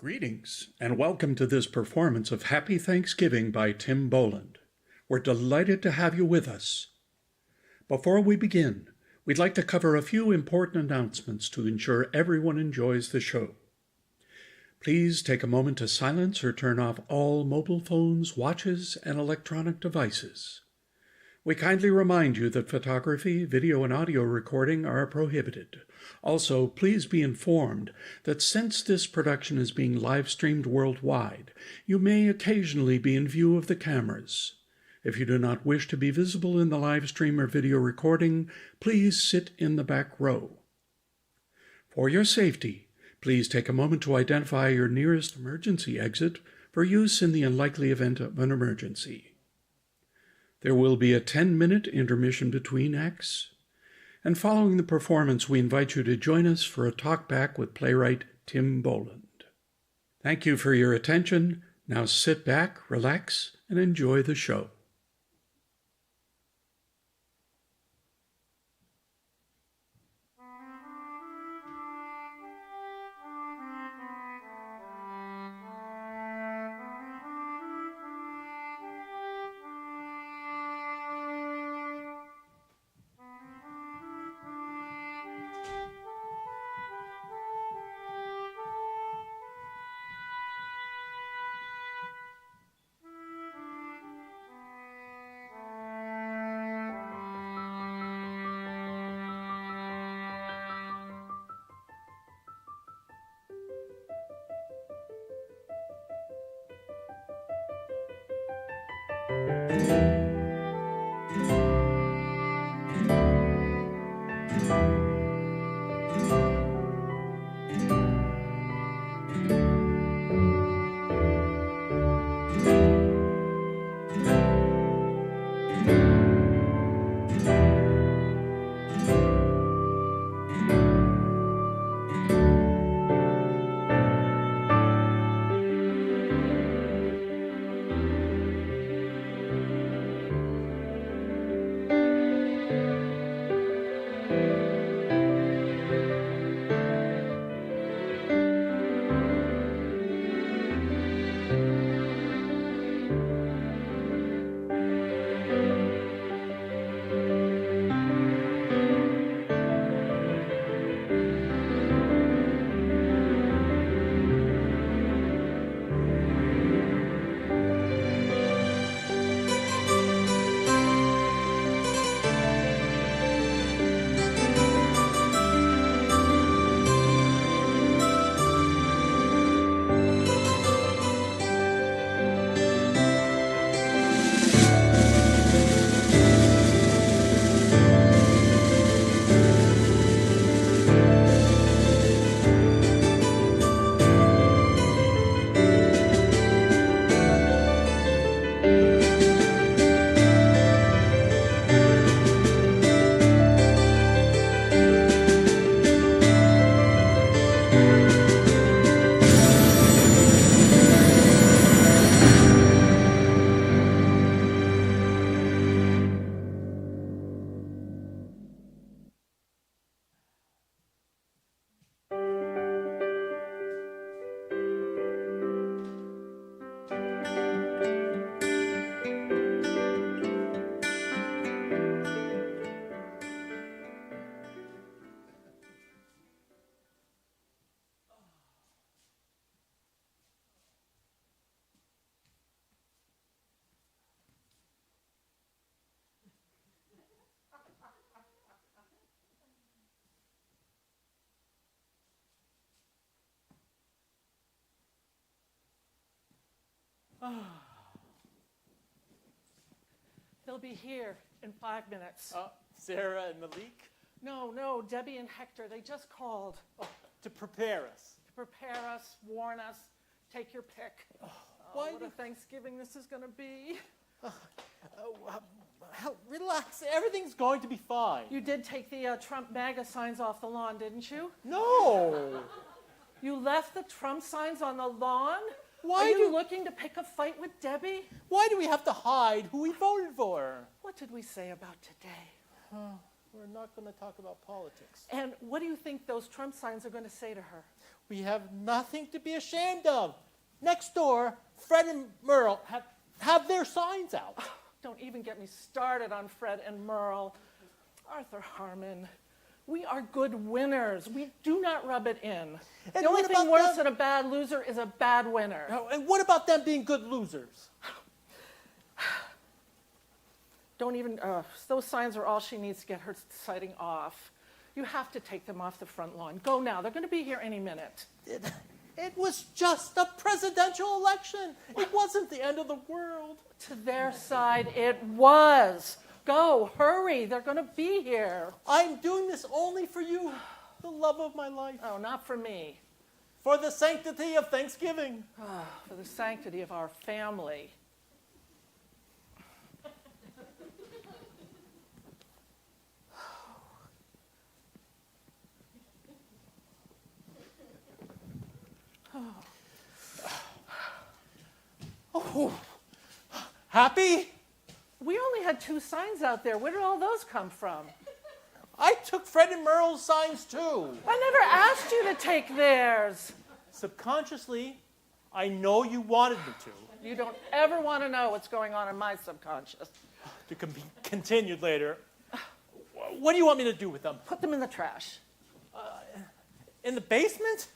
Greetings, and welcome to this performance of Happy Thanksgiving by Tim Boland. We're delighted to have you with us. Before we begin, we'd like to cover a few important announcements to ensure everyone enjoys the show. Please take a moment to silence or turn off all mobile phones, watches, and electronic devices. We kindly remind you that photography, video, and audio recording are prohibited. Also, please be informed that since this production is being live-streamed worldwide, you may occasionally be in view of the cameras. If you do not wish to be visible in the live stream or video recording, please sit in the back row. For your safety, please take a moment to identify your nearest emergency exit for use in the unlikely event of an emergency. There will be a 10-minute intermission between acts. And following the performance, we invite you to join us for a talk-back with playwright Tim Boland. Thank you for your attention. Now sit back, relax, and enjoy the show. They'll be here in 5 minutes. Sarah and Malik? No, Debbie and Hector, they just called. To prepare us. To prepare us, warn us, take your pick. What a Thanksgiving this is going to be. Relax, everything's going to be fine. You did take the Trump MAGA signs off the lawn, didn't you? No! You left the Trump signs on the lawn? Why Are you looking to pick a fight with Debbie? Why do we have to hide who we voted for? What did we say about today? We're not going to talk about politics. And what do you think those Trump signs are going to say to her? We have nothing to be ashamed of. Next door, Fred and Merle have their signs out. Don't even get me started on Fred and Merle. Arthur Harmon, we are good winners. We do not rub it in. And the only what thing about worse them? than a bad loser is a bad winner. And what about them being good losers? Don't even, those signs are all she needs to get her sighting off. You have to take them off the front lawn. Go now. They're going to be here any minute. It was just a presidential election. It wasn't the end of the world. To their side, it was. Go, hurry. They're going to be here. I'm doing this only for you, the love of my life. Oh, not for me. For the sanctity of Thanksgiving. For the sanctity of our family. Oh, happy? We only had 2 signs out there. Where did all those come from? I took Fred and Merle's signs too. I never asked you to take theirs. Subconsciously, I know you wanted me to. You don't ever want to know what's going on in my subconscious. To be continued later. What do you want me to do with them? Put them in the trash. In the basement?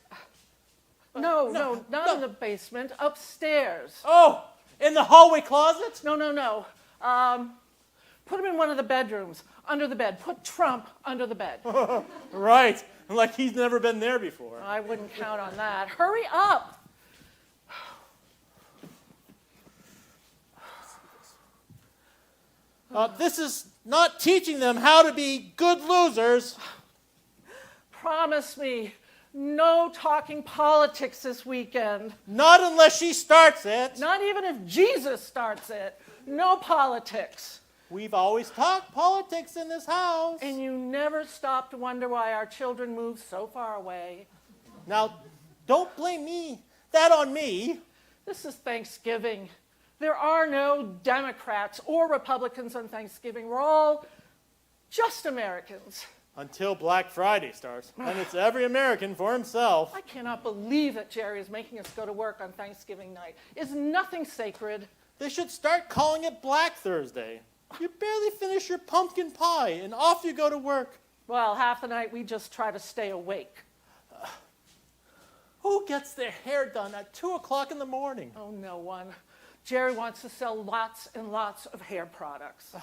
No, no, not in the basement. Upstairs. Oh, in the hallway closet? No. Put them in one of the bedrooms, under the bed. Put Trump under the bed. Right, like he's never been there before. I wouldn't count on that. Hurry up. This is not teaching them how to be good losers. Promise me, no talking politics this weekend. Not unless she starts it. Not even if Jesus starts it. No politics. We've always talked politics in this house. And you never stop to wonder why our children move so far away. Now, don't blame that on me. This is Thanksgiving. There are no Democrats or Republicans on Thanksgiving. We're all just Americans. Until Black Friday starts, and it's every American for himself. I cannot believe that Jerry is making us go to work on Thanksgiving night. Is nothing sacred? They should start calling it Black Thursday. You barely finish your pumpkin pie, and off you go to work. Well, half the night we just try to stay awake. Who gets their hair done at 2 o'clock in the morning? Oh, no one. Jerry wants to sell lots and lots of hair products.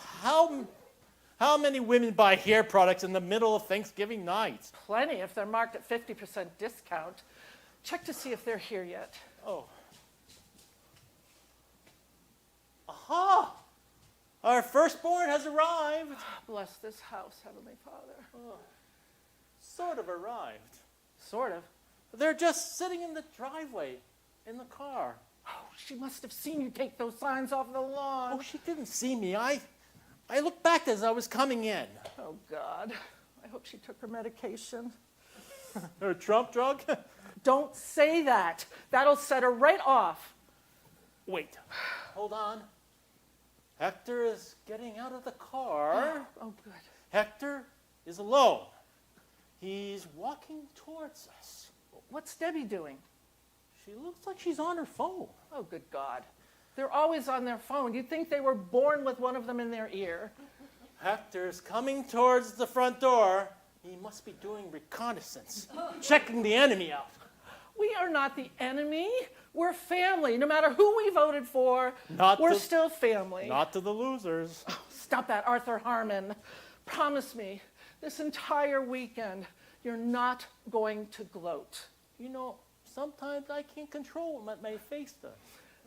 How many women buy hair products in the middle of Thanksgiving night? Plenty if they're marked at 50% discount. Check to see if they're here yet. Oh. Aha! Our firstborn has arrived. Bless this house, Heavenly Father. Sort of arrived. Sort of. They're just sitting in the driveway, in the car. Oh, she must have seen you take those signs off the lawn. Oh, she didn't see me. I looked back as I was coming in. Oh, God. I hope she took her medication. Her Trump drug? Don't say that. That'll set her right off. Wait. Hold on. Hector is getting out of the car. Oh, good. Hector is alone. He's walking towards us. What's Debbie doing? She looks like she's on her phone. Oh, good God. They're always on their phone. You'd think they were born with one of them in their ear. Hector's coming towards the front door. He must be doing reconnaissance, checking the enemy out. We are not the enemy. We're family. No matter who we voted for, we're still family. Not to the losers. Oh, stop that, Arthur Harmon. Promise me, this entire weekend, you're not going to gloat. You know, sometimes I can't control what my face does.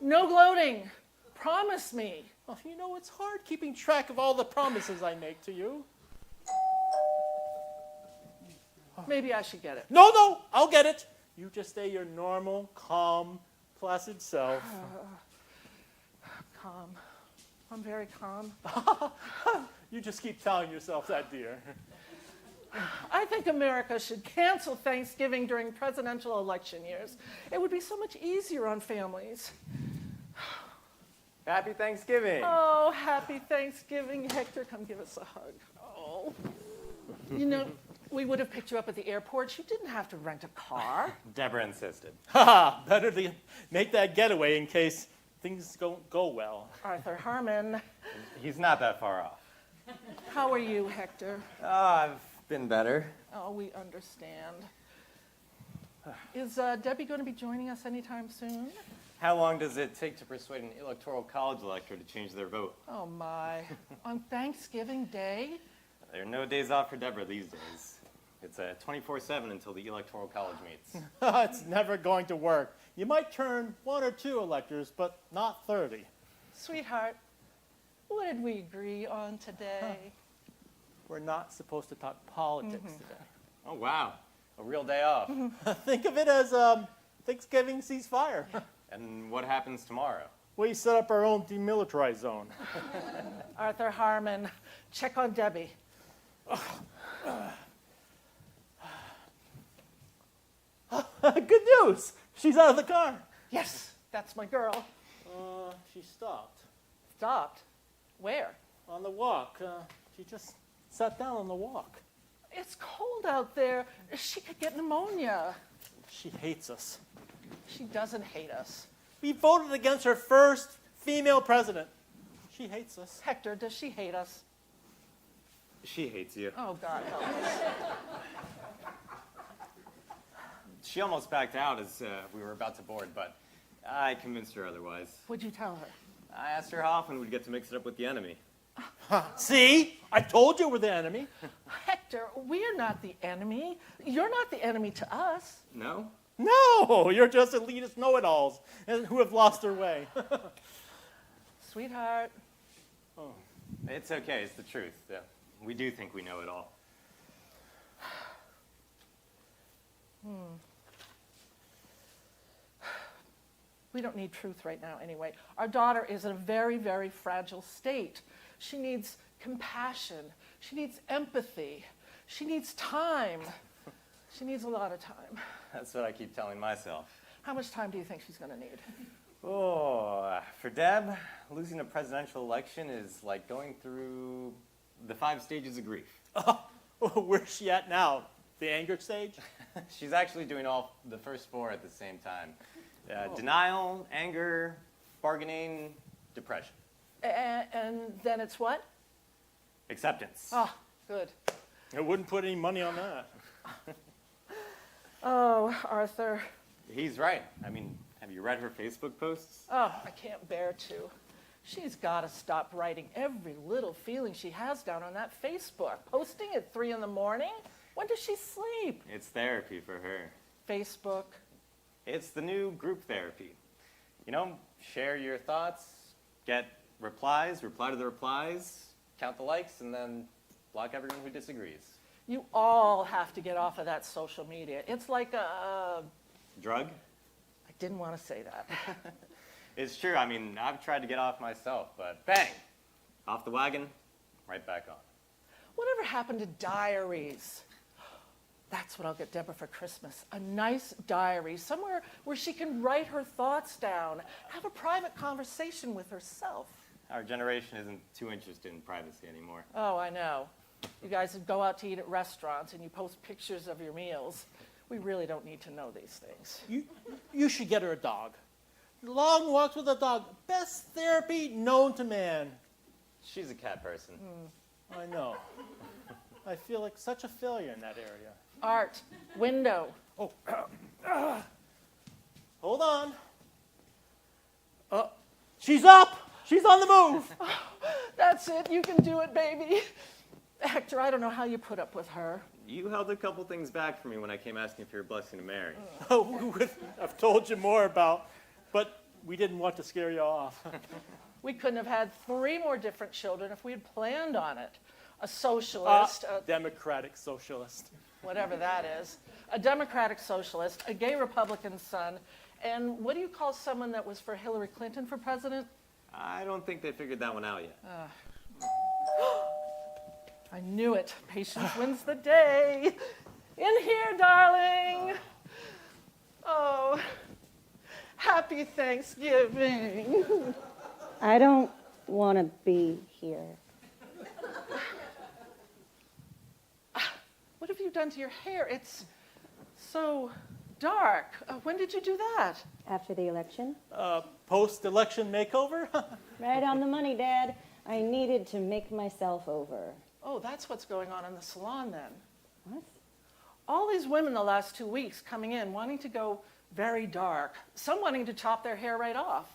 No gloating. Promise me. Oh, you know, it's hard keeping track of all the promises I make to you. Maybe I should get it. No, I'll get it. You just stay your normal, calm, placid self. Calm. I'm very calm. You just keep telling yourself that, dear. I think America should cancel Thanksgiving during presidential election years. It would be so much easier on families. Happy Thanksgiving. Oh, happy Thanksgiving. Hector, come give us a hug. Oh. You know, We would have picked you up at the airport. You didn't have to rent a car. Deborah insisted. Ha! Better to make that getaway in case things don't go well. Arthur Harmon, He's not that far off. how are you, Hector? Oh, I've been better. Oh, we understand. Is Debbie going to be joining us anytime soon? How long does it take to persuade an electoral college elector to change their vote? Oh, my. On Thanksgiving Day? There are no days off for Deborah these days. It's 24/7 until the electoral college meets. It's never going to work. You might turn 1 or 2 electors, but not 30. Sweetheart, what did we agree on today? We're not supposed to talk politics today. Oh, wow. A real day off. Think of it as Thanksgiving ceasefire. And what happens tomorrow? We set up our own demilitarized zone. Arthur Harmon, check on Debbie. Good news! She's out of the car. Yes, that's my girl. She stopped Stopped. Where? on the walk. She just sat down on the walk. It's cold out there. She could get pneumonia. She hates us. She doesn't hate us. We voted against her first female president. She hates us. Hector, does she hate us? She hates you. Oh, God help us. She almost backed out as we were about to board, but I convinced her otherwise. What'd you tell her? I asked her how often we'd get to mix it up with the enemy. See? I told you we're the enemy. Hector, we're not the enemy. You're not the enemy to us. No? No, you're just elitist know-it-alls who have lost their way. Sweetheart, It's okay, it's the truth. We do think we know it all. we don't need truth right now anyway. Our daughter is in a very, very fragile state. She needs compassion. She needs empathy. She needs time. She needs a lot of time. That's what I keep telling myself. How much time do you think she's going to need? Oh, for Deb, losing a presidential election is like going through the 5 stages of grief. Where's she at now? The anger stage? She's actually doing all the first 4 at the same time. Denial, anger, bargaining, depression. And then it's what? Acceptance. Oh, good. I wouldn't put any money on that. Oh, Arthur. He's right. I mean, have you read her Facebook posts? Oh, I can't bear to. She's got to stop writing every little feeling she has down on that Facebook. Posting at 3 in the morning? When does she sleep? It's therapy for her. Facebook. It's the new group therapy. You know, share your thoughts, get replies, reply to the replies, count the likes, and then block everyone who disagrees. You all have to get off of that social media. It's like a... Drug? I didn't want to say that. It's true. I mean, I've tried to get off myself, but bang! Off the wagon, right back on. Whatever happened to diaries? That's what I'll get Deborah for Christmas. A nice diary, somewhere where she can write her thoughts down, have a private conversation with herself. Our generation isn't too interested in privacy anymore. Oh, I know. You guys go out to eat at restaurants and you post pictures of your meals. We really don't need to know these things. You should get her a dog. Long walks with a dog. Best therapy known to man. She's a cat person. I know. I feel like such a failure in that area. Art, window. Oh, hold on. She's up. She's on the move. That's it. You can do it, baby. Hector, I don't know how you put up with her. You held a couple things back for me when I came asking for your blessing to marry. I've told you more about, but we didn't want to scare you off. We couldn't have had 3 more different children if we had planned on it. A socialist, a Democratic socialist. whatever that is, a Democratic socialist, a gay Republican son, and what do you call someone that was for Hillary Clinton for president? I don't think they figured that one out yet. I knew it. Patience wins the day. In here, darling. Oh, happy Thanksgiving. I don't want to be here. What have you done to your hair? It's so dark. When did you do that? After the election? Post-election makeover? Right on the money, Dad. I needed to make myself over. Oh, that's what's going on in the salon then. What? All these women the last 2 weeks coming in wanting to go very dark, some wanting to chop their hair right off.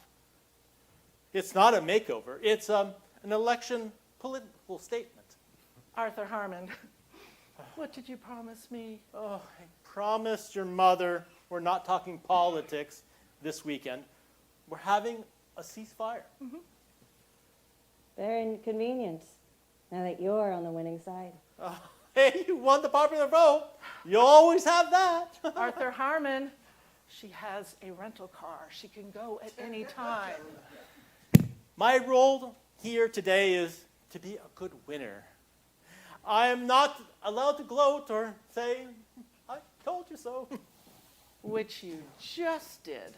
It's not a makeover. It's an election political statement. Arthur Harmon, what did you promise me? Oh, I promised your mother we're not talking politics this weekend. We're having a ceasefire. Very inconvenient, now that you're on the winning side. Hey, you won the popular vote. You always have that. Arthur Harmon, she has a rental car. She can go at any time. My role here today is to be a good winner. I am not allowed to gloat or say, I told you so. Which you just did.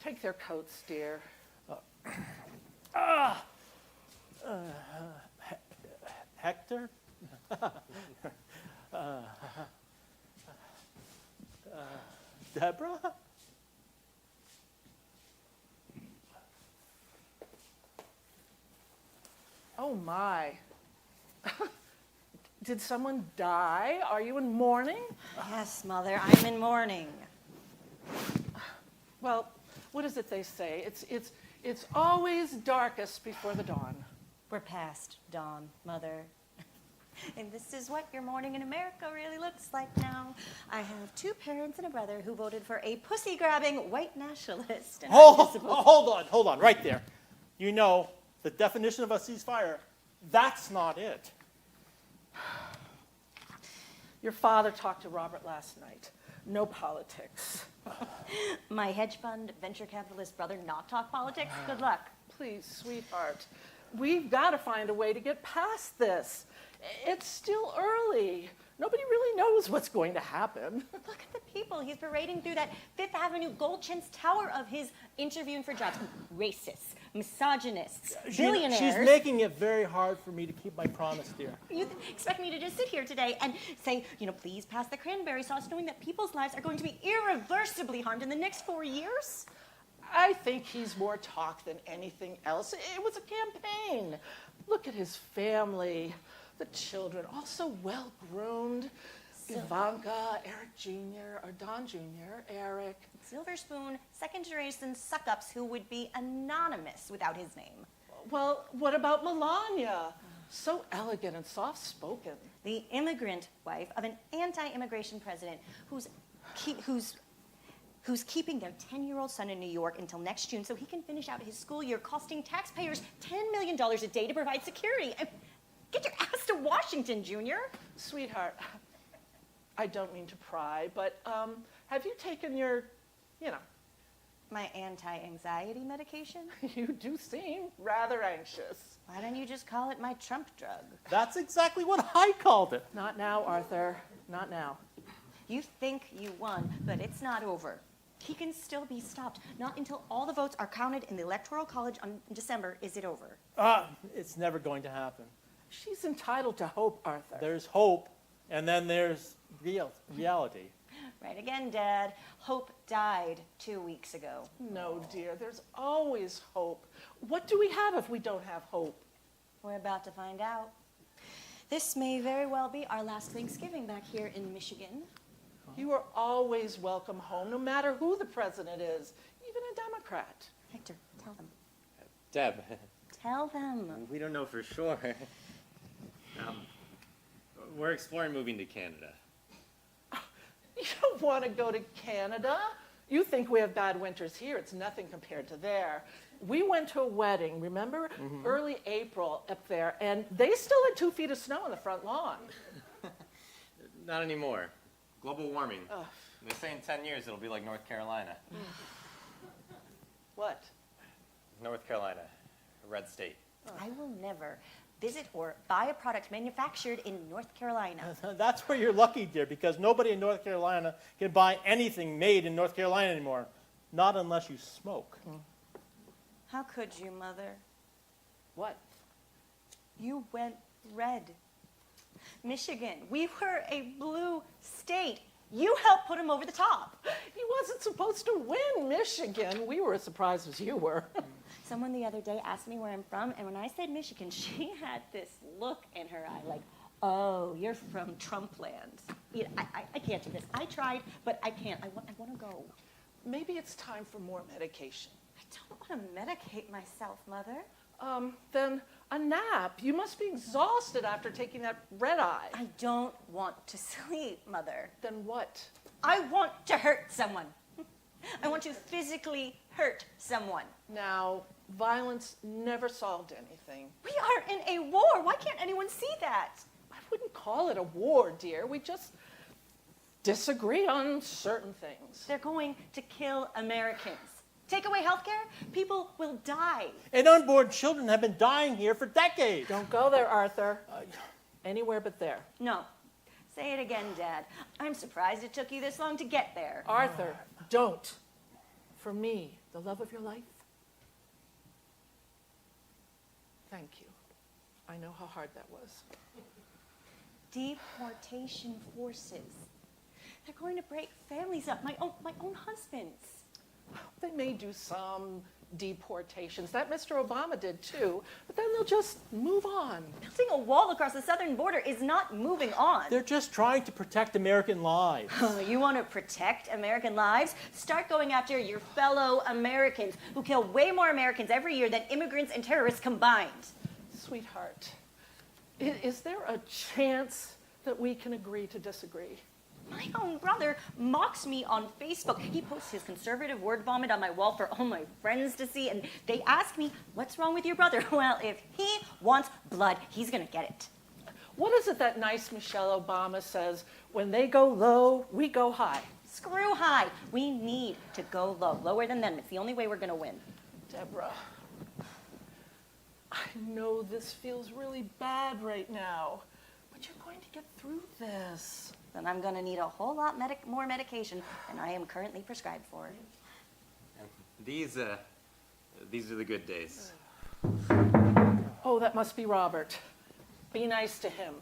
Take their coats, dear. Hector? Deborah? Oh my. Did someone die? Are you in mourning? Yes, Mother, I'm in mourning. Well, what is it they say? It's always darkest before the dawn. We're past dawn, Mother. And this is what your morning in America really looks like now. I have 2 parents and a brother who voted for a pussy-grabbing white nationalist. And Hold on, right there. You know, the definition of a ceasefire, that's not it. Your father talked to Robert last night. No politics. My hedge fund venture capitalist brother not talk politics? Good luck. Please, sweetheart, we've got to find a way to get past this. It's still early. Nobody really knows what's going to happen. Look at the people he's parading through that Fifth Avenue Gold Chintz Tower of his interviewing for jobs. Racists, misogynists, billionaires. She's making it very hard for me to keep my promise, dear. You expect me to just sit here today and say, please pass the cranberry sauce, knowing that people's lives are going to be irreversibly harmed in the next 4 years? I think he's more talk than anything else. It was a campaign. Look at his family, the children, all so well-groomed. Ivanka, Eric Jr., or Don Jr., Eric. Silver Spoon, second-generation suck-ups who would be anonymous without his name. Well, what about Melania? So elegant and soft-spoken. The immigrant wife of an anti-immigration president who's keeping their 10-year-old son in New York until next June so he can finish out his school year, costing taxpayers $10 million a day to provide security. Get your ass to Washington, Junior. Sweetheart, I don't mean to pry, but have you taken your, My anti-anxiety medication? You do seem rather anxious. Why don't you just call it my Trump drug? That's exactly what I called it. Not now, Arthur. Not now. You think you won, but it's not over. He can still be stopped. Not until all the votes are counted in the Electoral College in December is it over. It's never going to happen. She's entitled to hope, Arthur. There's hope, and then there's reality. Right again, Dad. Hope died 2 weeks ago. No, dear, there's always hope. What do we have if we don't have hope? We're about to find out. This may very well be our last Thanksgiving back here in Michigan. You are always welcome home, no matter who the president is, even a Democrat. Hector, tell them. Deb, Tell them. we don't know for sure. We're exploring moving to Canada. You don't want to go to Canada. You think we have bad winters here. It's nothing compared to there. We went to a wedding, remember? Early April up there, and they still had 2 feet of snow on the front lawn. Not anymore. Global warming. Ugh. They say in 10 years it'll be like North Carolina. What? North Carolina, a red state. I will never visit or buy a product manufactured in North Carolina. That's where you're lucky, dear, because nobody in North Carolina can buy anything made in North Carolina anymore. Not unless you smoke. How could you, Mother? What? You went red. Michigan, we were a blue state. You helped put him over the top. He wasn't supposed to win Michigan. We were as surprised as you were. Someone the other day asked me where I'm from, and when I said Michigan, she had this look in her eye like, oh, you're from Trump land. I can't do this. I tried, but I can't. I want to go. Maybe it's time for more medication. I don't want to medicate myself, Mother. Then a nap. You must be exhausted after taking that red eye. I don't want to sleep, Mother. Then what? I want to hurt someone. I want to physically hurt someone. Now, violence never solved anything. We are in a war. Why can't anyone see that? I wouldn't call it a war, dear. We just disagree on certain things. They're going to kill Americans. Take away health care, people will die. And unborn children have been dying here for decades. Don't go there, Arthur. Anywhere but there. No. Say it again, Dad. I'm surprised it took you this long to get there. Arthur, don't. For me, the love of your life. Thank you. I know how hard that was. Deportation forces. They're going to break families up. My own husband's. They may do some deportations. That Mr. Obama did too, but then they'll just move on. Building a wall across the southern border is not moving on. They're just trying to protect American lives. You want to protect American lives? Start going after your fellow Americans who kill way more Americans every year than immigrants and terrorists combined. Sweetheart, is there a chance that we can agree to disagree? My own brother mocks me on Facebook. He posts his conservative word vomit on my wall for all my friends to see, and they ask me, what's wrong with your brother? Well, if he wants blood, he's gonna get it. What is it that nice Michelle Obama says, when they go low, we go high? Screw high. We need to go low, lower than them. It's the only way we're gonna win. Deborah, I know this feels really bad right now, but you're going to get through this. Then I'm gonna need a whole lot more medication than I am currently prescribed for. And these are the good days. Oh, that must be Robert. Be nice to him.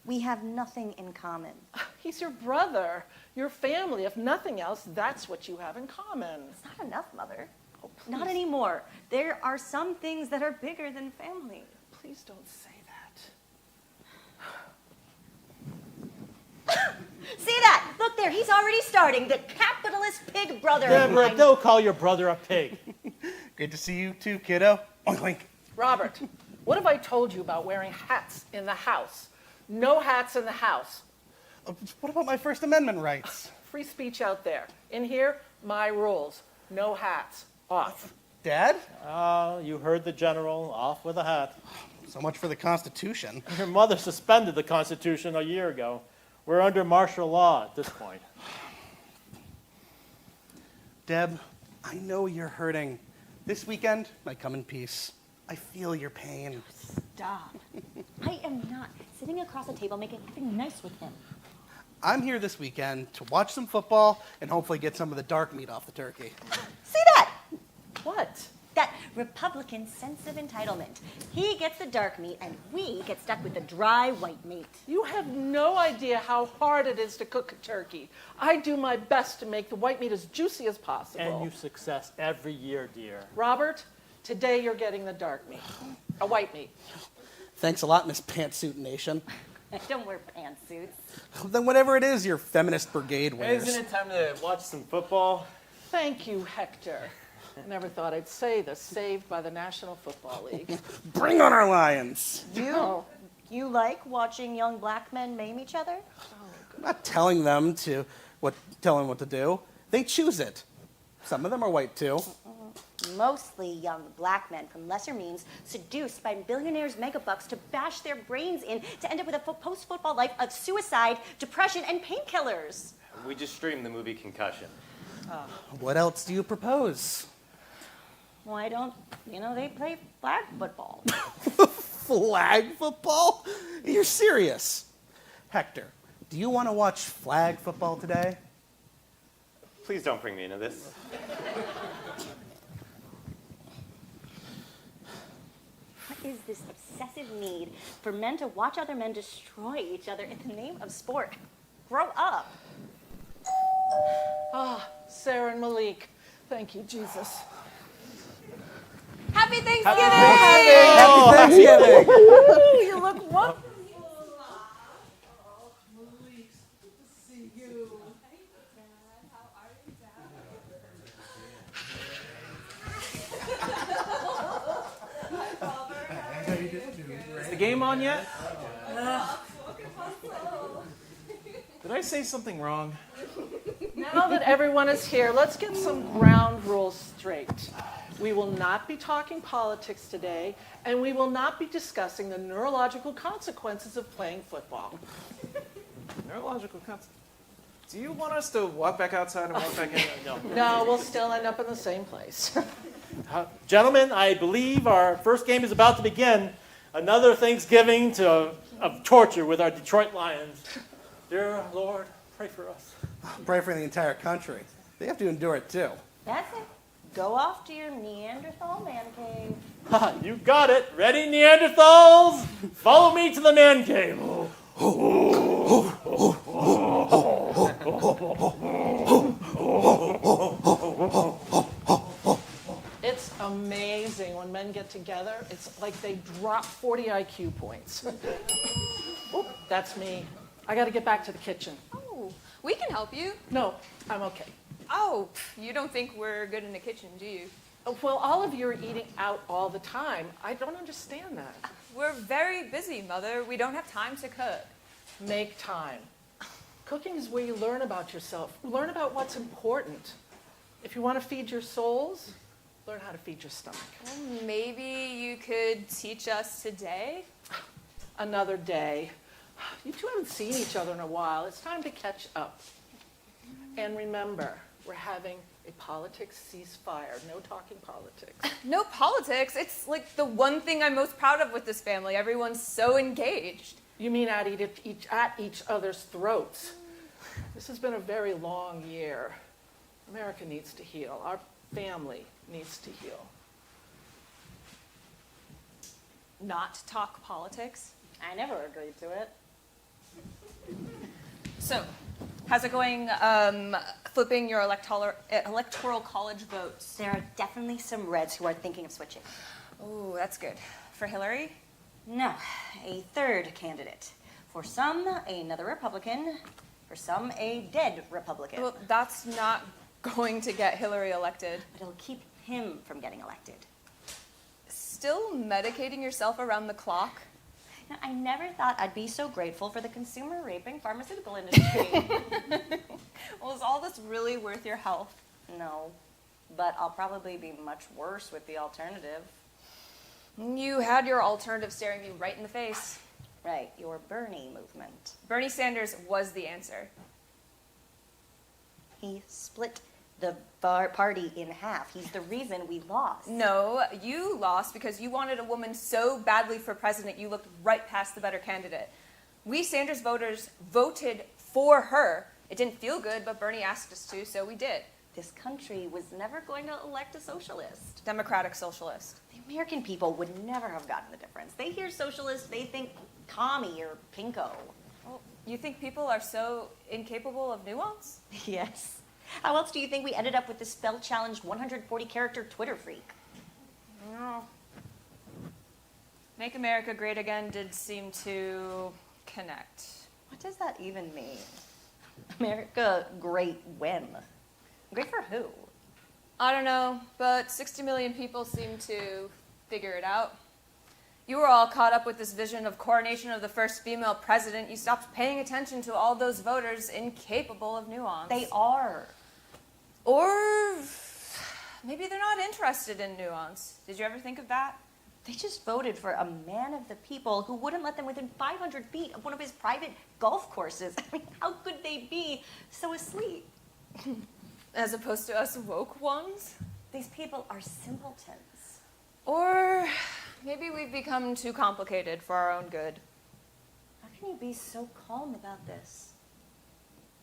We have nothing in common. He's your brother, your family. If nothing else, that's what you have in common. It's not enough, Mother. Oh, please. Not anymore. There are some things that are bigger than family. Please don't say that. See that? Look there, he's already starting. The capitalist pig brother of Deborah, mine. don't call your brother a pig. Good to see you too, kiddo. Oink, oink. Robert, what have I told you about wearing hats in the house? No hats in the house. What about my First Amendment rights? Free speech out there. In here, my rules. No hats. Off. Dad? You heard the general. Off with a hat. So much for the Constitution. Your mother suspended the Constitution a year ago. We're under martial law at this point. Deb, I know you're hurting. This weekend might come in peace. I feel your pain. Stop. I am not sitting across the table making anything nice with him. I'm here this weekend to watch some football and hopefully get some of the dark meat off the turkey. See that? What? That Republican sense of entitlement. He gets the dark meat and we get stuck with the dry white meat. You have no idea how hard it is to cook a turkey. I do my best to make the white meat as juicy as possible. And you success every year, dear. Robert, today you're getting the dark meat. A white meat. Thanks a lot, Miss Pantsuit Nation. I don't wear pantsuits. Then whatever it is your feminist brigade wears. Isn't it time to watch some football? Thank you, Hector. I never thought I'd say the saved by the National Football League. Bring on our Lions. You like watching young black men maim each other? I'm not telling them what to do. They choose it. Some of them are white too. Mostly young black men from lesser means, seduced by billionaires' megabucks to bash their brains in to end up with a post-football life of suicide, depression, and painkillers. We just streamed the movie Concussion. What else do you propose? Why don't, they play flag football? Flag football? You're serious. Hector, do you want to watch flag football today? Please don't bring me into this. What is this obsessive need for men to watch other men destroy each other in the name of sport? Grow up. Ah, Sarah and Malik. Thank you, Jesus. Happy Thanksgiving! Happy Thanksgiving! Ooh, you look wonderful. Is the game on yet? Did I say something wrong? Now that everyone is here, let's get some ground rules straight. We will not be talking politics today, and we will not be discussing the neurological consequences of playing football. Neurological consequences. Do you want us to walk back outside and walk back in? No. No, we'll still end up in the same place. Gentlemen, I believe our first game is about to begin. Another Thanksgiving of torture with our Detroit Lions. Dear Lord, pray for us. Pray for the entire country. They have to endure it too. That's it. Go off to your Neanderthal man cave. Ha, you got it. Ready, Neanderthals? Follow me to the man cave. It's amazing when men get together. It's like they drop 40 IQ points. Oop, that's me. I got to get back to the kitchen. Oh, we can help you. No, I'm okay. Oh, you don't think we're good in the kitchen, do you? Well, all of you are eating out all the time. I don't understand that. We're very busy, Mother. We don't have time to cook. Make time. Cooking is where you learn about yourself, learn about what's important. If you want to feed your souls, learn how to feed your stomach. Well, maybe you could teach us today? Another day. You two haven't seen each other in a while. It's time to catch up. And remember, we're having a politics ceasefire. No talking politics. No politics. It's like the one thing I'm most proud of with this family. Everyone's so engaged. You mean at each other's throats. This has been a very long year. America needs to heal. Our family needs to heal. Not talk politics. I never agreed to it. So, how's it going flipping your electoral college votes? There are definitely some Reds who are thinking of switching. Oh, that's good. For Hillary? No, a third candidate. For some, another Republican. For some, a dead Republican. Well, that's not going to get Hillary elected. But it'll keep him from getting elected. Still medicating yourself around the clock? Now, I never thought I'd be so grateful for the consumer raping pharmaceutical industry. Well, is all this really worth your health? No, but I'll probably be much worse with the alternative. You had your alternative staring you right in the face. Right, your Bernie movement. Bernie Sanders was the answer. He split the party in half. He's the reason we lost. No, you lost because you wanted a woman so badly for president you looked right past the better candidate. We Sanders voters voted for her. It didn't feel good, but Bernie asked us to, so we did. This country was never going to elect a socialist. Democratic socialist. The American people would never have gotten the difference. They hear socialist, they think commie or pinko. Well, you think people are so incapable of nuance? Yes. How else do you think we ended up with this spell-challenged 140-character Twitter freak? No. Make America Great Again did seem to connect. What does that even mean? America great when? Great for who? I don't know, but 60 million people seem to figure it out. You were all caught up with this vision of coronation of the first female president. You stopped paying attention to all those voters incapable of nuance. They are. Or maybe they're not interested in nuance. Did you ever think of that? They just voted for a man of the people who wouldn't let them within 500 feet of one of his private golf courses. I mean, how could they be so asleep? As opposed to us woke ones? These people are simpletons. Or maybe we've become too complicated for our own good. How can you be so calm about this?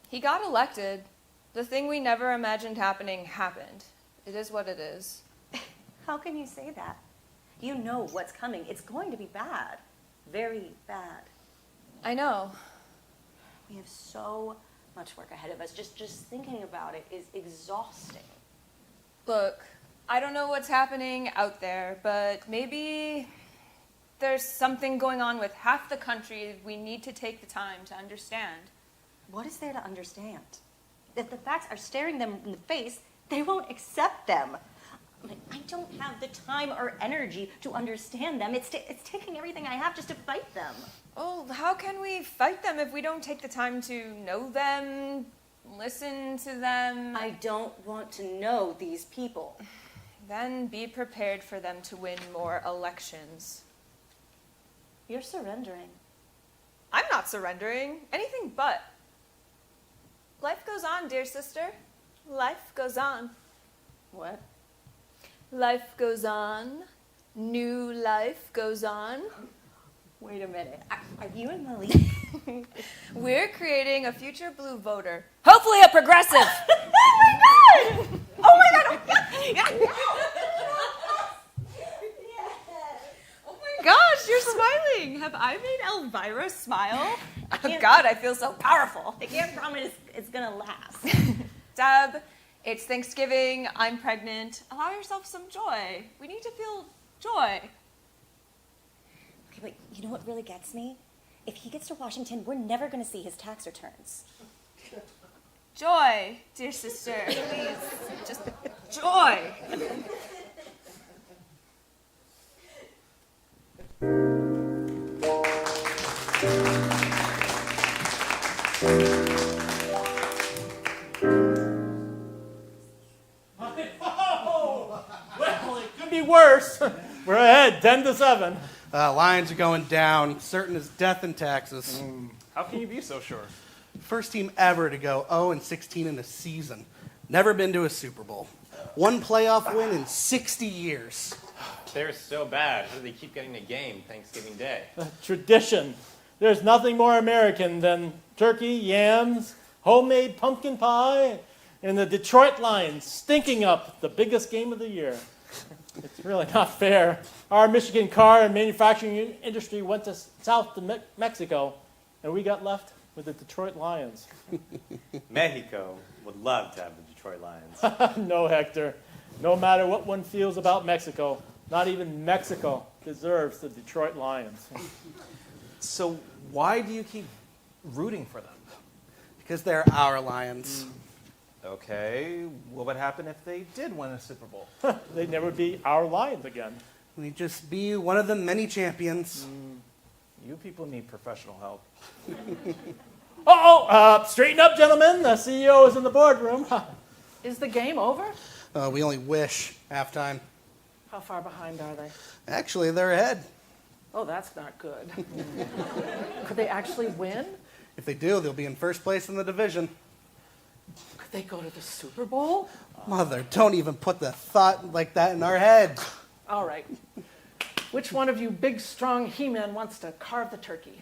He got elected. The thing we never imagined happening happened. It is what it is. How can you say that? You know what's coming. It's going to be bad. Very bad. I know. We have so much work ahead of us. Just thinking about it is exhausting. Look, I don't know what's happening out there, but maybe there's something going on with half the country we need to take the time to understand. What is there to understand? If the facts are staring them in the face, they won't accept them. I don't have the time or energy to understand them. It's taking everything I have just to fight them. Oh, how can we fight them if we don't take the time to know them, listen to them? I don't want to know these people. Then be prepared for them to win more elections. You're surrendering. I'm not surrendering. Anything but. Life goes on, dear sister. Life goes on. What? Life goes on. New life goes on. Wait a minute. Are you and Malik? We're creating a future blue voter. Hopefully a progressive. Oh my god! Oh my gosh, you're smiling. Have I made Elvira smile? Oh God, I feel so powerful. I can't promise it's gonna last. Deb, it's Thanksgiving. I'm pregnant. Allow yourself some joy. We need to feel joy. Okay, but you know what really gets me? If he gets to Washington, we're never gonna see his tax returns. Joy, dear sister. Please, just joy. Well, it could be worse. We're ahead, 10-7. Lions are going down, certain as death in taxes. How can you be so sure? First team ever to go 0-16 in a season. Never been to a Super Bowl. One playoff win in 60 years. They're so bad. How do they keep getting a game Thanksgiving Day? Tradition. There's nothing more American than turkey, yams, homemade pumpkin pie, and the Detroit Lions stinking up the biggest game of the year. It's really not fair. Our Michigan car and manufacturing industry went south to Mexico, and we got left with the Detroit Lions. Mexico would love to have the Detroit Lions. No, Hector. No matter what one feels about Mexico, not even Mexico deserves the Detroit Lions. So why do you keep rooting for them? Because they're our Lions. Okay, what would happen if they did win a Super Bowl? They'd never be our Lions again. We'd just be one of the many champions. You people need professional help. Straighten up, gentlemen. The CEO is in the boardroom. Is the game over? We only wish halftime. How far behind are they? Actually, they're ahead. Oh, that's not good. Could they actually win? If they do, they'll be in first place in the division. Could they go to the Super Bowl? Mother, don't even put the thought like that in our head. All right. Which one of you big, strong he-men wants to carve the turkey?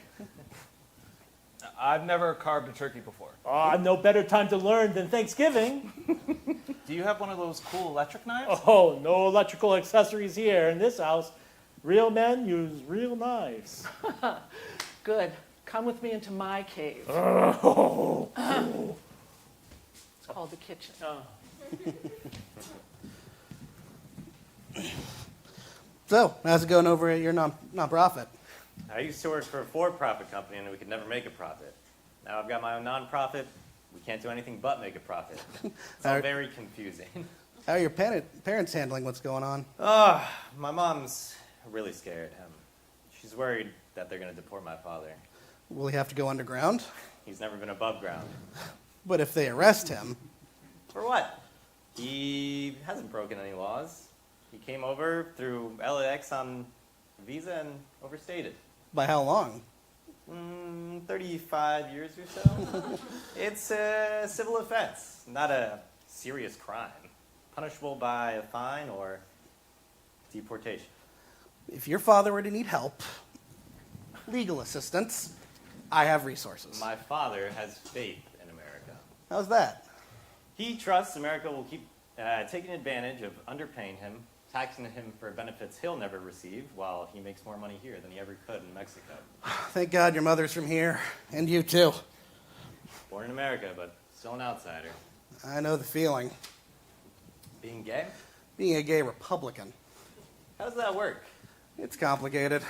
I've never carved a turkey before. No better time to learn than Thanksgiving. Do you have one of those cool electric knives? Oh, no electrical accessories here in this house. Real men use real knives. Good. Come with me into my cave. Oh. It's called the kitchen. So, how's it going over at your nonprofit? I used to work for a for-profit company and we could never make a profit. Now I've got my own nonprofit. We can't do anything but make a profit. It's all very confusing. How are your parents handling what's going on? My mom's really scared. She's worried that they're going to deport my father. Will he have to go underground? He's never been above ground. But if they arrest him, For what? He hasn't broken any laws. He came over through LAX on visa and overstayed it. by how long? 35 years or so. It's a civil offense, not a serious crime, punishable by a fine or deportation. If your father were to need help, legal assistance, I have resources. My father has faith in America. How's that? He trusts America will keep taking advantage of underpaying him taxing him for benefits he'll never receive while he makes more money here than he ever could in Mexico. Thank God your mother's from here, and you too. Born in America, but still an outsider. I know the feeling. Being gay? Being a gay Republican. How does that work? It's complicated.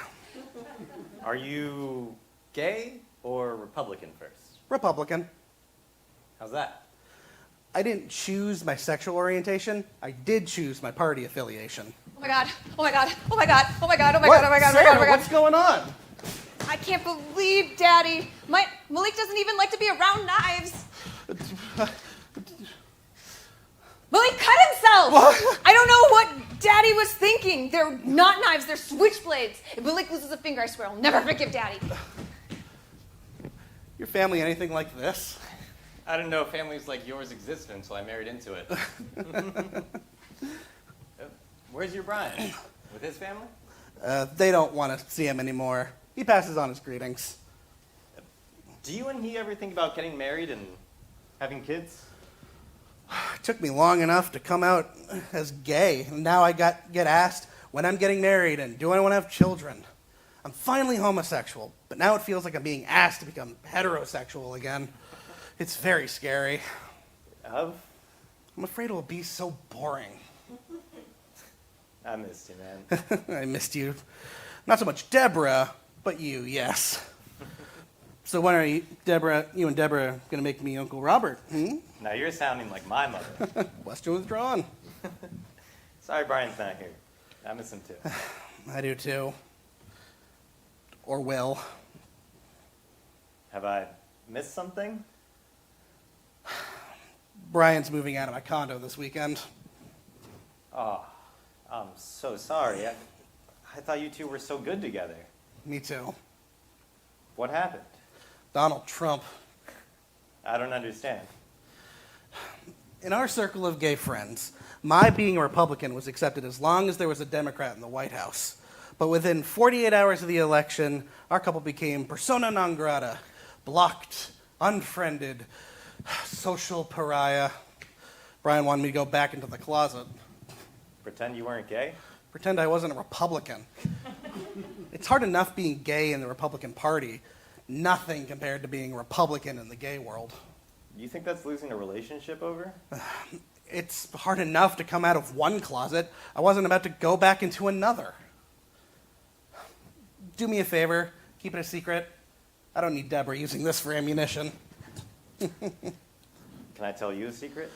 Are you gay or Republican first? Republican. How's that? I didn't choose my sexual orientation. I did choose my party affiliation. Oh my god, oh my god, oh my god, oh my god, oh my What? god, oh my god, oh my Sarah, god, oh my god. what's going on? I can't believe, Daddy. Malik doesn't even like to be around knives. Malik cut himself! What? I don't know what Daddy was thinking. They're not knives, they're switchblades. If Malik loses a finger, I swear I'll never forgive Daddy. Your family anything like this? I didn't know families like yours existed until I married into it. Where's your Brian? With his family? They don't want to see him anymore. He passes on his greetings. Do you and he ever think about getting married and having kids? It took me long enough to come out as gay, and now I get asked when I'm getting married and do I want to have children. I'm finally homosexual, but now it feels like I'm being asked to become heterosexual again. It's very scary. I'm afraid it will be so boring. I missed you, man. I missed you. Not so much Deborah, but you, yes. So when are you and Deborah going to make me Uncle Robert? Now you're sounding like my mother. Question withdrawn. Sorry Brian's not here. I miss him too. I do too. Or will. Have I missed something? Brian's moving out of my condo this weekend. Oh, I'm so sorry. I thought you two were so good together. Me too. What happened? Donald Trump. I don't understand. In our circle of gay friends, my being a Republican was accepted as long as there was a Democrat in the White House. But within 48 hours of the election, our couple became persona non grata, blocked, unfriended, social pariah. Brian wanted me to go back into the closet. Pretend you weren't gay? Pretend I wasn't a Republican. It's hard enough being gay in the Republican Party. Nothing compared to being a Republican in the gay world. You think that's losing a relationship over? It's hard enough to come out of one closet. I wasn't about to go back into another. Do me a favor, keep it a secret. I don't need Deborah using this for ammunition. Can I tell you a secret?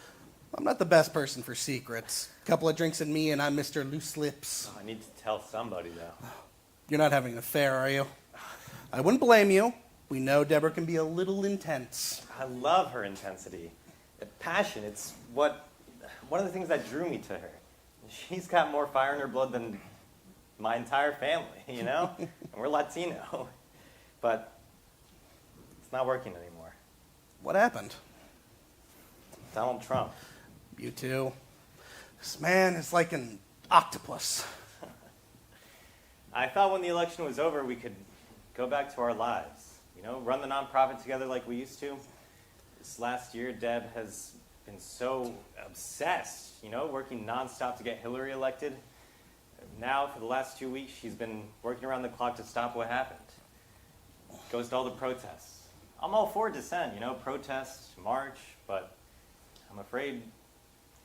I'm not the best person for secrets. A couple of drinks in me and I'm Mr. Loose Lips. Oh, I need to tell somebody, though. You're not having an affair, are you? I wouldn't blame you. We know Deborah can be a little intense. I love her intensity. The passion, it's one of the things that drew me to her. She's got more fire in her blood than my entire family, you know? And we're Latino. But it's not working anymore. What happened? Donald Trump. You too. This man is like an octopus. I thought when the election was over, we could go back to our lives. You know, run the nonprofit together like we used to. This last year, Deb has been so obsessed, you know, working nonstop to get Hillary elected. Now, for the last 2 weeks, she's been working around the clock to stop what happened. Goes to all the protests. I'm all for dissent, you know, protest, march, but I'm afraid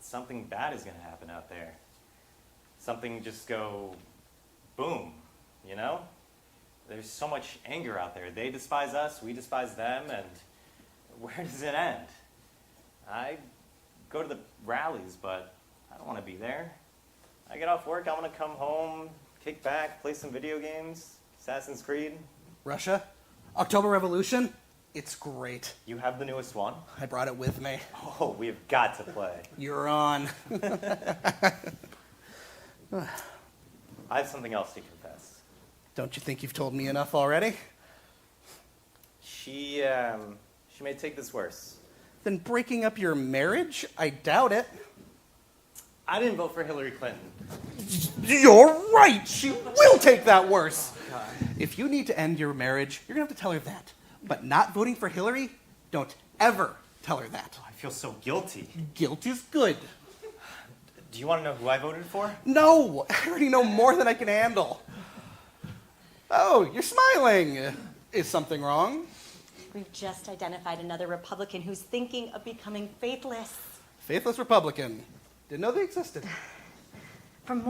something bad is going to happen out there. Something just go boom, you know? There's so much anger out there. They despise us, we despise them, and where does it end? I go to the rallies, but I don't want to be there. I get off work, I want to come home, kick back, play some video games, Assassin's Creed. Russia? October Revolution? It's great. You have the newest one? I brought it with me. Oh, we have got to play. You're on. I have something else to confess. Don't you think you've told me enough already? She may take this worse. Then breaking up your marriage? I doubt it. I didn't vote for Hillary Clinton. You're right! She will take that worse! If you need to end your marriage, you're going to have to tell her that. But not voting for Hillary? Don't ever tell her that. I feel so guilty. Guilt is good. Do you want to know who I voted for? No, I already know more than I can handle. Oh, you're smiling. Is something wrong? We've just identified another Republican who's thinking of becoming faithless. Faithless Republican. Didn't know they existed. From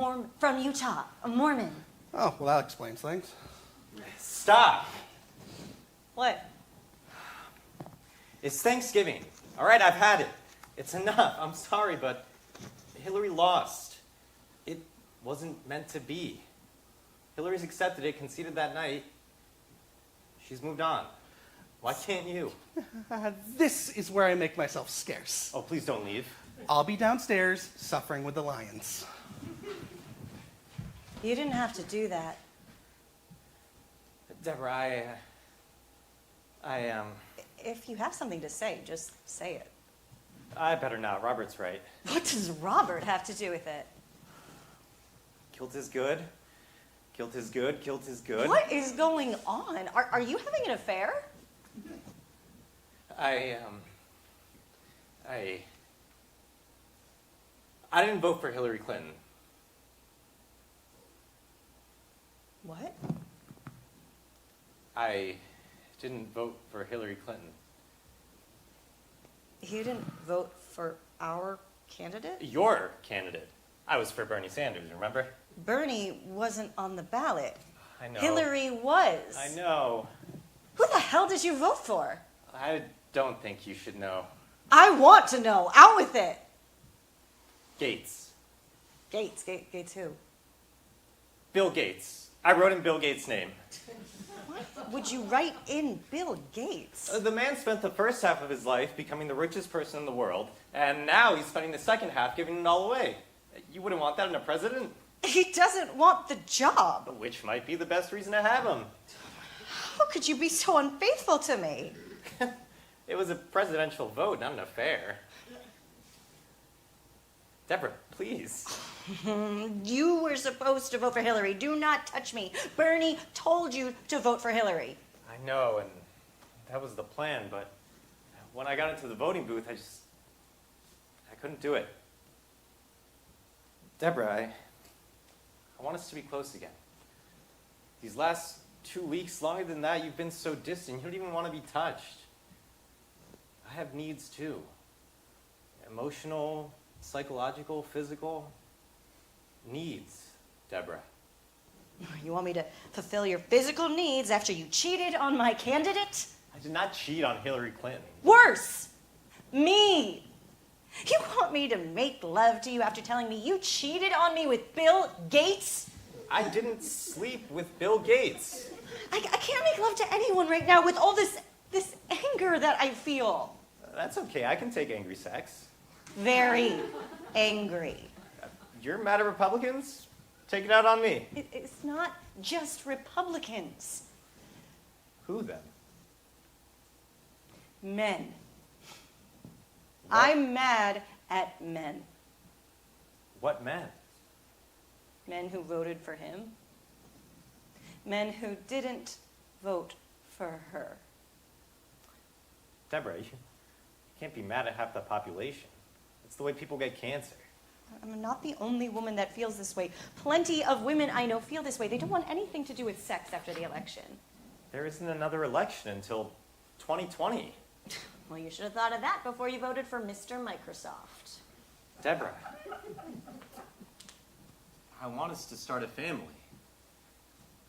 Utah, a Mormon. Oh, well, that explains things. Stop! What? It's Thanksgiving. All right, I've had it. It's enough. I'm sorry, but Hillary lost. It wasn't meant to be. Hillary's accepted it, conceded that night. She's moved on. Why can't you? This is where I make myself scarce. Oh, please don't leave. I'll be downstairs suffering with the lions. You didn't have to do that. Deborah, If you have something to say, just say it. I better not. Robert's right. What does Robert have to do with it? Guilt is good. Guilt is good. Guilt is good. What is going on? Are you having an affair? I didn't vote for Hillary Clinton. What? I didn't vote for Hillary Clinton. You didn't vote for our candidate? Your candidate. I was for Bernie Sanders, remember? Bernie wasn't on the ballot. I know. Hillary was. I know. Who the hell did you vote for? I don't think you should know. I want to know. Out with it. Gates. Gates who? Bill Gates. I wrote in Bill Gates' name. What would you write in Bill Gates? The man spent the first half of his life becoming the richest person in the world, and now he's spending the second half giving it all away. You wouldn't want that in a president? He doesn't want the job. Which might be the best reason to have him. How could you be so unfaithful to me? It was a presidential vote, not an affair. Deborah, please. You were supposed to vote for Hillary. Do not touch me. Bernie told you to vote for Hillary. I know, and that was the plan, but when I got into the voting booth, I couldn't do it. Deborah, I want us to be close again. These last 2 weeks, longer than that, you've been so distant, you don't even want to be touched. I have needs too. Emotional, psychological, physical needs, Deborah. You want me to fulfill your physical needs after you cheated on my candidate? I did not cheat on Hillary Clinton. Worse! Me! You want me to make love to you after telling me you cheated on me with Bill Gates? I didn't sleep with Bill Gates. I can't make love to anyone right now with all this anger that I feel. That's okay, I can take angry sex. Very angry. You're mad at Republicans? Take it out on me. It's not just Republicans. Who then? Men. What? I'm mad at men. What men? Men who voted for him. Men who didn't vote for her. Deborah, you can't be mad at half the population. It's the way people get cancer. I'm not the only woman that feels this way. Plenty of women I know feel this way. They don't want anything to do with sex after the election. There isn't another election until 2020. Well, you should have thought of that before you voted for Mr. Microsoft. Deborah, I want us to start a family.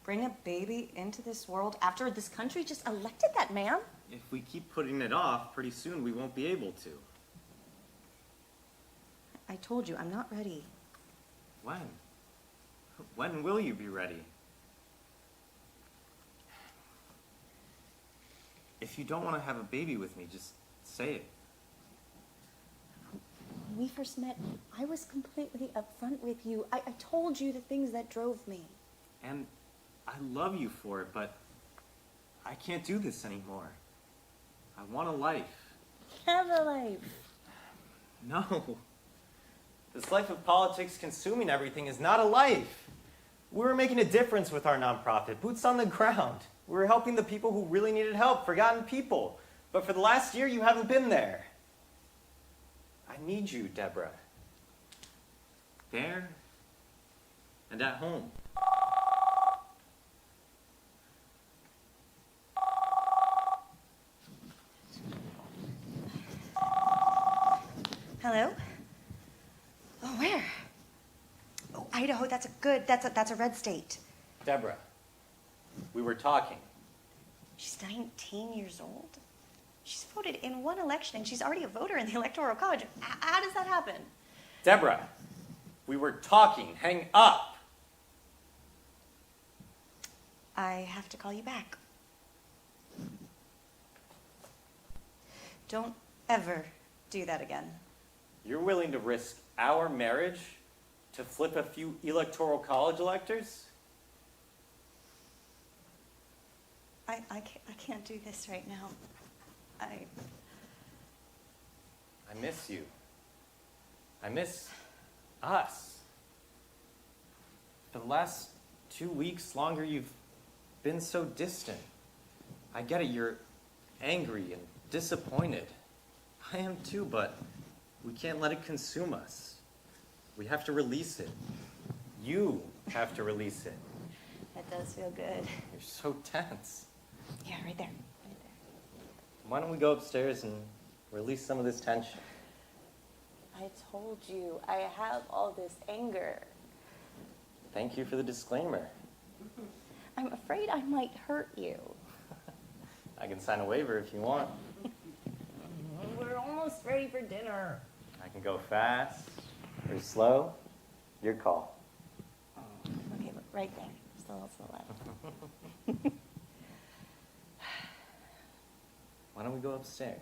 Bring a baby into this world after this country just elected that man? If we keep putting it off, pretty soon we won't be able to. I told you, I'm not ready. When? When will you be ready? If you don't want to have a baby with me, just say it. When we first met, I was completely upfront with you. I told you the things that drove me. And I love you for it, but I can't do this anymore. I want a life. Have a life. No. This life of politics consuming everything is not a life. We were making a difference with our nonprofit, boots on the ground. We were helping the people who really needed help, forgotten people. But for the last year, you haven't been there. I need you, Deborah. there, and at home. Hello? Oh, where? Oh, Idaho, that's a red state. Deborah, we were talking. She's 19 years old. She's voted in one election and she's already a voter in the Electoral College. How does that happen? Deborah, we were talking. Hang up. I have to call you back. Don't ever do that again. You're willing to risk our marriage to flip a few Electoral College electors? I can't do this right now. I miss you. I miss us. For the last 2 weeks longer, you've been so distant. I get it, you're angry and disappointed. I am too, but we can't let it consume us. We have to release it. You have to release it. That does feel good. You're so tense. Yeah, right there. Why don't we go upstairs and release some of this tension? I told you, I have all this anger. Thank you for the disclaimer. I'm afraid I might hurt you. I can sign a waiver if you want. We're almost ready for dinner. I can go fast or slow. Your call. Okay, look, right there. Still to the left. Why don't we go upstairs?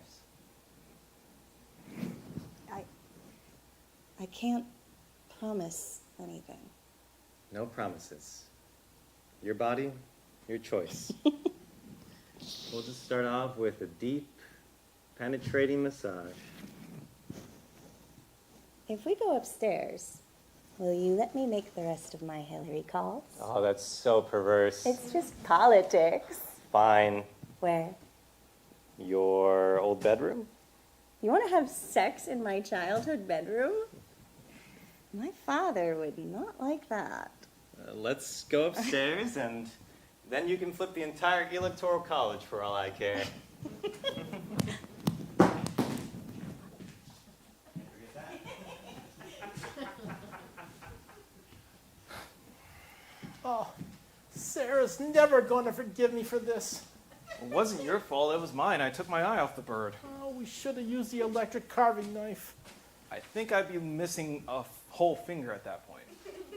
I can't promise anything. No promises. Your body, your choice. We'll just start off with a deep, penetrating massage. If we go upstairs, will you let me make the rest of my Hillary calls? Oh, that's so perverse. It's just politics. Fine. Where? Your old bedroom? You want to have sex in my childhood bedroom? My father would not like that. Let's go upstairs and then you can flip the entire Electoral College for all I care. Oh, Sarah's never going to forgive me for this. It wasn't your fault, it was mine. I took my eye off the bird. Oh, we should have used the electric carving knife. I think I'd be missing a whole finger at that point.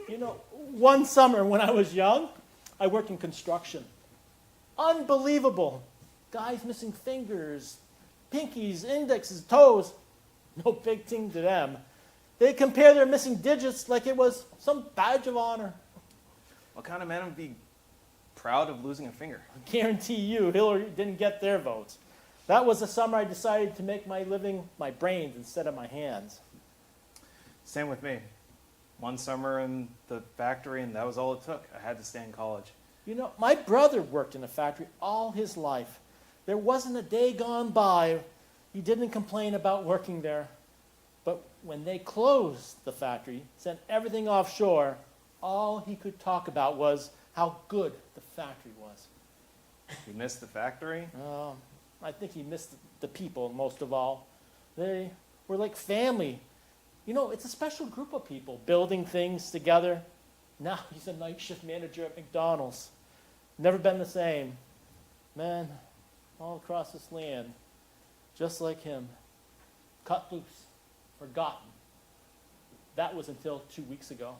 You know, one summer when I was young, I worked in construction. Unbelievable. Guys missing fingers, pinkies, indexes, toes. No big thing to them. They compare their missing digits like it was some badge of honor. What kind of man would be proud of losing a finger? I guarantee you Hillary didn't get their votes. That was the summer I decided to make my living my brains instead of my hands. Same with me. One summer in the factory, and that was all it took. I had to stay in college. You know, my brother worked in a factory all his life. There wasn't a day gone by he didn't complain about working there. But when they closed the factory, sent everything offshore, all he could talk about was how good the factory was. You missed the factory? I think he missed the people most of all. They were like family. You know, it's a special group of people building things together. Now he's a night shift manager at McDonald's. Never been the same. Man, all across this land, just like him, cut loose, forgotten. That was until 2 weeks ago.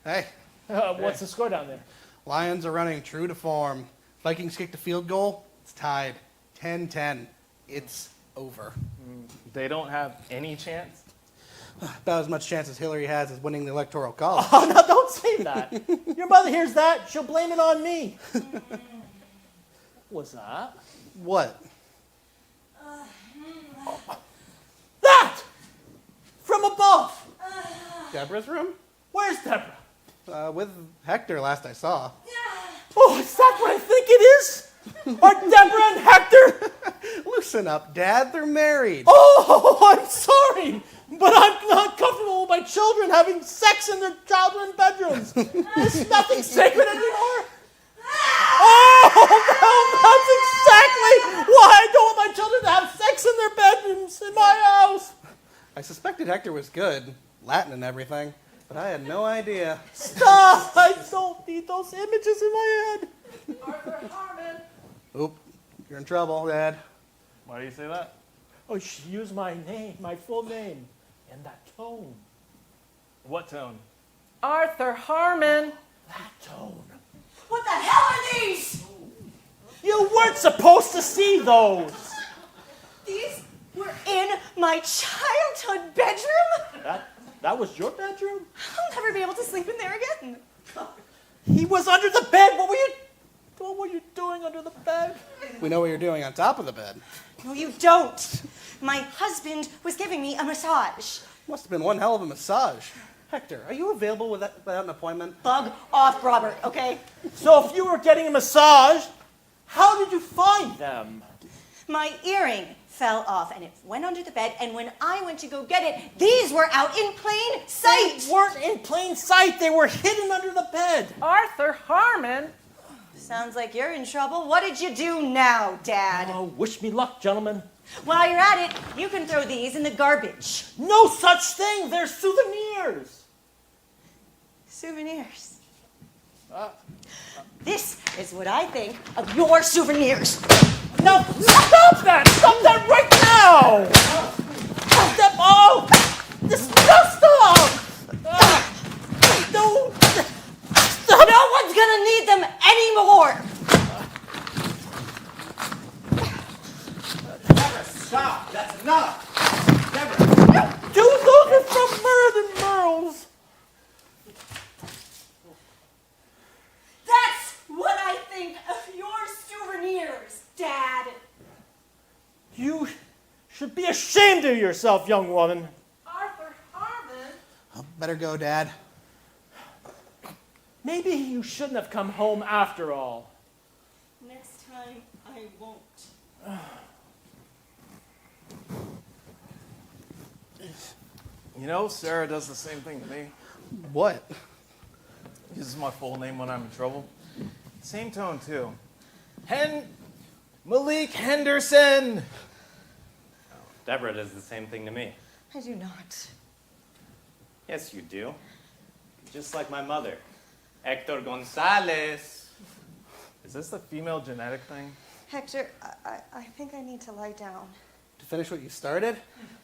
Hey, What's the score down there? Lions are running true to form. Vikings kicked a field goal. It's tied. 10-10. It's over. They don't have any chance? About as much chance as Hillary has as winning the Electoral College. Oh, no, don't say that. Your mother hears that, she'll blame it on me. What's that? What? That! From above! Deborah's room? Where's Deborah? With Hector last I saw. Oh, is that what I think it is? Are Deborah and Hector? Loosen up, Dad. They're married. Oh, I'm sorry, but I'm not comfortable with my children having sex in their children's bedrooms. There's nothing sacred anymore. Oh, no, that's exactly why I don't want my children to have sex in their bedrooms in my house. I suspected Hector was good, Latin and everything, but I had no idea. Stop! I don't need those images in my head. Arthur Harmon. Oop, you're in trouble, Dad. Why do you say that? Oh, she used my name, my full name, in that tone. What tone? Arthur Harmon. That tone. What the hell are these? You weren't supposed to see those. These were in my childhood bedroom? That was your bedroom? I'll never be able to sleep in there again. He was under the bed. What were you doing under the bed? We know what you're doing on top of the bed. No, you don't. My husband was giving me a massage. Must have been one hell of a massage. Hector, are you available without an appointment? Bug off, Robert, okay? So if you were getting a massage, how did you find them? My earring fell off and it went under the bed, and when I went to go get it, these were out in plain sight. They weren't in plain sight. They were hidden under the bed. Arthur Harmon. Sounds like you're in trouble. What did you do now, Dad? Oh, wish me luck, gentlemen. While you're at it, you can throw these in the garbage. No such thing. They're souvenirs. Souvenirs. This is what I think of your souvenirs. Now, stop that! Stop that right now! Step off! Just stop! No! Stop! No one's gonna need them anymore! Stop! That's enough! Never! Dude, those are from Merlin Merles. That's what I think of your souvenirs, Dad. You should be ashamed of yourself, young woman. Arthur Harmon. Better go, Dad. Maybe you shouldn't have come home after all. Next time, I won't. You know, Sarah does the same thing to me. What? Uses my full name when I'm in trouble. Same tone, too. Malik Henderson! Deborah does the same thing to me. I do not. Yes, you do. Just like my mother. Hector Gonzalez. Is this the female genetic thing? Hector, I think I need to lie down. To finish what you started,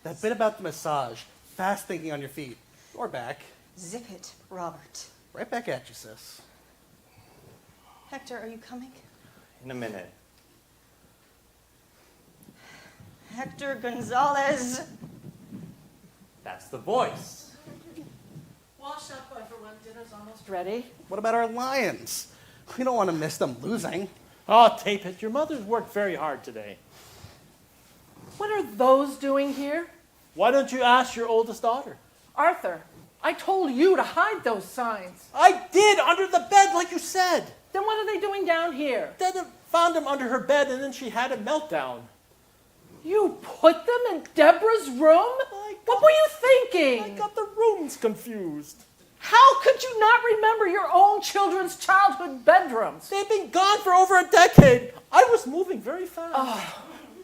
that bit about the massage, fast thinking on your feet, or back. Zip it, Robert. Right back at you, sis. Hector, are you coming? In a minute. Hector Gonzalez. That's the voice. Wash up, everyone. Dinner's almost ready. What about our lions? We don't want to miss them losing. Oh, tape it. Your mother's worked very hard today. What are those doing here? Why don't you ask your oldest daughter? Arthur, I told you to hide those signs. I did, under the bed, like you said. Then what are they doing down here? Then I found him under her bed, and then she had a meltdown. You put them in Deborah's room? What were you thinking? I got the rooms confused. How could you not remember your own children's childhood bedrooms? They've been gone for over a decade. I was moving very fast.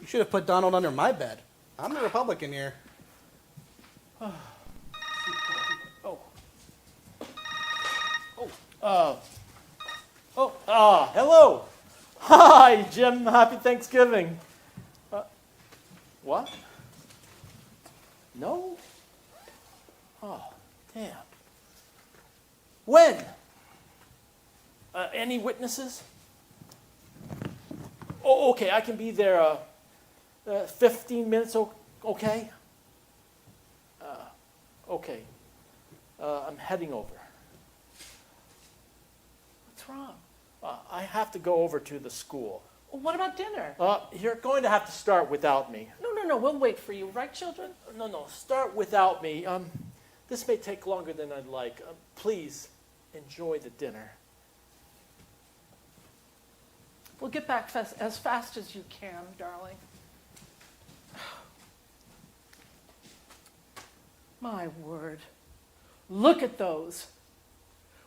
You should have put Donald under my bed. I'm the Republican here. Hello. Hi, Jim. Happy Thanksgiving. What? No? Oh, damn. When? Any witnesses? Oh, okay, I can be there 15 minutes, okay? Okay. I'm heading over. What's wrong? I have to go over to the school. Well, what about dinner? You're going to have to start without me. No, we'll wait for you, right, children? No, start without me. This may take longer than I'd like. Please enjoy the dinner. We'll get back as fast as you can, darling. My word. Look at those.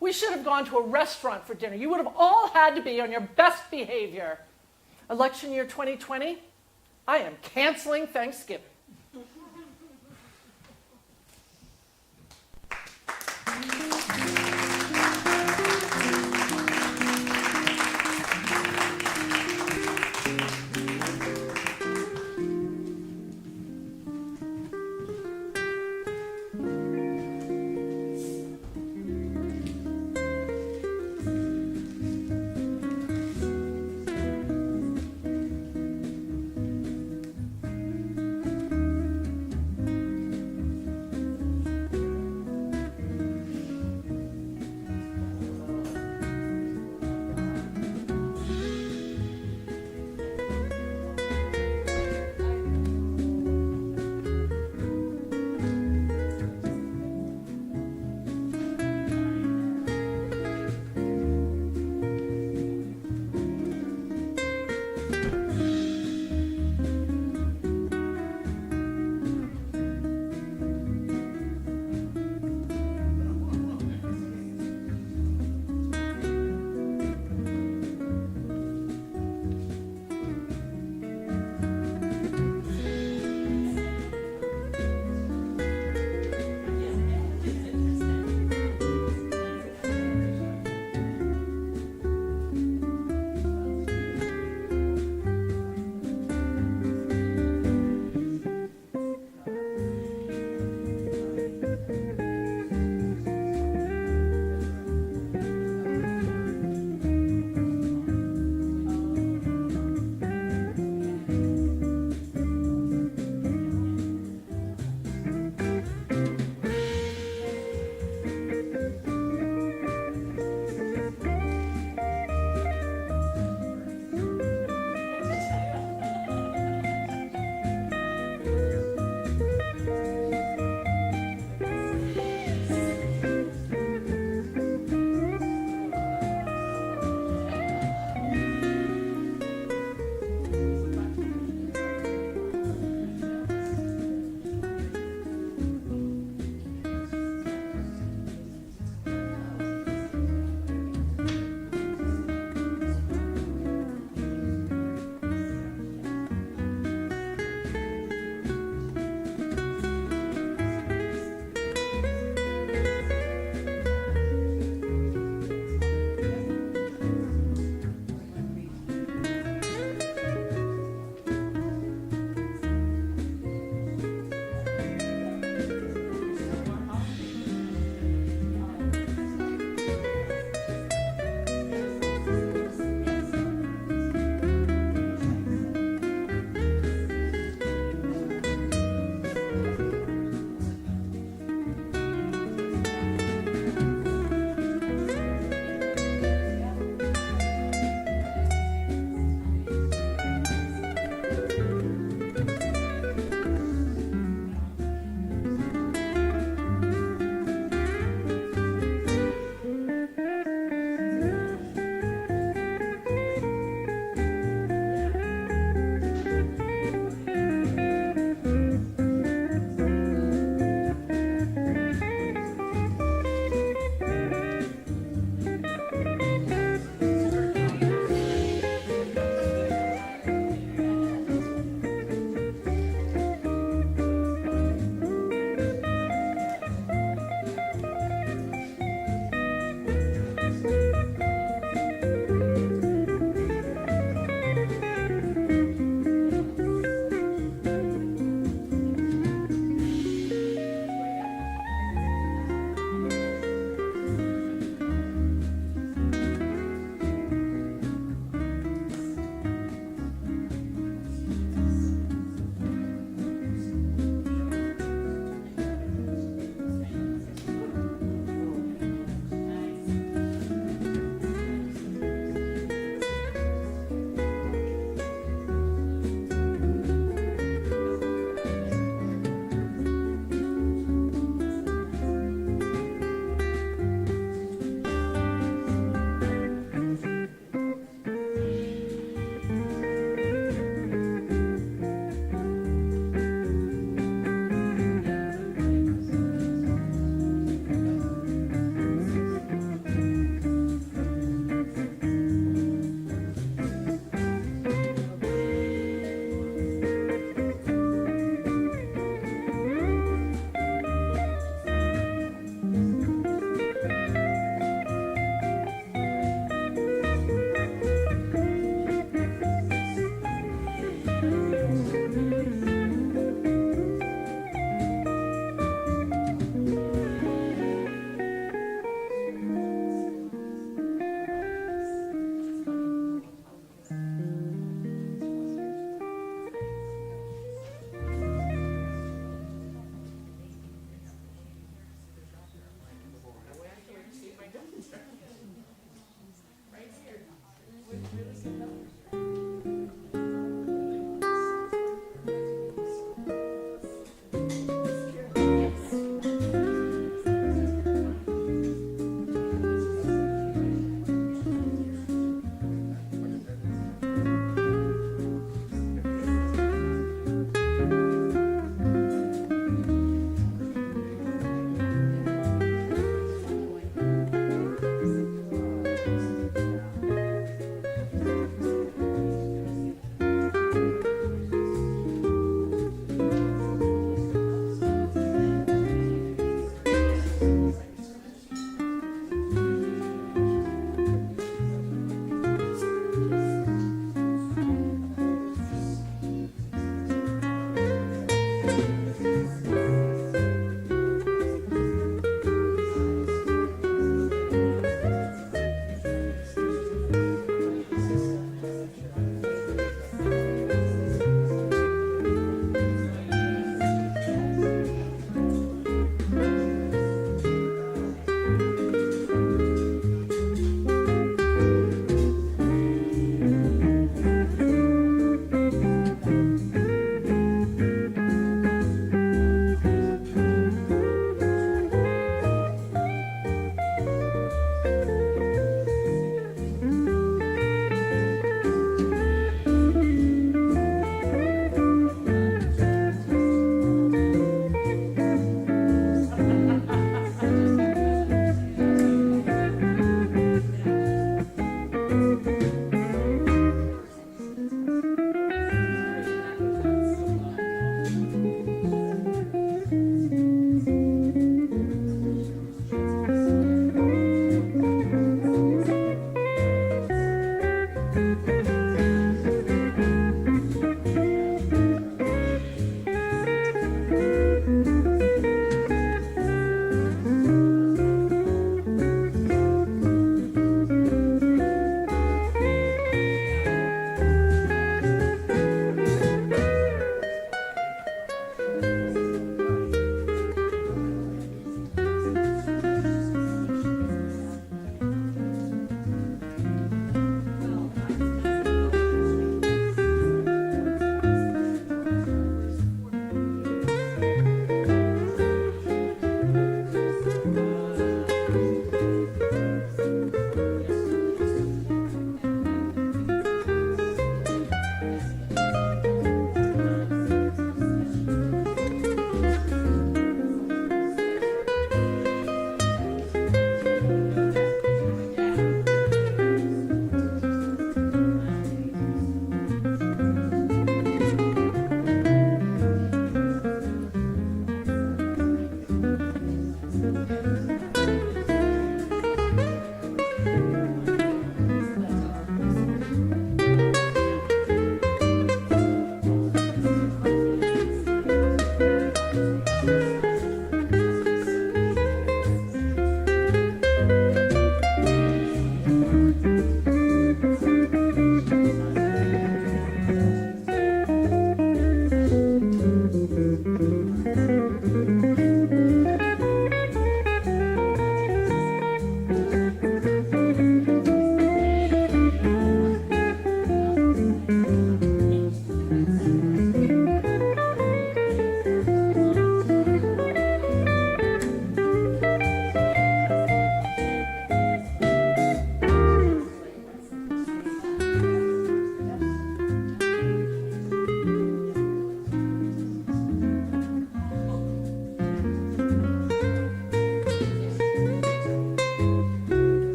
We should have gone to a restaurant for dinner. You would have all had to be on your best behavior. Election year 2020, I am canceling Thanksgiving.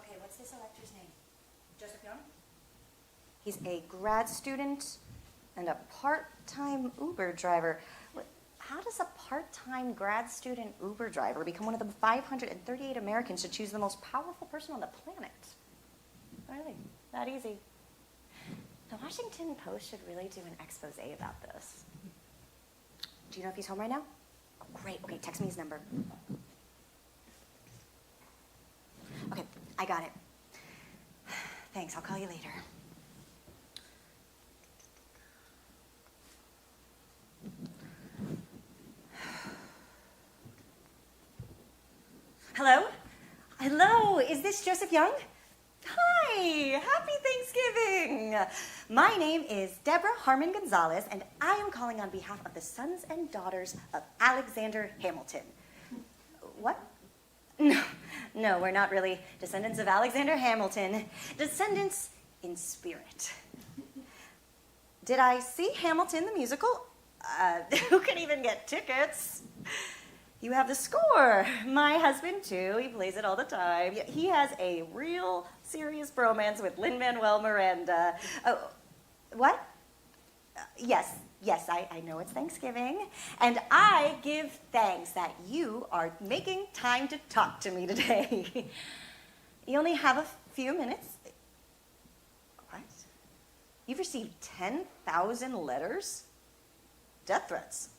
Okay, what's this elector's name? Joseph Young? He's a grad student and a part-time Uber driver. How does a part-time grad student Uber driver become one of the 538 Americans to choose the most powerful person on the planet? Really, that easy. The Washington Post should really do an expose about this. Do you know if he's home right now? Oh, great. Okay, text me his number. Okay, I got it. Thanks, I'll call you later. Hello? Hello, is this Joseph Young? Hi, happy Thanksgiving. My name is Deborah Harmon Gonzalez, and I am calling on behalf of the sons and daughters of Alexander Hamilton. What? No, we're not really descendants of Alexander Hamilton. Descendants in spirit. Did I see Hamilton the musical? Who can even get tickets? You have the score. My husband, too. He plays it all the time. He has a real serious bromance with Lin-Manuel Miranda. Oh, what? Yes, I know it's Thanksgiving, and I give thanks that you are making time to talk to me today. You only have a few minutes. What? You've received 10,000 letters? Death threats.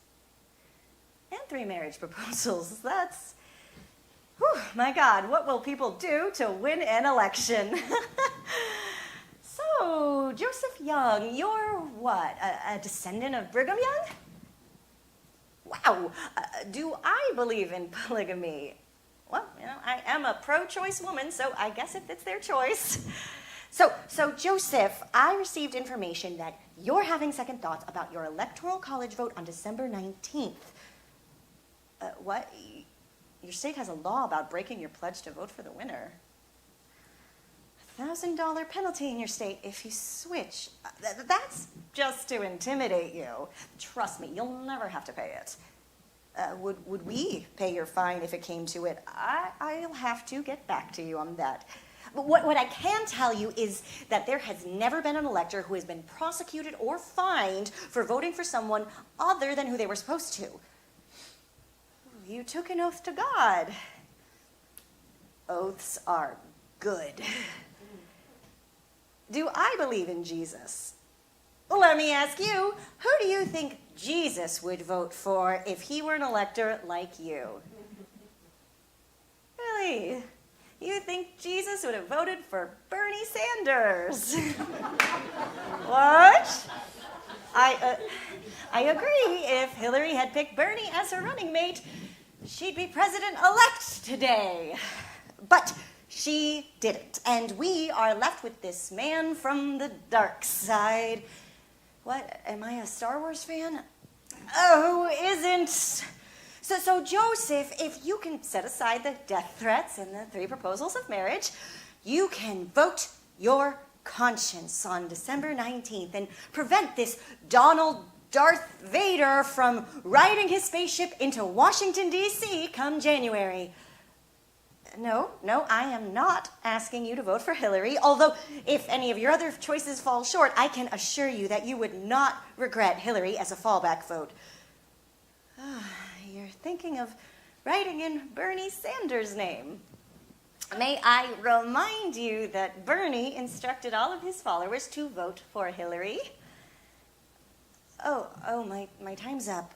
And 3 marriage proposals. That's... Whew, my God, what will people do to win an election? So, Joseph Young, you're what, a descendant of Brigham Young? Wow, do I believe in polygamy? Well, I am a pro-choice woman, so I guess if it's their choice. So Joseph, I received information that you're having second thoughts about your electoral college vote on December 19th. What? Your state has a law about breaking your pledge to vote for the winner. $1,000 penalty in your state if you switch. That's just to intimidate you. Trust me, you'll never have to pay it. Would we pay your fine if it came to it? I'll have to get back to you on that. But what I can tell you is that there has never been an elector who has been prosecuted or fined for voting for someone other than who they were supposed to. You took an oath to God. Oaths are good. Do I believe in Jesus? Let me ask you, who do you think Jesus would vote for if he were an elector like you? Really? You think Jesus would have voted for Bernie Sanders? What? I agree. If Hillary had picked Bernie as her running mate, she'd be president-elect today. But she didn't, and we are left with this man from the dark side. What, am I a Star Wars fan? Oh, who isn't? So Joseph, if you can set aside the death threats and the 3 proposals of marriage, you can vote your conscience on December 19th and prevent this Donald Darth Vader from riding his spaceship into Washington, D.C. come January. No, I am not asking you to vote for Hillary, although if any of your other choices fall short, I can assure you that you would not regret Hillary as a fallback vote. You're thinking of writing in Bernie Sanders' name. May I remind you that Bernie instructed all of his followers to vote for Hillary? Oh, my time's up.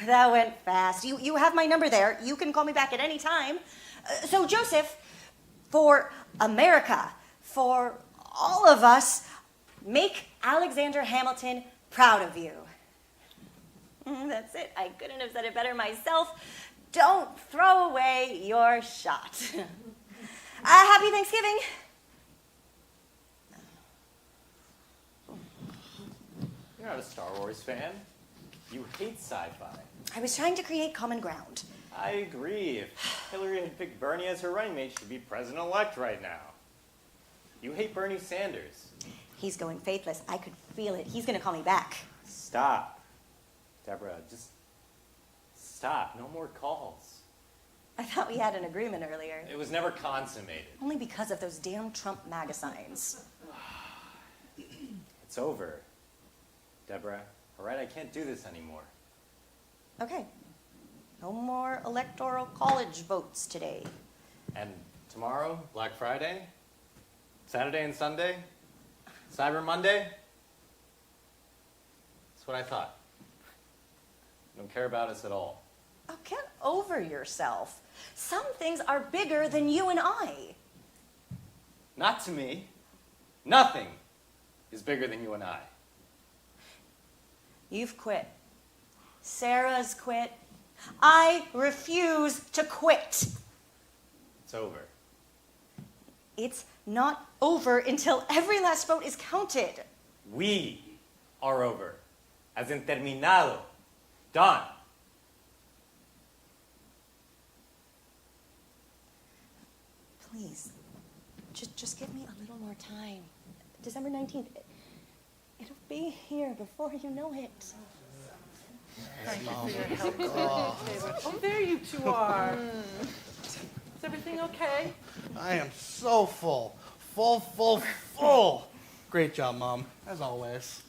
That went fast. You have my number there. You can call me back at any time. So, Joseph, for America, for all of us, make Alexander Hamilton proud of you. That's it. I couldn't have said it better myself. Don't throw away your shot. Happy Thanksgiving. You're not a Star Wars fan. You hate sci-fi. I was trying to create common ground. I agree. If Hillary had picked Bernie as her running mate, she'd be president-elect right now. You hate Bernie Sanders. He's going faithless. I could feel it. He's going to call me back. Stop. Deborah, just stop. No more calls. I thought we had an agreement earlier. It was never consummated. Only because of those damn Trump MAGA signs. It's over. Deborah, all right? I can't do this anymore. Okay. No more electoral college votes today. And tomorrow, Black Friday, Saturday and Sunday, Cyber Monday. That's what I thought. You don't care about us at all. Oh, get over yourself. Some things are bigger than you and I. Not to me. Nothing is bigger than you and I. You've quit. Sarah's quit. I refuse to quit. It's over. It's not over until every last vote is counted. We are over. As in terminado. Done. Please, just give me a little more time. December 19th, it'll be here before you know it. Thank you for your help. Oh, there you two are. Is everything okay? I am so full. Full. Great job, Mom, as always.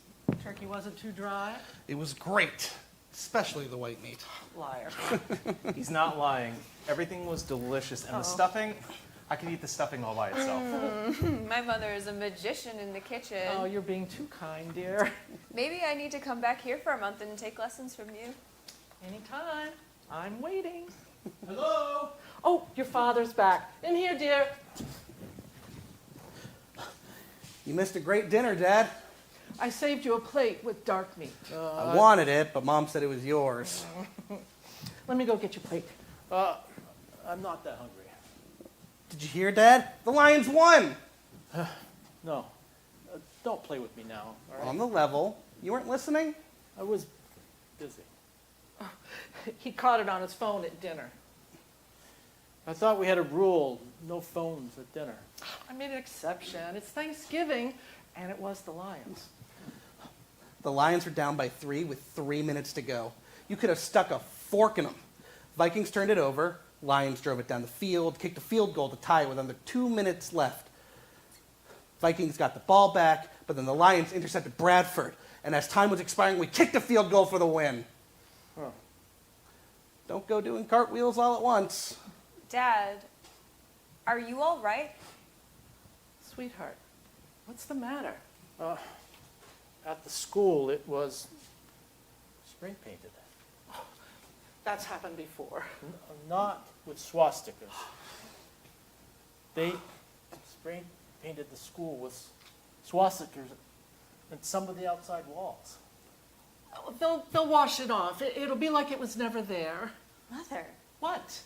Turkey wasn't too dry? It was great, especially the white meat. Liar. He's not lying. Everything was delicious, and the stuffing, I could eat the stuffing all by itself. My mother is a magician in the kitchen. Oh, you're being too kind, dear. Maybe I need to come back here for a month and take lessons from you. Anytime. I'm waiting. Hello? Oh, your father's back. In here, dear. You missed a great dinner, Dad. I saved you a plate with dark meat. I wanted it, but Mom said it was yours. Let me go get your plate. I'm not that hungry. Did you hear, Dad? The Lions won! No. Don't play with me now, all right? On the level. You weren't listening? I was busy. He caught it on his phone at dinner. I thought we had a rule, no phones at dinner. I made an exception. It's Thanksgiving, and it was the Lions. The Lions were down by 3 with 3 minutes to go. You could have stuck a fork in them. Vikings turned it over. Lions drove it down the field, kicked a field goal to tie it with under 2 minutes left. Vikings got the ball back, but then the Lions intercepted Bradford. And as time was expiring, we kicked a field goal for the win. Huh. Don't go doing cartwheels all at once. Dad, are you all right? Sweetheart, what's the matter? At the school, it was spray painted. That's happened before. Not with swastikas. They spray painted the school with swastikas and some of the outside walls. Oh, they'll wash it off. It'll be like it was never there. Mother, What?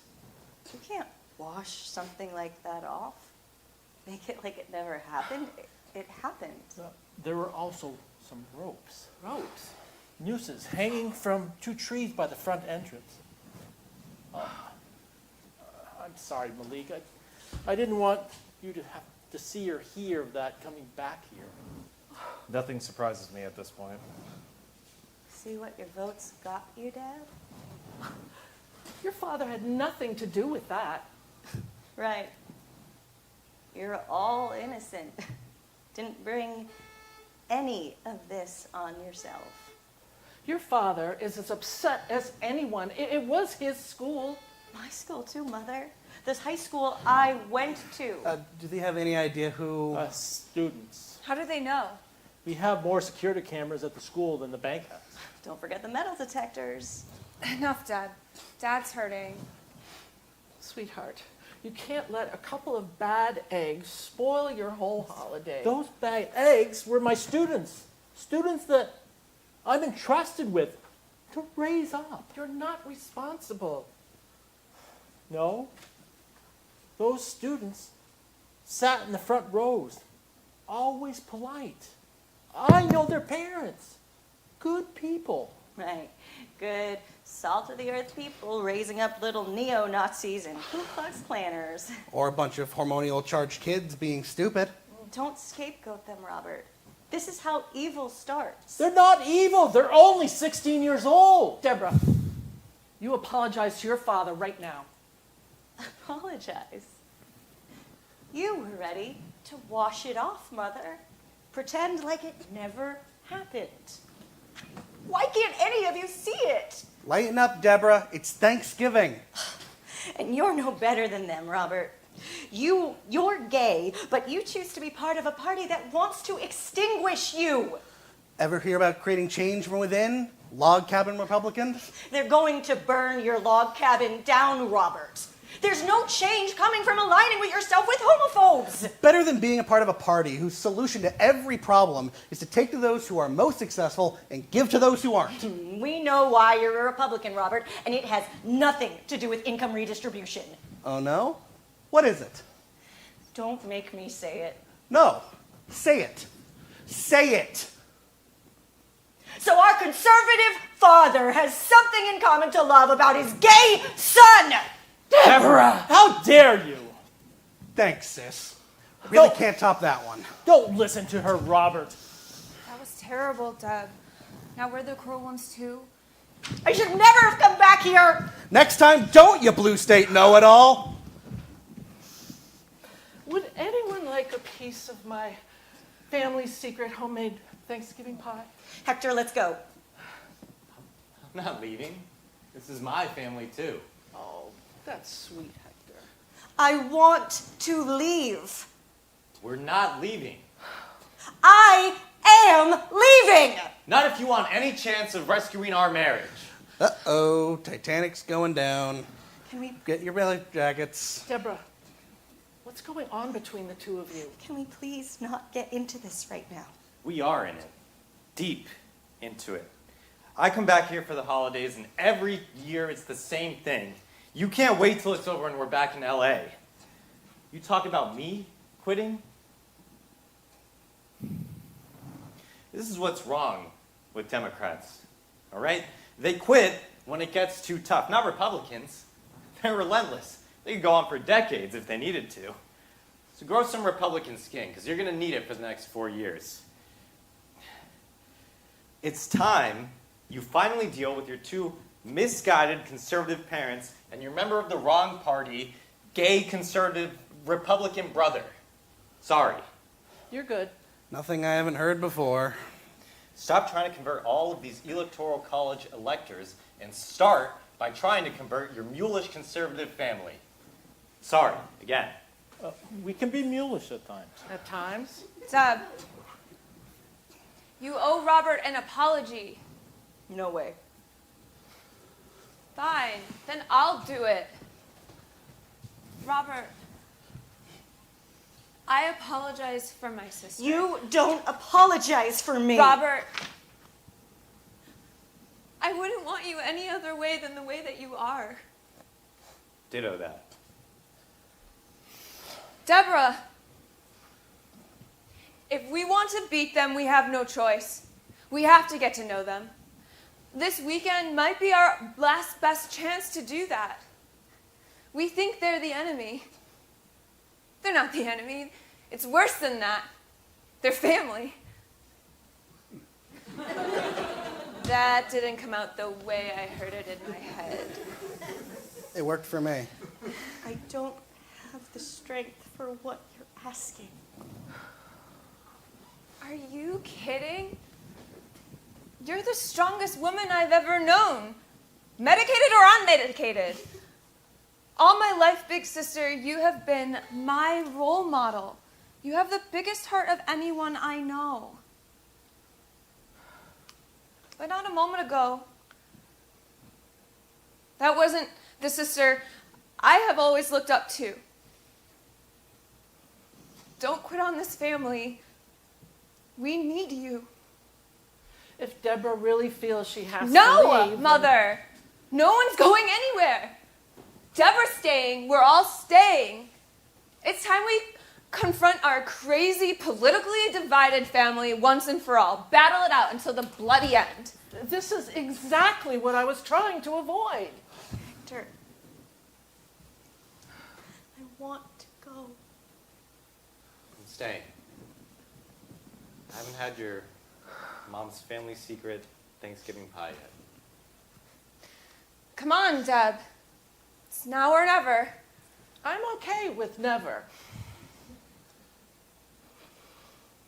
you can't wash something like that off. Make it like it never happened. It happened. There were also some ropes, Ropes. nooses hanging from 2 trees by the front entrance. I'm sorry, Malik. I didn't want you to have to see or hear of that coming back here. Nothing surprises me at this point. See what your votes got you, Dad? Your father had nothing to do with that. Right. You're all innocent. Didn't bring any of this on yourself. Your father is as upset as anyone. It was his school. My school too, Mother. This high school I went to. Do they have any idea who... Students. How do they know? We have more security cameras at the school than the bank has. Don't forget the metal detectors. Enough, Dad. Dad's hurting. Sweetheart, you can't let a couple of bad eggs spoil your whole holiday. Those bad eggs were my students. Students that I'm entrusted with to raise up. You're not responsible. No. Those students sat in the front rows, always polite. I know their parents. Good people. Right. Good, salt-of-the-earth people raising up little neo-Nazis and Ku Klux Klanners. Or a bunch of hormonal charged kids being stupid. Don't scapegoat them, Robert. This is how evil starts. They're not evil. They're only 16 years old. Deborah, you apologize to your father right now. Apologize. You were ready to wash it off, Mother. Pretend like it never happened. Why can't any of you see it? Lighten up, Deborah. It's Thanksgiving. And you're no better than them, Robert. You're gay, but you choose to be part of a party that wants to extinguish you. Ever hear about creating change from within? Log cabin Republicans? They're going to burn your log cabin down, Robert. There's no change coming from aligning with yourself with homophobes. Better than being a part of a party whose solution to every problem is to take to those who are most successful and give to those who aren't. We know why you're a Republican, Robert, and it has nothing to do with income redistribution. Oh no? What is it? Don't make me say it. No. Say it. Say it. So our conservative father has something in common to love about his gay son! Deborah! How dare you? Thanks, sis. Really No. can't top that one. Don't listen to her, Robert. That was terrible, Deb. Now we're the cruel ones too. I should never have come back here! Next time, don't, you blue state know-it-all. Would anyone like a piece of my family's secret homemade Thanksgiving pie? Hector, let's go. I'm not leaving. This is my family too. Oh, that's sweet, Hector. I want to leave. We're not leaving. I am leaving. Not if you want any chance of rescuing our marriage. Uh-oh, Titanic's going down. Can we Get your belly jackets. Deborah, what's going on between the two of you? Can we please not get into this right now? We are in it. Deep into it. I come back here for the holidays, and every year it's the same thing. You can't wait till it's over and we're back in LA. You talk about me quitting? This is what's wrong with Democrats, all right? They quit when it gets too tough. Not Republicans. They're relentless. They could go on for decades if they needed to. So grow some Republican skin, because you're going to need it for the next 4 years. It's time you finally deal with your two misguided conservative parents and your member of the wrong party, gay conservative Republican brother. Sorry. You're good. Nothing I haven't heard before. Stop trying to convert all of these electoral college electors and start by trying to convert your mulish conservative family. Sorry, again. We can be mulish at times. At times. Deb, you owe Robert an apology. No way. Fine, then I'll do it. Robert, I apologize for my sister. You don't apologize for me. Robert, I wouldn't want you any other way than the way that you are. Ditto that. Deborah, if we want to beat them, we have no choice. We have to get to know them. This weekend might be our last best chance to do that. We think they're the enemy. They're not the enemy. It's worse than that. They're family. That didn't come out the way I heard it in my head. It worked for me. I don't have the strength for what you're asking. Are you kidding? You're the strongest woman I've ever known. Medicated or unmedicated. All my life, big sister, you have been my role model. You have the biggest heart of anyone I know. But not a moment ago, that wasn't the sister I have always looked up to. Don't quit on this family. We need you. If Deborah really feels she has to No, leave... Mother. No one's going anywhere. Deborah's staying. We're all staying. It's time we confront our crazy, politically divided family once and for all. Battle it out until the bloody end. This is exactly what I was trying to avoid. Hector, I want to go. I'm staying. I haven't had your mom's family secret Thanksgiving pie yet. Come on, Deb. It's now or never. I'm okay with never.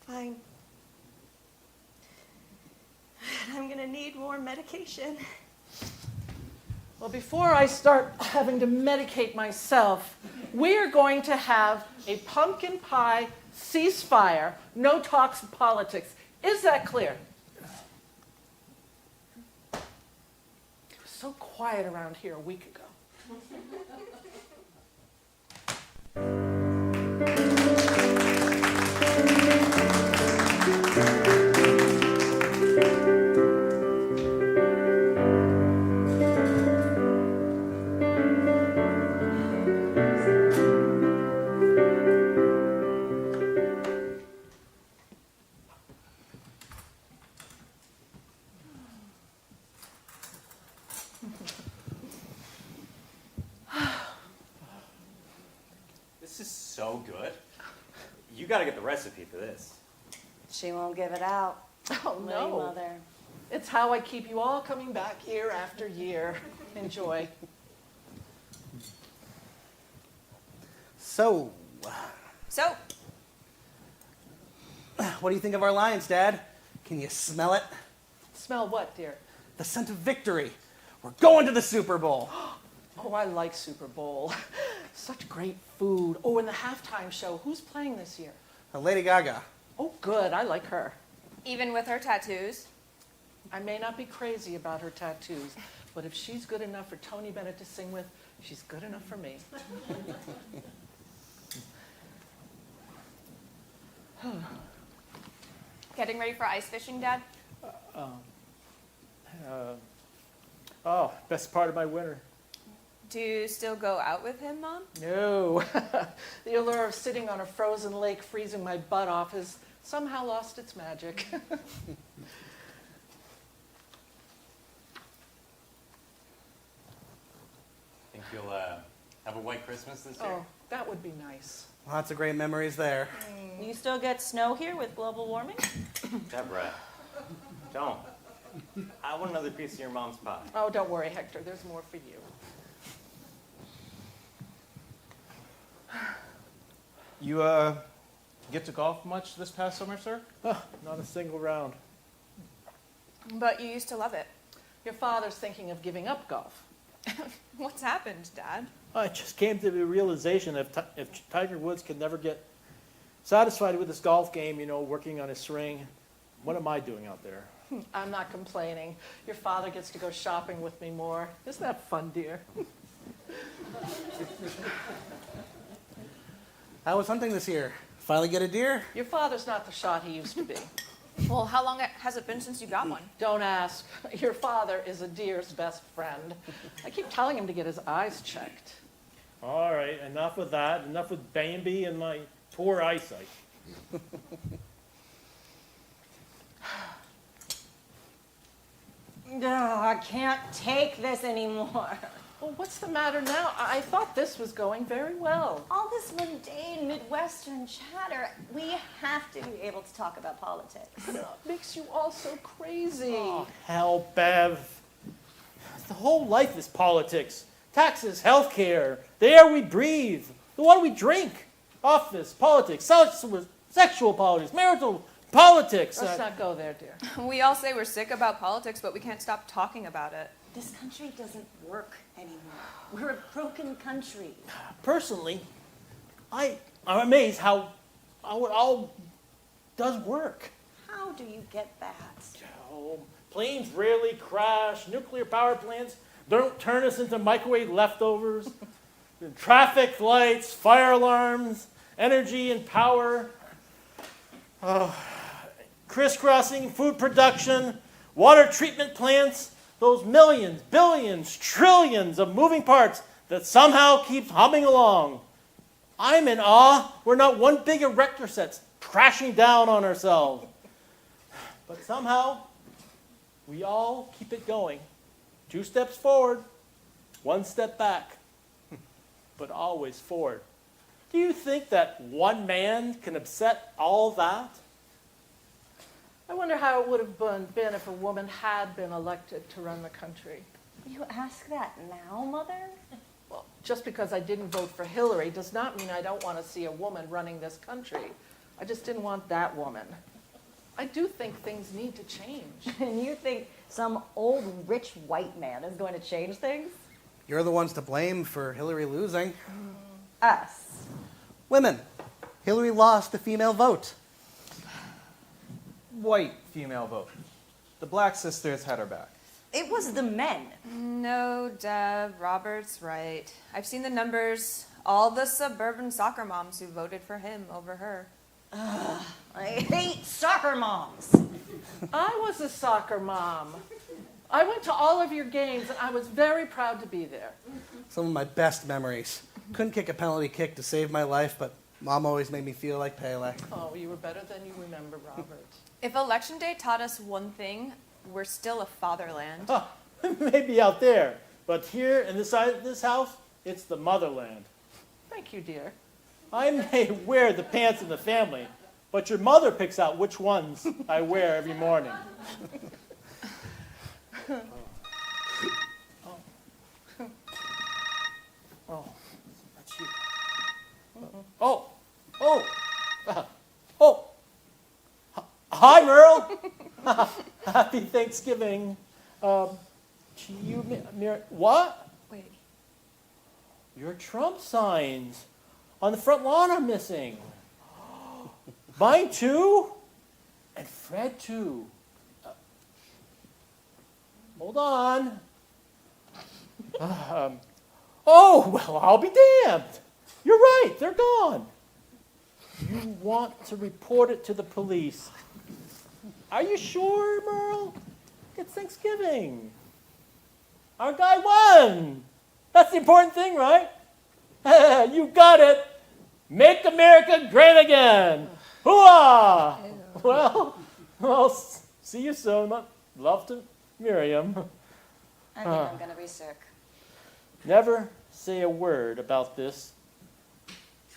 Fine. I'm gonna need more medication. Well, before I start having to medicate myself, we are going to have a pumpkin pie ceasefire, no talks politics. Is that clear? It was so quiet around here a week ago. This is so good. You gotta get the recipe for this. She won't give it out. Oh, Will you, no. Mother? It's how I keep you all coming back year after year. So, So, What do you think of our lines, Dad? Can you smell it? Smell what, dear? The scent of victory. We're going to the Super Bowl. Oh, I like Super Bowl. Such great food. Oh, and the halftime show. Who's playing this year? Lady Gaga. Oh, good. I like her. even with her tattoos. I may not be crazy about her tattoos, but if she's good enough for Tony Bennett to sing with, she's good enough for me. Getting ready for ice fishing, Dad? Oh, best part of my winter. Do you still go out with him, Mom? No. The allure of sitting on a frozen lake freezing my butt off has somehow lost its magic. Think you'll have a white Christmas this year? Oh, that would be nice. Lots of great memories there. You still get snow here with global warming? Deborah, don't. I want another piece of your mom's pie. Oh, don't worry, Hector. There's more for you. You get to golf much this past summer, sir? Oh, not a single round. But you used to love it. Your father's thinking of giving up golf. What's happened, Dad? I just came to the realization if Tiger Woods could never get satisfied with his golf game, working on his swing, what am I doing out there? I'm not complaining. Your father gets to go shopping with me more. Isn't that fun, dear? How was hunting this year? Finally get a deer? Your father's not the shot he used to be. Well, how long has it been since you got one? Don't ask. Your father is a deer's best friend. I keep telling him to get his eyes checked. All right, enough with that. Enough with Bambi and my poor eyesight. No, I can't take this anymore. Well, what's the matter now? I thought this was going very well. All this mundane Midwestern chatter. We have to be able to talk about politics. It makes you all so crazy. Oh, hell, Bev. The whole life is politics. Taxes, health care, the air we breathe, the water we drink, office, politics, sexual politics, marital politics. Let's not go there, dear. We all say we're sick about politics, but we can't stop talking about it. This country doesn't work anymore. We're a broken country. Personally, I'm amazed how it all does work. How do you get that? Oh, planes rarely crash. Nuclear power plants don't turn us into microwave leftovers. Traffic lights, fire alarms, energy and power. Crisscrossing food production, water treatment plants, those millions, billions, trillions of moving parts that somehow keep humming along. I'm in awe we're not one big erector set crashing down on ourselves. But somehow, we all keep it going. 2 steps forward, 1 step back, but always forward. Do you think that one man can upset all that? I wonder how it would have been if a woman had been elected to run the country. You ask that now, Mother? Well, just because I didn't vote for Hillary does not mean I don't want to see a woman running this country. I just didn't want that woman. I do think things need to change. And you think some old rich white man is going to change things? You're the ones to blame for Hillary losing. Us. Women. Hillary lost the female vote. White female vote. The Black sisters had her back. It was the men. No, Deb, Robert's right. I've seen the numbers. All the suburban soccer moms who voted for him over her. I hate soccer moms. I was a soccer mom. I went to all of your games, and I was very proud to be there. Some of my best memories. Couldn't kick a penalty kick to save my life, but Mom always made me feel like Pele. Oh, you were better than you remember, Robert. If Election Day taught us one thing, we're still a fatherland. Oh, maybe out there, but here in this side of this house, it's the motherland. Thank you, dear. I may wear the pants in the family, but your mother picks out which ones I wear every morning. Oh, that's you. Oh, Oh, oh, hi, Merle. Happy Thanksgiving. To you, what? Wait. Your Trump signs on the front lawn are missing. Mine too, and Fred too. Hold on. Oh, well, I'll be damned. You're right, they're gone. You want to report it to the police. Are you sure, Merle? It's Thanksgiving. Our guy won. That's the important thing, right? You got it. Make America great again. Hooah! Well, see you soon. Love to Miriam. I think I'm going to be sick. Never say a word about this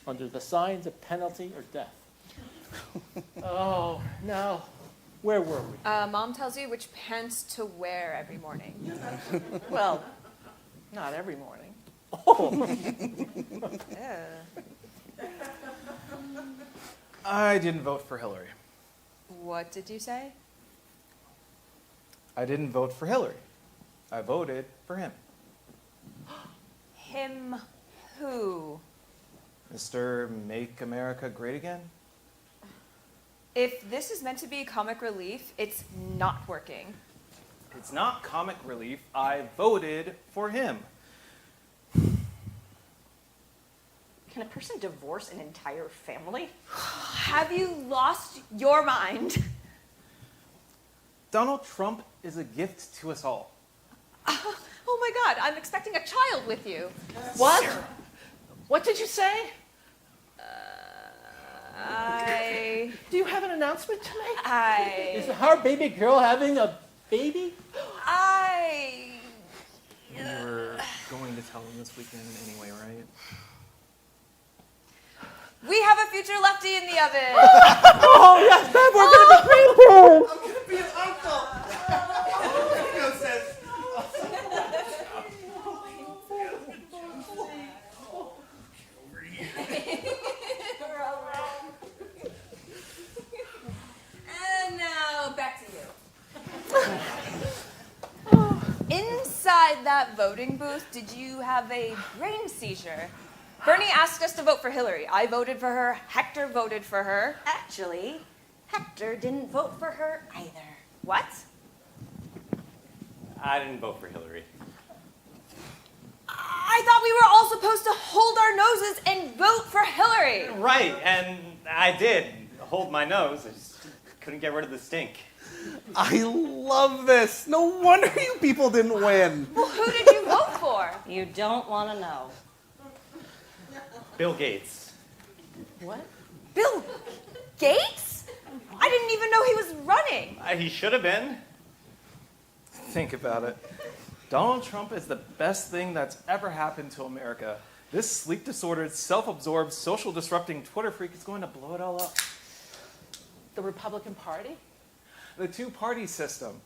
under the signs of penalty or death. Oh, now, where were we? Mom tells you which pants to wear every morning. Well, not every morning. Oh, I didn't vote for Hillary. What did you say? I didn't vote for Hillary. I voted for him. Him who? Mr. Make America Great Again? If this is meant to be comic relief, it's not working. It's not comic relief. I voted for him. Can a person divorce an entire family? Have you lost your mind? Donald Trump is a gift to us all. Oh my God, I'm expecting a child with you. What? What did you say? Do you have an announcement to make? is our baby girl having a baby? You were going to tell him this weekend anyway, right? We have a future lefty in the oven. Oh, yes, Dad, we're going to be grandparents. I'm gonna be an uncle. Rico says. And now back to you. Inside that voting booth, did you have a brain seizure? Bernie asked us to vote for Hillary. I voted for her. Hector voted for her. Actually, Hector didn't vote for her either. What? I didn't vote for Hillary. I thought we were all supposed to hold our noses and vote for Hillary. Right, and I did hold my nose. I just couldn't get rid of the stink. I love this. No wonder you people didn't win. Well, who did you vote for? You don't want to know. Bill Gates. What? Bill Gates? I didn't even know he was running. He should have been. Think about it. Donald Trump is the best thing that's ever happened to America. This sleep-disordered, self-absorbed, social-disrupting Twitter freak is going to blow it all up. The Republican Party? The two-party system.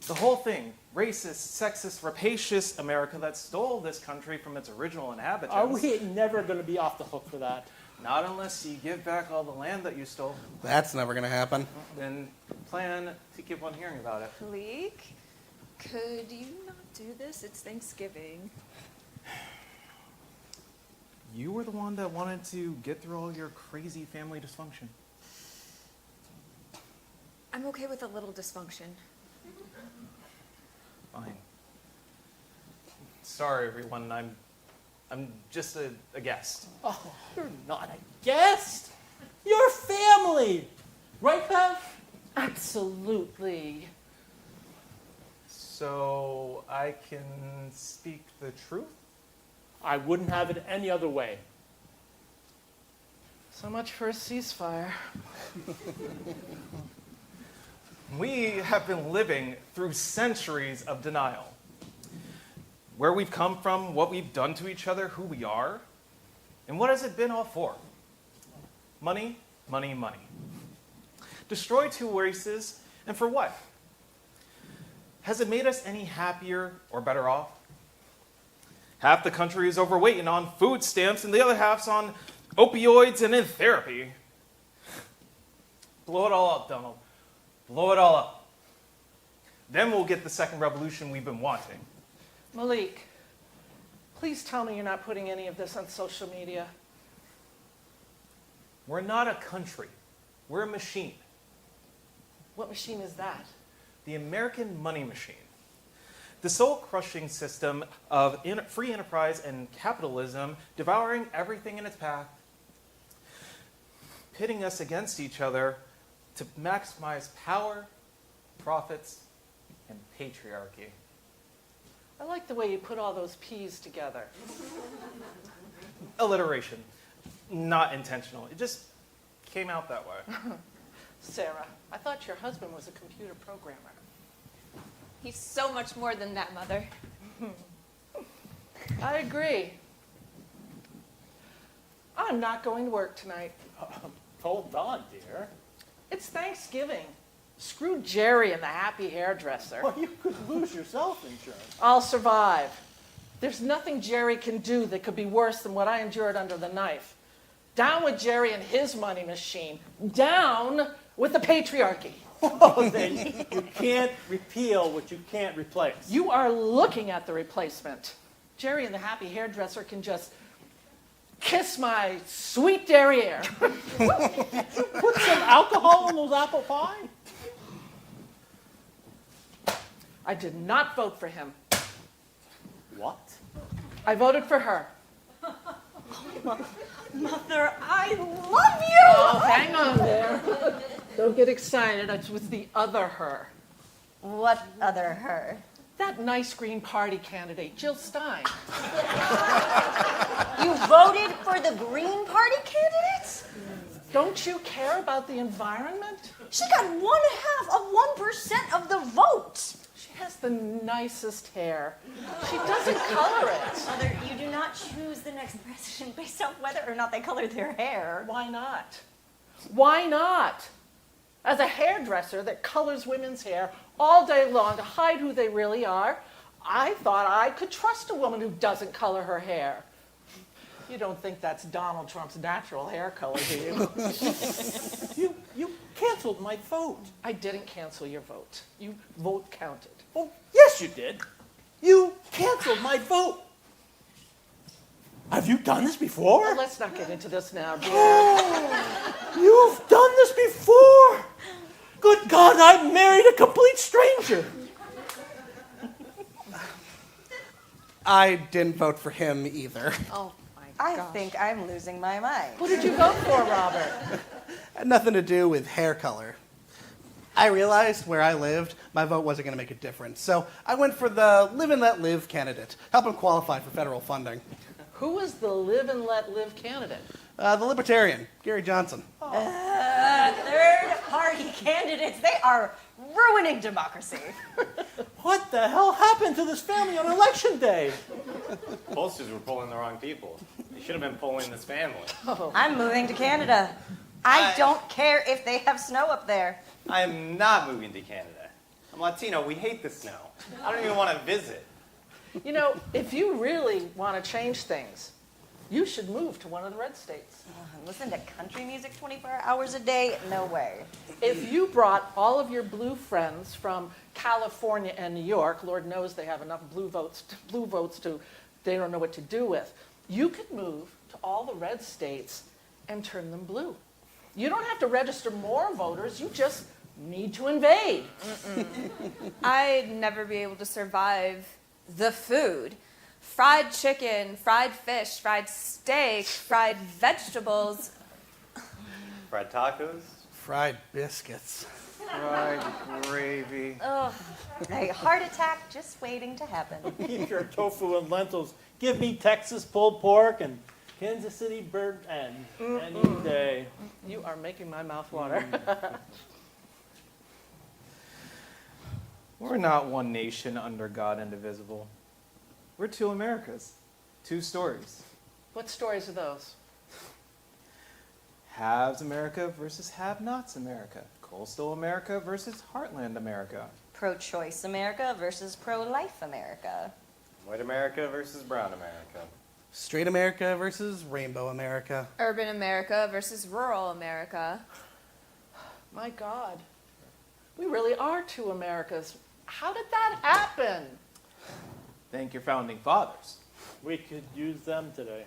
The whole thing. Racist, sexist, rapacious America that stole this country from its original inhabitants. Are we never going to be off the hook for that? Not unless you give back all the land that you stole. That's never gonna happen. Then plan to keep on hearing about it. Leek, could you not do this? It's Thanksgiving. You were the one that wanted to get through all your crazy family dysfunction. I'm okay with a little dysfunction. Fine. Sorry, everyone. I'm just a guest. Oh, you're not a guest. You're family. Right, Bev? Absolutely. So I can speak the truth? I wouldn't have it any other way. So much for a ceasefire. We have been living through centuries of denial. Where we've come from, what we've done to each other, who we are, and what has it been all for? Money, money, money. Destroy two races, and for what? Has it made us any happier or better off? Half the country is overweight and on food stamps, and the other half's on opioids, and in therapy. Blow it all up, Donald. Blow it all up. Then we'll get the second revolution we've been wanting. Malik, please tell me you're not putting any of this on social media. We're not a country. We're a machine. What machine is that? The American money machine. The soul-crushing system of free enterprise and capitalism devouring everything in its path, pitting us against each other to maximize power, profits, and patriarchy. I like the way you put all those P's together. Alliteration. Not intentional. It just came out that way. Sarah, I thought your husband was a computer programmer. He's so much more than that, Mother. I agree. I'm not going to work tonight. Hold on, dear. It's Thanksgiving. Screw Jerry and the happy hairdresser. Well, you could lose your self-insurance. I'll survive. There's nothing Jerry can do that could be worse than what I endured under the knife. Down with Jerry and his money machine. Down with the patriarchy. Oh, then you can't repeal what you can't replace. You are looking at the replacement. Jerry and the happy hairdresser can just kiss my sweet derriere. Put some alcohol in those apple pie? I did not vote for him. What? I voted for her. Mother, I love you! Oh, hang on there. Don't get excited. It was the other her. What other her? That nice Green Party candidate, Jill Stein. You voted for the Green Party candidate? Don't you care about the environment? She got 1/2 of 1% of the vote. She has the nicest hair. She doesn't color it. Mother, you do not choose the next president based on whether or not they color their hair. Why not? Why not? As a hairdresser that colors women's hair all day long to hide who they really are, I thought I could trust a woman who doesn't color her hair. You don't think that's Donald Trump's natural hair color, do you? You canceled my vote. I didn't cancel your vote. Your vote counted. Oh, yes, you did. You canceled my vote. Have you done this before? Well, let's not get into this now, dear. You've done this before. Good God, I've married a complete stranger. I didn't vote for him either. Oh, my I gosh. think I'm losing my mind. Who did you vote for, Robert? Had nothing to do with hair color. I realized where I lived, my vote wasn't going to make a difference. So I went for the Live and Let Live candidate, help him qualify for federal funding. Who was the live and let live candidate? The Libertarian, Gary Johnson. Third-party candidates, they are ruining democracy. What the hell happened to this family on election day? Pollsters were polling the wrong people. They should have been polling this family. I'm moving to Canada. I don't care if they have snow up there. I am not moving to Canada. I'm Latino. We hate the snow. I don't even want to visit. You know, if you really want to change things, you should move to one of the red states. Listen to country music 24 hours a day? No way. If you brought all of your blue friends from California and New York, Lord knows they have enough blue votes to they don't know what to do with, you could move to all the red states and turn them blue. You don't have to register more voters, you just need to invade. I'd never be able to survive the food. Fried chicken, fried fish, fried steak, fried vegetables. Fried tacos? Fried biscuits. Fried gravy. Ugh. A heart attack just waiting to happen. Keep your tofu and lentils. Give me Texas pulled pork and Kansas City burnt end any day. You are making my mouth water. We're not one nation under God indivisible. We're two Americas, two stories. What stories are those? Haves America versus have-nots America. Coastal America versus heartland America. Pro-choice America versus pro-life America. White America versus brown America. Straight America versus Rainbow America. Urban America versus rural America. My God, we really are two Americas. How did that happen? Thank your founding fathers. We could use them today.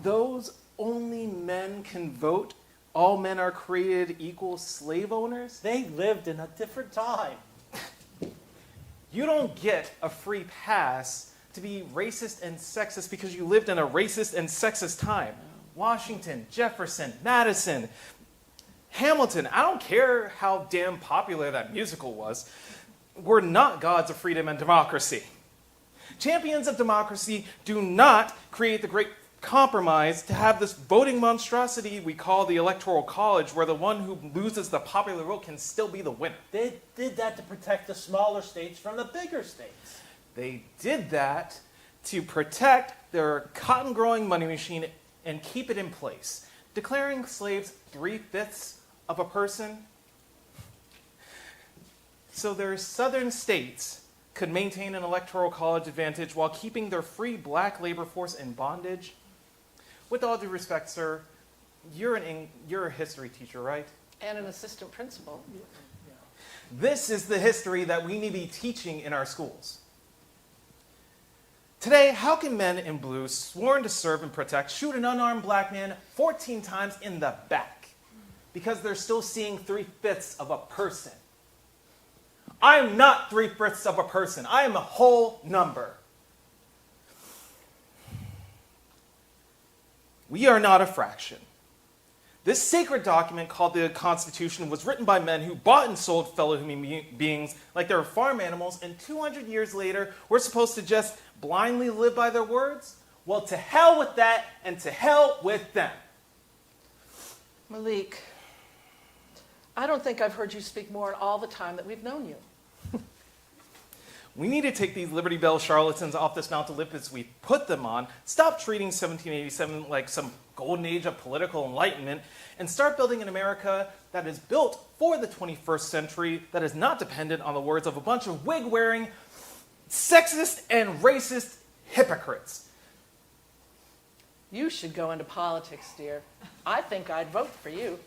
Those only men can vote, all men are created equal slave owners? They lived in a different time. You don't get a free pass to be racist and sexist because you lived in a racist and sexist time. Washington, Jefferson, Madison, Hamilton, I don't care how damn popular that musical was, were not gods of freedom and democracy. Champions of democracy do not create the great compromise to have this voting monstrosity we call the Electoral College, where the one who loses the popular vote can still be the winner. They did that to protect the smaller states from the bigger states. They did that to protect their cotton-growing money machine and keep it in place, declaring slaves 3/5 of a person. So their southern states could maintain an electoral college advantage while keeping their free black labor force in bondage. With all due respect, sir, you're a history teacher, right? And an assistant principal. This is the history that we need to be teaching in our schools. Today, how can men in blue, sworn to serve and protect, shoot an unarmed black man 14 times in the back because they're still seeing 3/5 of a person? I am not 3/5 of a person. I am a whole number. We are not a fraction. This sacred document called the Constitution was written by men who bought and sold fellow human beings like they were farm animals, and 200 years later, we're supposed to just blindly live by their words? Well, to hell with that, and to hell with them. Malik, I don't think I've heard you speak more in all the time that we've known you. We need to take these Liberty Bell charlatans off this Mount Olympus we put them on, stop treating 1787 like some golden age of political enlightenment, and start building an America that is built for the 21st century, that is not dependent on the words of a bunch of wig-wearing, sexist and racist hypocrites. You should go into politics, dear. I think I'd vote for you.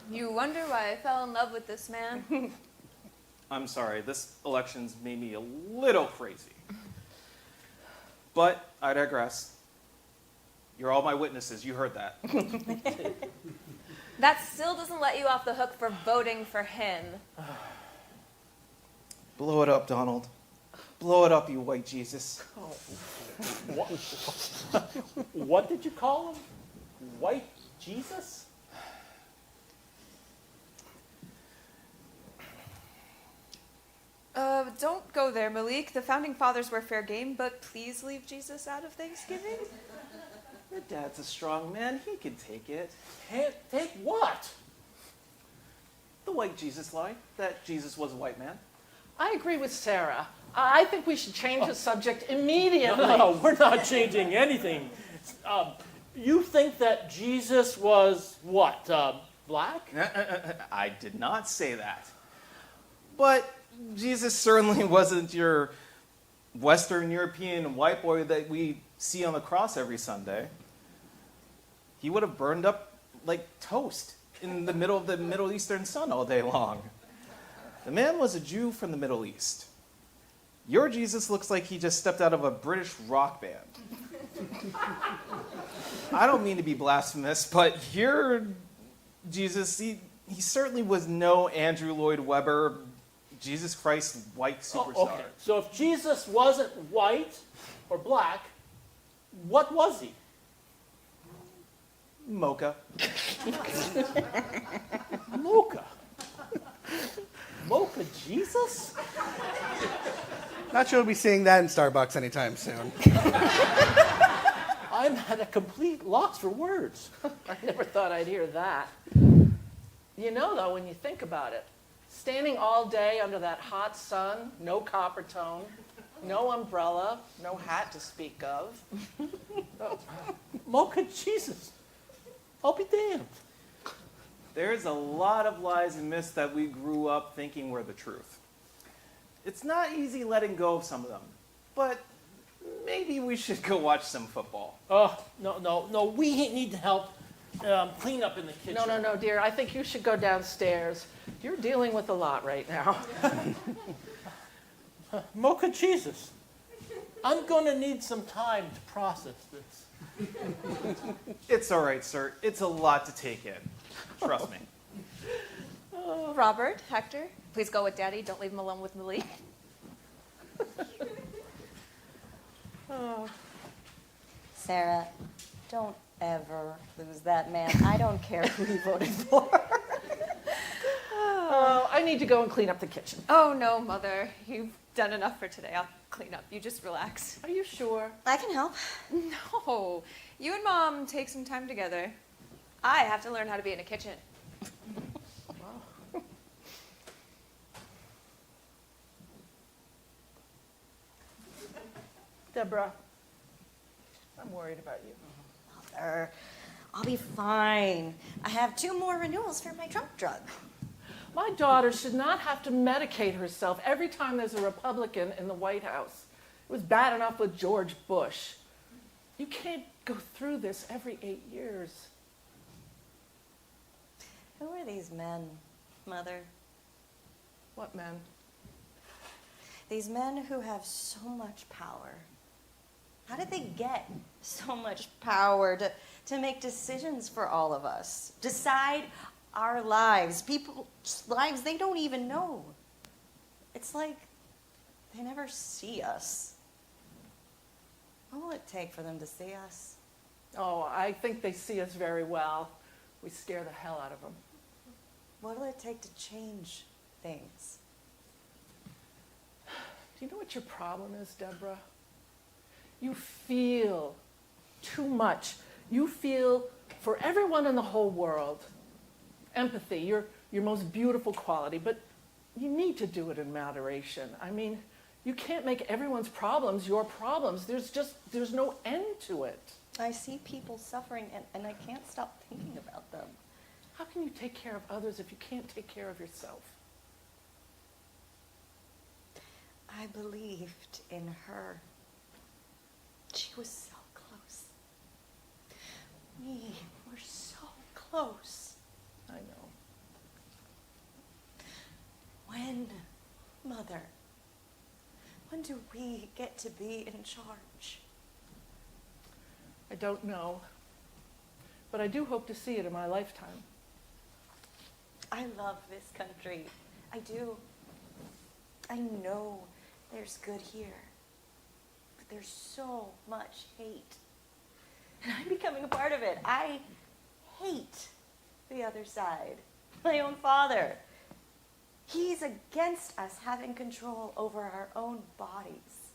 You wonder why I fell in love with this man? I'm sorry, this election's made me a little crazy. But I digress. You're all my witnesses, you heard that. That still doesn't let you off the hook for voting for him. Blow it up, Donald. Blow it up, you white Jesus. Oh. What did you call him? White Jesus? Don't go there, Malik. The founding fathers were fair game, but please leave Jesus out of Thanksgiving. Your dad's a strong man. He can take it. Can't take what? The white Jesus lie, that Jesus was a white man. I agree with Sarah. I think we should change the subject immediately. No, we're not changing anything. You think that Jesus was what? Black? I did not say that. But Jesus certainly wasn't your Western European white boy that we see on the cross every Sunday. He would have burned up like toast in the middle of the Middle Eastern sun all day long. The man was a Jew from the Middle East. Your Jesus looks like he just stepped out of a British rock band. I don't mean to be blasphemous, but your Jesus, he certainly was no Andrew Lloyd Webber, Jesus Christ white superstar. Oh, okay. So if Jesus wasn't white or black, what was he? Mocha. Mocha. Mocha Jesus? Not sure we'll be seeing that in Starbucks anytime soon. I'm at a complete loss for words. I never thought I'd hear that. You know, though, when you think about it, standing all day under that hot sun, no copper tone, no umbrella, no hat to speak of. Mocha Jesus. I'll be damned. There's a lot of lies and myths that we grew up thinking were the truth. It's not easy letting go of some of them, but maybe we should go watch some football. Oh, no, we need help clean up in the kitchen. No, dear. I think you should go downstairs. You're dealing with a lot right now. Mocha Jesus, I'm going to need some time to process this. It's all right, sir. It's a lot to take in. Trust me. Robert, Hector, please go with Daddy. Don't leave him alone with Malik. Sarah, don't ever lose that man. I don't care who he voted for. Oh, I need to go and clean up the kitchen. Oh, no, Mother. You've done enough for today. I'll clean up. You just relax. Are you sure? I can help. No. You and Mom take some time together. I have to learn how to be in a kitchen. Deborah, I'm worried about you. Mother, I'll be fine. I have 2 more renewals for my Trump drug. My daughter should not have to medicate herself every time there's a Republican in the White House. It was bad enough with George Bush. You can't go through this every 8 years. Who are these men, Mother? What men? These men who have so much power. How did they get so much power to make decisions for all of us? Decide our lives, people's lives they don't even know. It's like they never see us. What will it take for them to see us? Oh, I think they see us very well. We scare the hell out of them. What will it take to change things? Do you know what your problem is, Deborah? You feel too much. You feel for everyone in the whole world. Empathy, your most beautiful quality, but you need to do it in moderation. I mean, you can't make everyone's problems your problems. There's no end to it. I see people suffering and I can't stop thinking about them. How can you take care of others if you can't take care of yourself? I believed in her. She was so close. We were so close. I know. When, Mother, when do we get to be in charge? I don't know, but I do hope to see it in my lifetime. I love this country. I do. I know there's good here, but there's so much hate. And I'm becoming a part of it. I hate the other side. My own father. He's against us having control over our own bodies.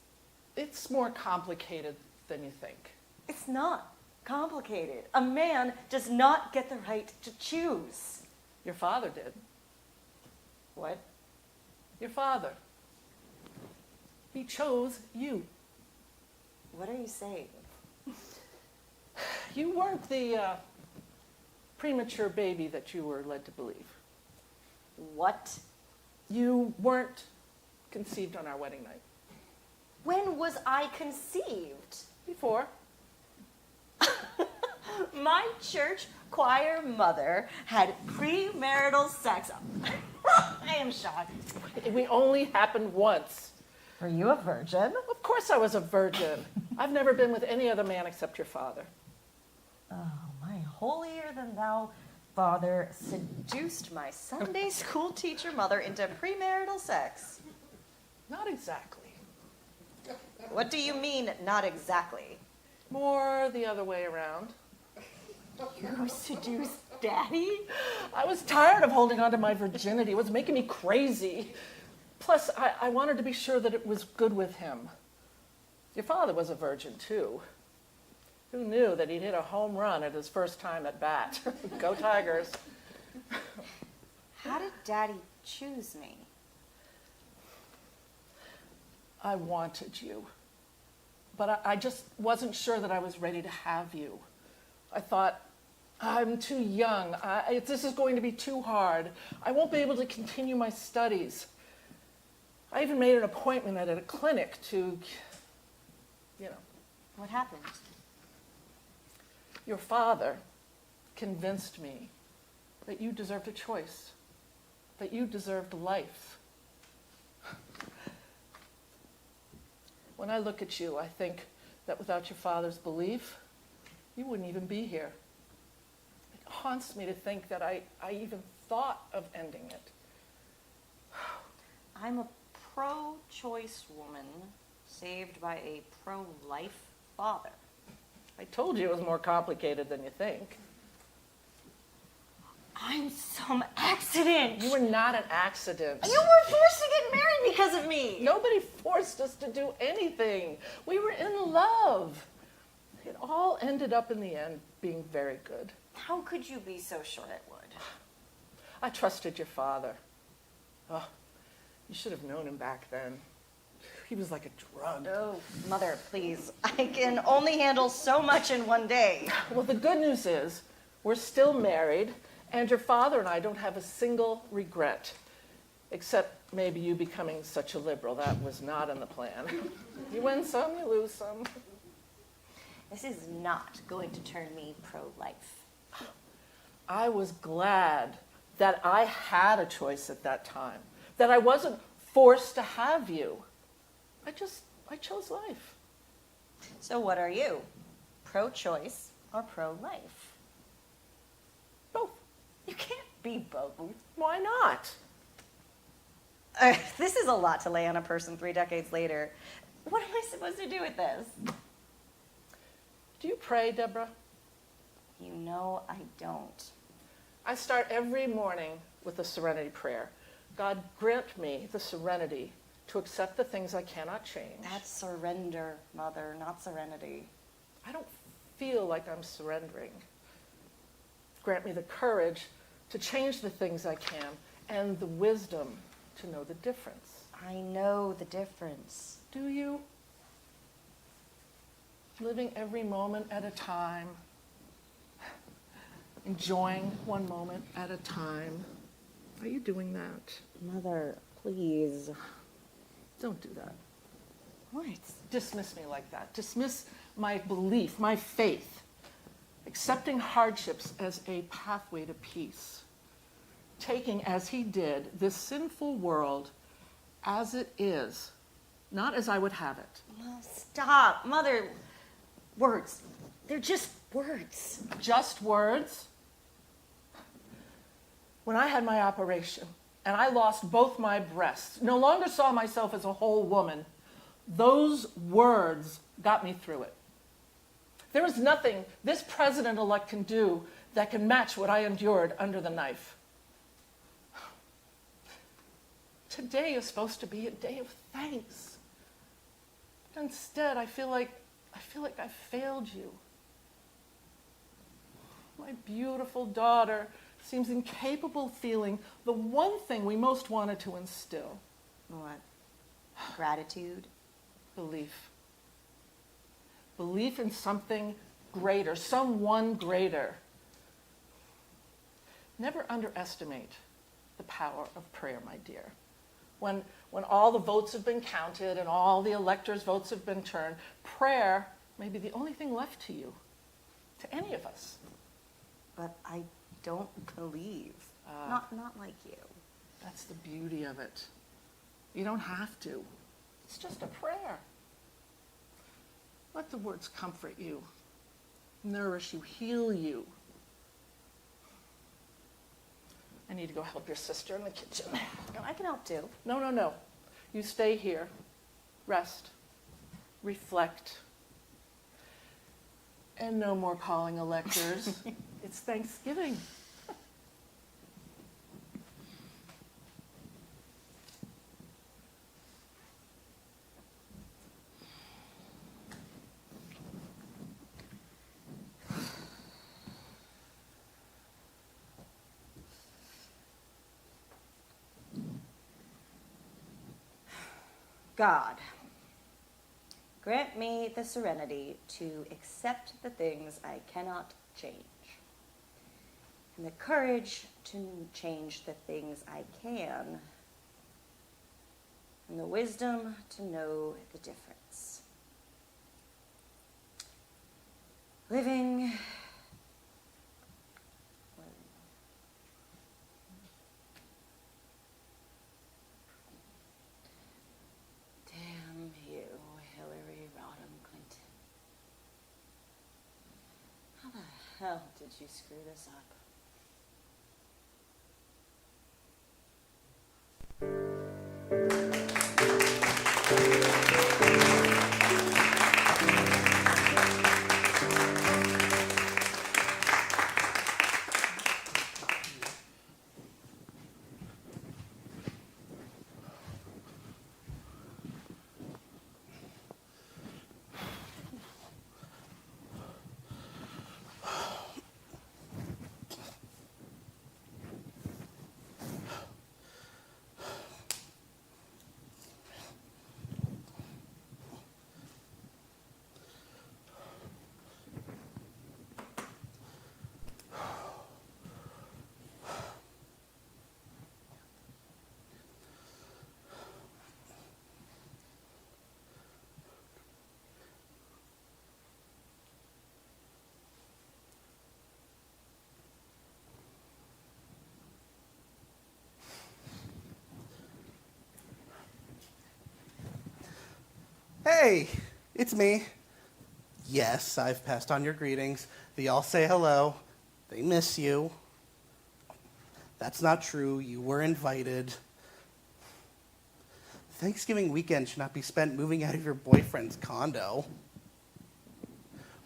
It's more complicated than you think. It's not complicated. A man does not get the right to choose. Your father did. What? Your father. He chose you. What are you saying? You weren't the premature baby that you were led to believe. What? You weren't conceived on our wedding night. When was I conceived? Before. My church choir mother had premarital sex. I am shocked. We only happened once. Were you a virgin? Of course I was a virgin. I've never been with any other man except your father. Oh, my holier than thou father seduced my Sunday school teacher mother into premarital sex. Not exactly. What do you mean, not exactly? More the other way around. You seduced Daddy? I was tired of holding on to my virginity. It was making me crazy. Plus, I wanted to be sure that it was good with him. Your father was a virgin, too. Who knew that he'd hit a home run at his first time at bat? Go Tigers. How did Daddy choose me? I wanted you. But I just wasn't sure that I was ready to have you. I thought, I'm too young. This is going to be too hard. I won't be able to continue my studies. I even made an appointment at a clinic to, What happened? Your father convinced me that you deserved a choice, that you deserved life. When I look at you, I think that without your father's belief, you wouldn't even be here. It haunts me to think that I even thought of ending it. I'm a pro-choice woman saved by a pro-life father. I told you it was more complicated than you think. I'm some accident. You were not an accident. You were forced to get married because of me. Nobody forced us to do anything. We were in love. It all ended up in the end being very good. How could you be so sure it would? I trusted your father. Oh, you should have known him back then. He was like a drug. Oh, Mother, please. I can only handle so much in one day. Well, the good news is we're still married, and your father and I don't have a single regret, except maybe you becoming such a liberal. That was not in the plan. You win some, you lose some. This is not going to turn me pro-life. I was glad that I had a choice at that time, that I wasn't forced to have you. I chose life. So what are you? Pro-choice or pro-life? Both. You can't be both. Why not? This is a lot to lay on a person 3 decades later. What am I supposed to do with this? Do you pray, Deborah? You know I don't. I start every morning with a serenity prayer. God, grant me the serenity to accept the things I cannot change. That's surrender, Mother, not serenity. I don't feel like I'm surrendering. Grant me the courage to change the things I can and the wisdom to know the difference. I know the difference. Do you? Living every moment at a time, enjoying one moment at a time. Are you doing that? Mother, please. Don't do that. What? Dismiss me like that. Dismiss my belief, my faith, accepting hardships as a pathway to peace, taking, as he did, this sinful world as it is, not as I would have it. Well, stop. Mother, words. They're just words. Just words? When I had my operation and I lost both my breasts, no longer saw myself as a whole woman, those words got me through it. There is nothing this president-elect can do that can match what I endured under the knife. Today is supposed to be a day of thanks. But instead, I feel like I failed you. My beautiful daughter seems incapable of feeling the one thing we most wanted to instill. What? Gratitude? Belief. Belief in something greater, someone greater. Never underestimate the power of prayer, my dear. When all the votes have been counted and all the electors' votes have been turned, prayer may be the only thing left to you, to any of us. But I don't believe. Not like you. That's the beauty of it. You don't have to. It's just a prayer. Let the words comfort you, nourish you, heal you. I need to go help your sister in the kitchen. No, I can help too. No. You stay here. Rest. Reflect. And no more calling electors. It's Thanksgiving. God, grant me the serenity to accept the things I cannot change, and the courage to change the things I can. and the wisdom to know the difference. Living damn you, Hillary Rodham Clinton. How the hell did you screw this up? Hey, it's me. Yes, I've passed on your greetings. They all say hello. They miss you. That's not true. You were invited. Thanksgiving weekend should not be spent moving out of your boyfriend's condo.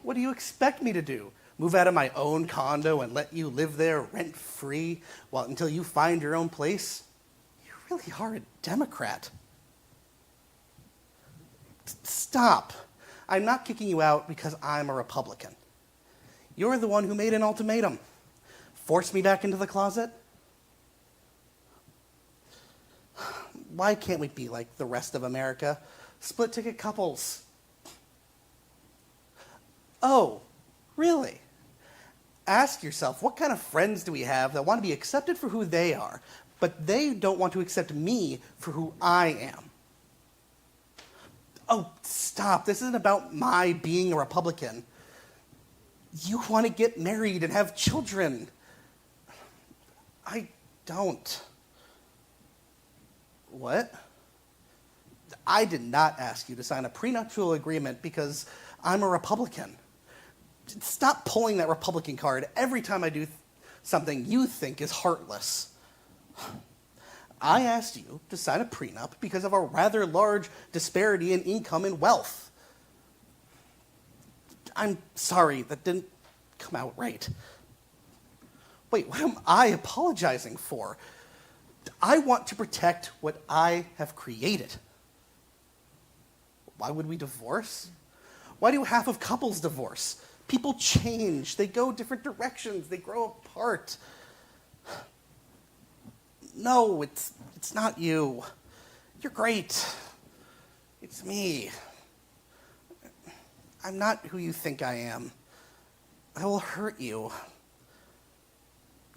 What do you expect me to do? Move out of my own condo and let you live there rent-free until you find your own place? You really are a Democrat. Stop. I'm not kicking you out because I'm a Republican. You're the one who made an ultimatum. Force me back into the closet? Why can't we be like the rest of America? Split ticket couples. Oh, really? Ask yourself, what kind of friends do we have that want to be accepted for who they are, but they don't want to accept me for who I am? Oh, stop. This isn't about my being a Republican. You want to get married and have children. I don't. What? I did not ask you to sign a prenuptial agreement because I'm a Republican. Stop pulling that Republican card every time I do something you think is heartless. I asked you to sign a prenup because of a rather large disparity in income and wealth. I'm sorry, that didn't come out right. Wait, what am I apologizing for? I want to protect what I have created. Why would we divorce? Why do half of couples divorce? People change, they go different directions, they grow apart. No, it's not you. You're great. It's me. I'm not who you think I am. I will hurt you.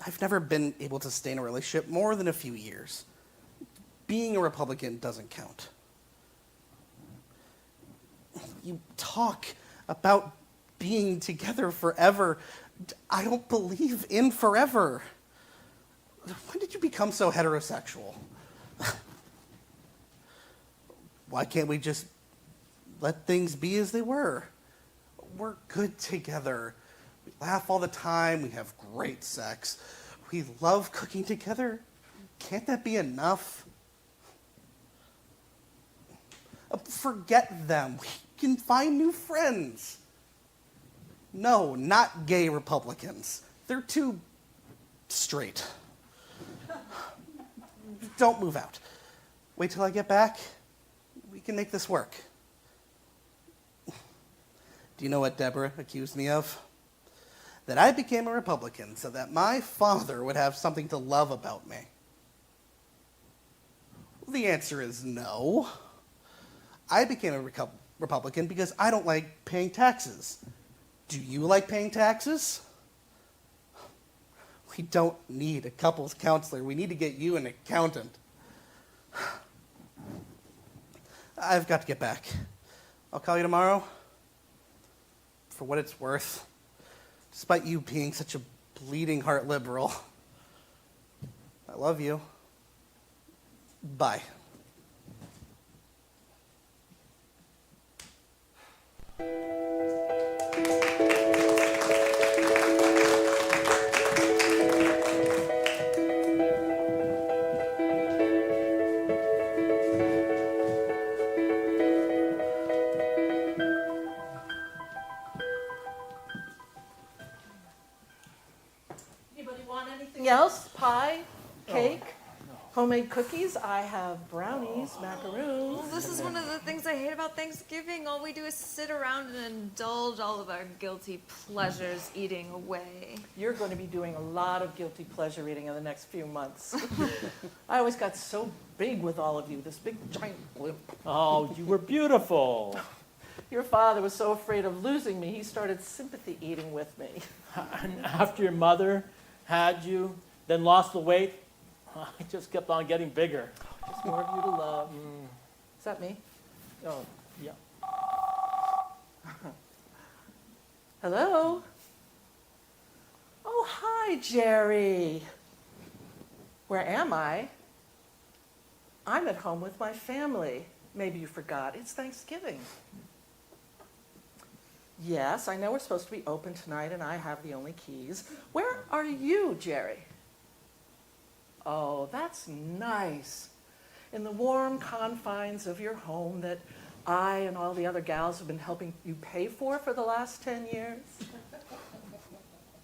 I've never been able to stay in a relationship more than a few years. Being a Republican doesn't count. You talk about being together forever. I don't believe in forever. When did you become so heterosexual? Why can't we just let things be as they were? We're good together. We laugh all the time. We have great sex. We love cooking together. Can't that be enough? Forget them. We can find new friends. No, not gay Republicans. They're too straight. Don't move out. Wait till I get back. We can make this work. Do you know what Deborah accused me of? That I became a Republican so that my father would have something to love about me. Well, the answer is no. I became a Republican because I don't like paying taxes. Do you like paying taxes? We don't need a couples counselor. We need to get you an accountant. I've got to get back. I'll call you tomorrow. For what it's worth, despite you being such a bleeding heart liberal, I love you. Bye. Anybody want anything else? Pie, cake, homemade cookies? I have brownies, macaroons. Well, this is one of the things I hate about Thanksgiving. All we do is sit around and indulge all of our guilty pleasures eating away. You're going to be doing a lot of guilty pleasure eating in the next few months. I always got so big with all of you, this big giant blimp. Oh, you were beautiful. Your father was so afraid of losing me, he started sympathy eating with me. And after your mother had you, then lost the weight, I just kept on getting bigger. Just more of you to love. Is that me? Oh, yeah. Hello? Oh, hi, Jerry. Where am I? I'm at home with my family. Maybe you forgot. It's Thanksgiving. Yes, I know we're supposed to be open tonight and I have the only keys. Where are you, Jerry? Oh, that's nice. In the warm confines of your home that I and all the other gals have been helping you pay for the last 10 years.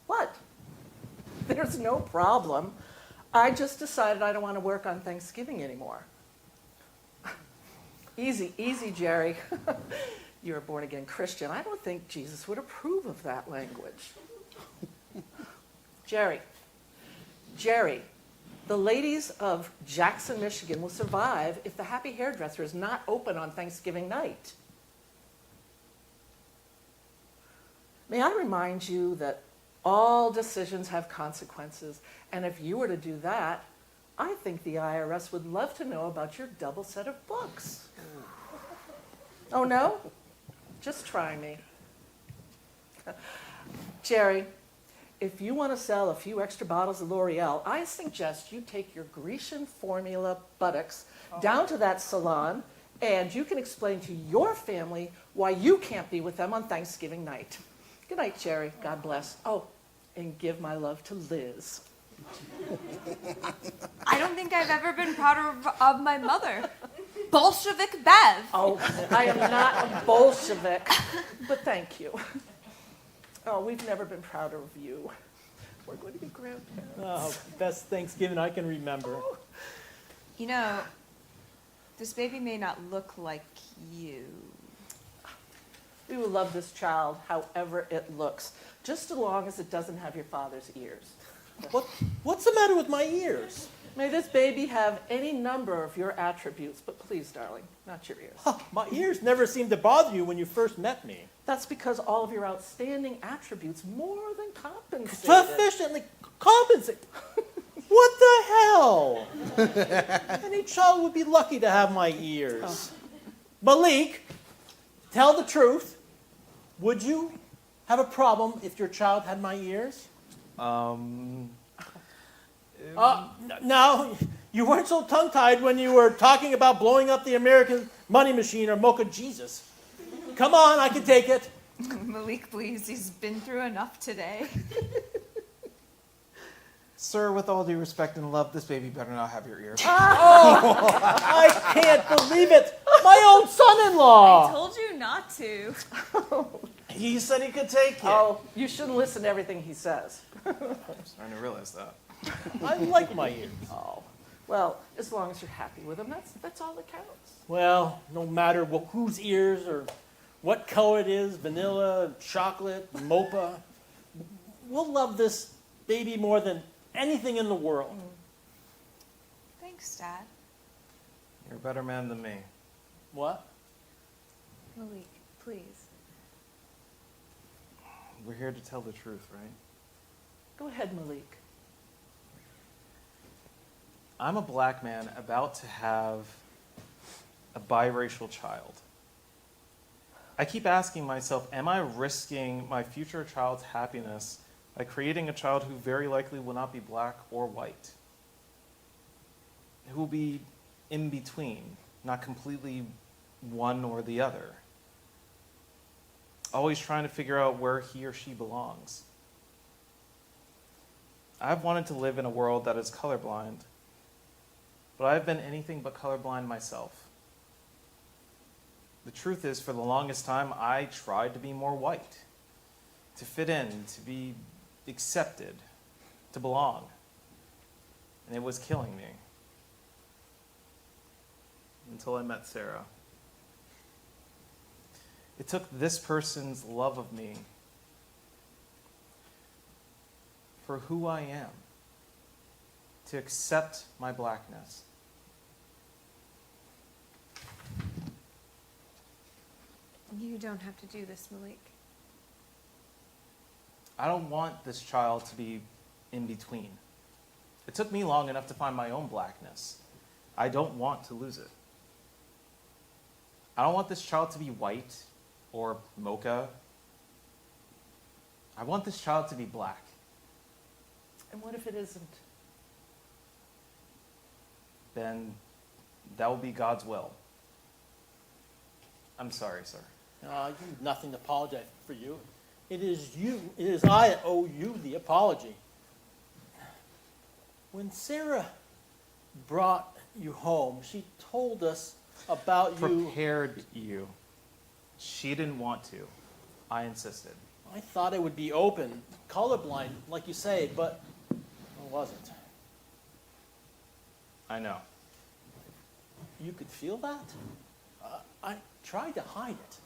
What? There's no problem. I just decided I don't want to work on Thanksgiving anymore. Easy, easy, Jerry. You're a born-again Christian. I don't think Jesus would approve of that language. Jerry, the ladies of Jackson, Michigan will survive if the Happy Hairdresser is not open on Thanksgiving night. May I remind you that all decisions have consequences, and if you were to do that, I think the IRS would love to know about your double set of books. Oh, no? Just try me. Jerry, if you want to sell a few extra bottles of L'Oreal, I suggest you take your Grecian formula buttocks down to that salon, and you can explain to your family why you can't be with them on Thanksgiving night. Good night, Jerry. God bless. Oh, and give my love to Liz. I don't think I've ever been prouder of my mother. Bolshevik Bev. Oh, I am not a Bolshevik, but thank you. Oh, we've never been prouder of you. We're going to be grandparents. Oh, best Thanksgiving I can remember. You know, this baby may not look like you. We will love this child however it looks, just as long as it doesn't have your father's ears. What's the matter with my ears? May this baby have any number of your attributes, but please, darling, not your ears. Huh, my ears never seemed to bother you when you first met me. That's because all of your outstanding attributes more than compensate. Sufficiently compensate. What the hell? Any child would be lucky to have my ears. Malik, tell the truth. Would you have a problem if your child had my ears? No, you weren't so tongue-tied when you were talking about blowing up the American money machine or Mocha Jesus. Come on, I can take it. Malik, please, he's been through enough today. Sir, with all due respect and love, this baby better not have your ear. Oh, I can't believe it. My own son-in-law. I told you not to. He said he could take it. Oh, you shouldn't listen to everything he says. I'm starting to realize that. I like my ears. Oh, well, as long as you're happy with them, that's all that counts. Well, no matter whose ears or what color it is, vanilla, chocolate, mocha, we'll love this baby more than anything in the world. Thanks, Dad. You're a better man than me. What? Malik, please. We're here to tell the truth, right? Go ahead, Malik. I'm a black man about to have a biracial child. I keep asking myself, am I risking my future child's happiness by creating a child who very likely will not be black or white? Who will be in between, not completely one or the other? Always trying to figure out where he or she belongs. I've wanted to live in a world that is colorblind, but I've been anything but colorblind myself. The truth is, for the longest time, I tried to be more white, to fit in, to be accepted, to belong. And it was killing me. Until I met Sarah. It took this person's love of me for who I am to accept my blackness. You don't have to do this, Malik. I don't want this child to be in between. It took me long enough to find my own blackness. I don't want to lose it. I don't want this child to be white or mocha. I want this child to be black. And what if it isn't? Then that will be God's will. I'm sorry, sir. You have nothing to apologize for you. It is I that owe you the apology. When Sarah brought you home, she told us about you. Prepared you. She didn't want to. I insisted. I thought it would be open, colorblind, like you say, but it wasn't. I know. You could feel that? I tried to hide it.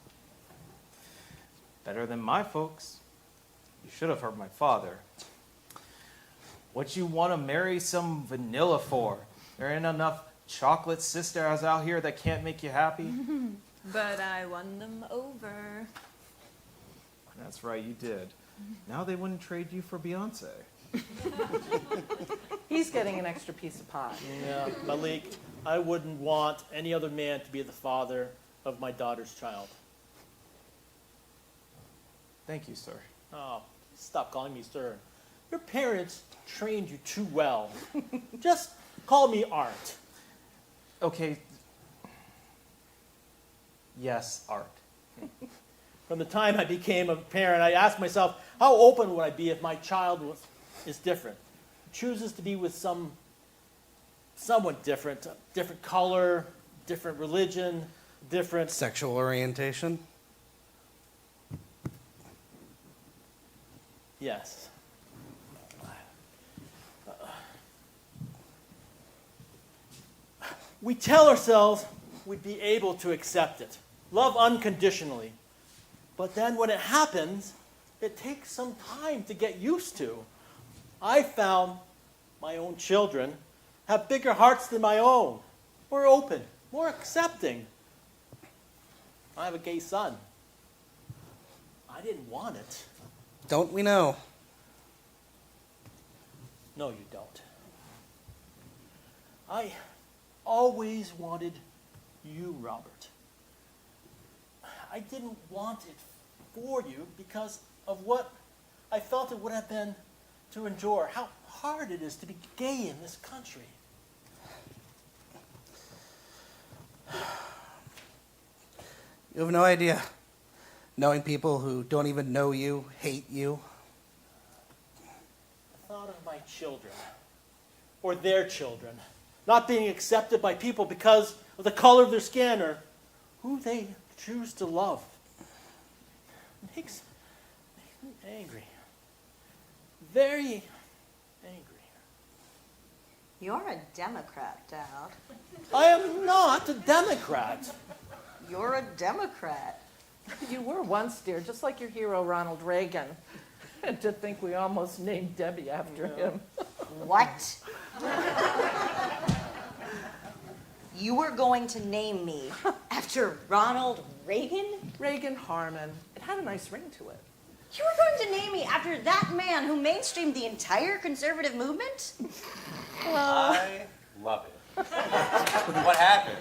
Better than my folks. You should have heard my father. What you want to marry some vanilla for? There ain't enough chocolate sisters out here that can't make you happy. But I won them over. That's right, you did. Now they wouldn't trade you for Beyonce. He's getting an extra piece of pie. Yeah, Malik, I wouldn't want any other man to be the father of my daughter's child. Thank you, sir. Oh, stop calling me sir. Your parents trained you too well. Just call me Art. Okay. Yes, Art. From the time I became a parent, I asked myself, how open would I be if my child is different? Chooses to be with someone different, different color, different religion, different Sexual orientation? Yes. We tell ourselves we'd be able to accept it, love unconditionally. But then when it happens, it takes some time to get used to. I found my own children have bigger hearts than my own, more open, more accepting. I have a gay son. I didn't want it. Don't we know? No, you don't. I always wanted you, Robert. I didn't want it for you because of what I felt it would have been to endure, how hard it is to be gay in this country. You have no idea. Knowing people who don't even know you, hate you. I thought of my children, or their children, not being accepted by people because of the color of their skin or who they choose to love. It makes me angry. Very angry. You're a Democrat, Dad. I am not a Democrat. You're a Democrat. You were once, dear, just like your hero Ronald Reagan. And to think we almost named Debbie after him. What? You were going to name me after Ronald Reagan? Reagan Harmon. It had a nice ring to it. You were going to name me after that man who mainstreamed the entire conservative movement? I love it. What happened?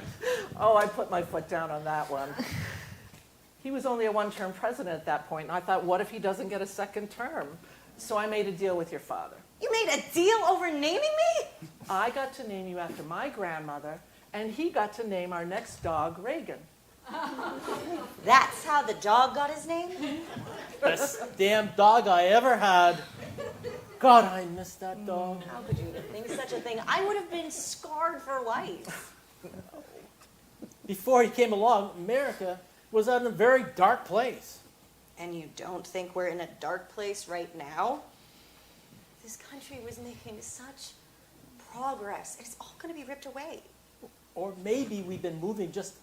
Oh, I put my foot down on that one. He was only a one-term president at that point, and I thought, what if he doesn't get a second term? So I made a deal with your father. You made a deal over naming me? I got to name you after my grandmother, and he got to name our next dog Reagan. That's how the dog got his name? Best damn dog I ever had. God, I miss that dog. How could you think such a thing? I would have been scarred for life. Before he came along, America was in a very dark place. And you don't think we're in a dark place right now? This country was making such progress. It's all going to be ripped away. Or maybe we've been moving just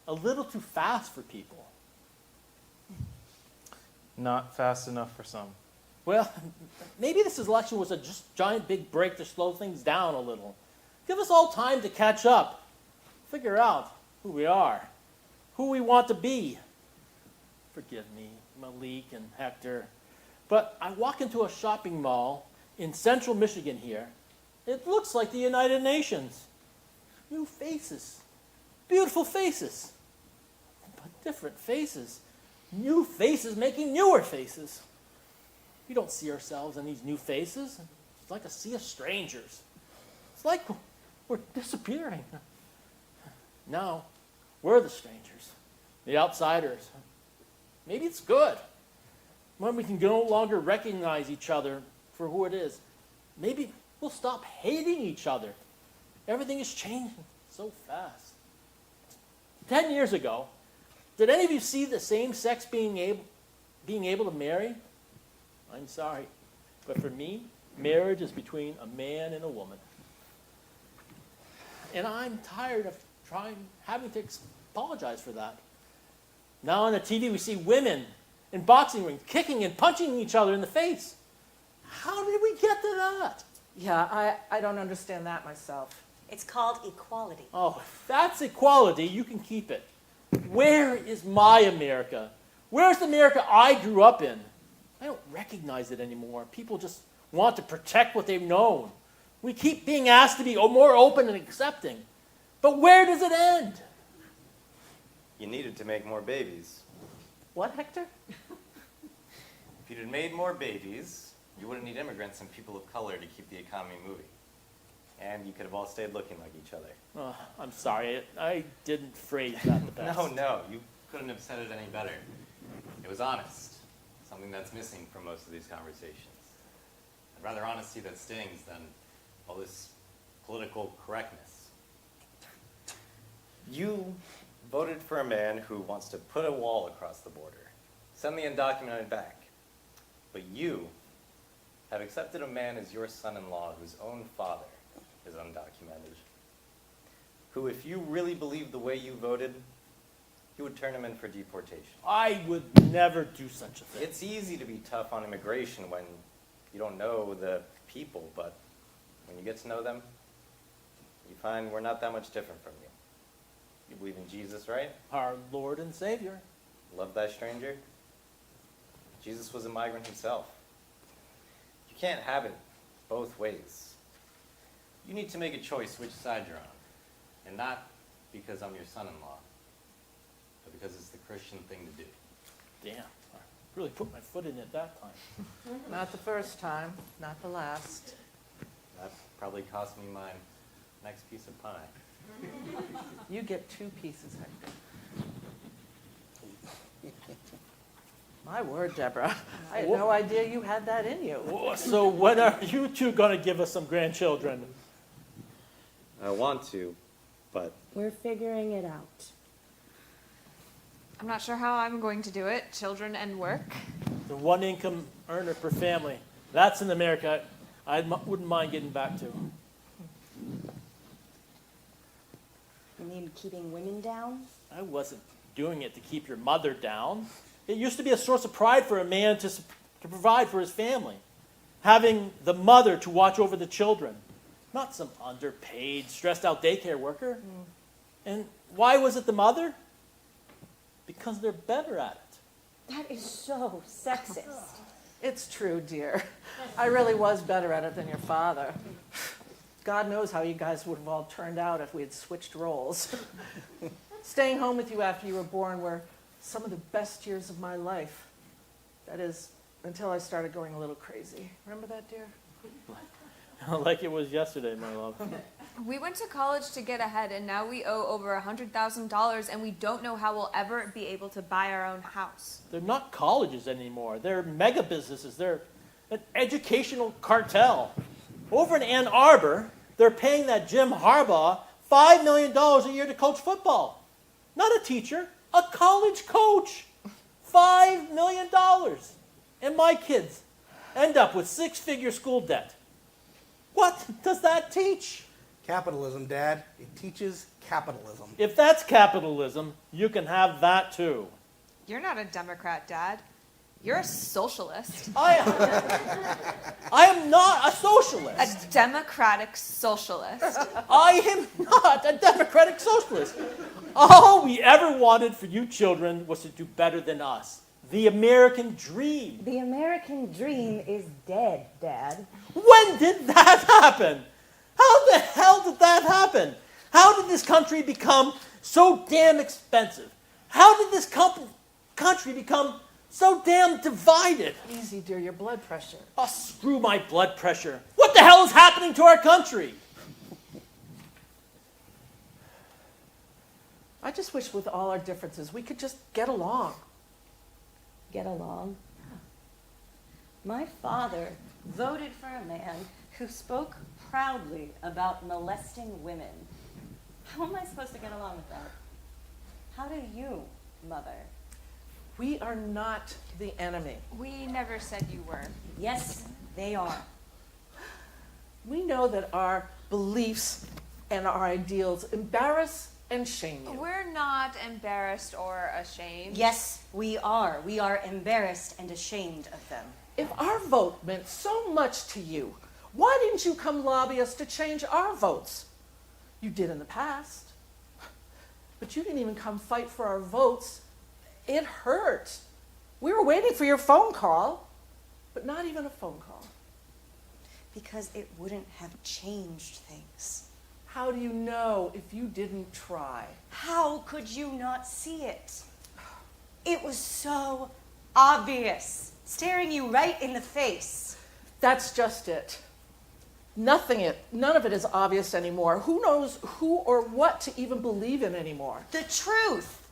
a little too fast for people. Not fast enough for some. Well, maybe this election was a just giant big break to slow things down a little. Give us all time to catch up, figure out who we are, who we want to be. Forgive me, Malik and Hector, but I walk into a shopping mall in central Michigan here. It looks like the United Nations. New faces, beautiful faces, but different faces. New faces making newer faces. We don't see ourselves in these new faces. It's like a sea of strangers. It's like we're disappearing. Now, we're the strangers, the outsiders. Maybe it's good when we can no longer recognize each other for who it is. Maybe we'll stop hating each other. Everything is changing so fast. 10 years ago, did any of you see the same sex being able to marry? I'm sorry, but for me, marriage is between a man and a woman. And I'm tired of having to apologize for that. Now on the TV, we see women in boxing rings kicking and punching each other in the face. How did we get to that? Yeah, I don't understand that myself. It's called equality. Oh, if that's equality, you can keep it. Where is my America? Where's the America I grew up in? I don't recognize it anymore. People just want to protect what they've known. We keep being asked to be more open and accepting. But where does it end? You needed to make more babies. What, Hector? If you'd have made more babies, you wouldn't need immigrants and people of color to keep the economy moving. And you could have all stayed looking like each other. Oh, I'm sorry. I didn't phrase that the best. No, you couldn't have said it any better. It was honest, something that's missing from most of these conversations. I'd rather honesty that stings than all this political correctness. You voted for a man who wants to put a wall across the border, send the undocumented back. But you have accepted a man as your son-in-law whose own father is undocumented, who, if you really believed the way you voted, you would turn him in for deportation. I would never do such a thing. It's easy to be tough on immigration when you don't know the people, but when you get to know them, you find we're not that much different from you. You believe in Jesus, right? Our Lord and Savior. Love thy stranger. Jesus was a migrant himself. You can't have it both ways. You need to make a choice which side you're on, and not because I'm your son-in-law, but because it's the Christian thing to do. Damn, I really put my foot in it that time. Not the first time, not the last. That probably cost me my next piece of pie. You get 2 pieces, Hector. My word, Deborah. I had no idea you had that in you. So when are you two going to give us some grandchildren? I want to, but We're figuring it out. I'm not sure how I'm going to do it. Children and work. The one income earner per family. That's in America. I wouldn't mind getting back to. You mean keeping women down? I wasn't doing it to keep your mother down. It used to be a source of pride for a man to provide for his family. Having the mother to watch over the children. Not some underpaid, stressed out daycare worker. And why was it the mother? Because they're better at it. That is so sexist. It's true, dear. I really was better at it than your father. God knows how you guys would have all turned out if we had switched roles. Staying home with you after you were born were some of the best years of my life. That is, until I started going a little crazy. Remember that, dear? Like it was yesterday, my love. We went to college to get ahead, and now we owe over $100,000, and we don't know how we'll ever be able to buy our own house. They're not colleges anymore. They're mega businesses. They're an educational cartel. Over in Ann Arbor, they're paying that Jim Harbaugh $5 million a year to coach football. Not a teacher, a college coach. $5 million. And my kids end up with six-figure school debt. What does that teach? Capitalism, Dad. It teaches capitalism. If that's capitalism, you can have that too. You're not a Democrat, Dad. You're a socialist. I am not a socialist. A democratic socialist. I am not a democratic socialist. All we ever wanted for you children was to do better than us. The American dream. The American dream is dead, Dad. When did that happen? How the hell did that happen? How did this country become so damn expensive? How did this country become so damn divided? Easy, dear, your blood pressure. Oh, screw my blood pressure. What the hell is happening to our country? I just wish with all our differences we could just get along. Get along. My father voted for a man who spoke proudly about molesting women. How am I supposed to get along with that? How do you, Mother? We are not the enemy. We never said you were. Yes, they are. We know that our beliefs and our ideals embarrass and shame you. We're not embarrassed or ashamed. Yes, we are. We are embarrassed and ashamed of them. If our vote meant so much to you, why didn't you come lobby us to change our votes? You did in the past. But you didn't even come fight for our votes. It hurt. We were waiting for your phone call, but not even a phone call. Because it wouldn't have changed things. How do you know if you didn't try? How could you not see it? It was so obvious, staring you right in the face. That's just it. None of it is obvious anymore. Who knows who or what to even believe in anymore? The truth.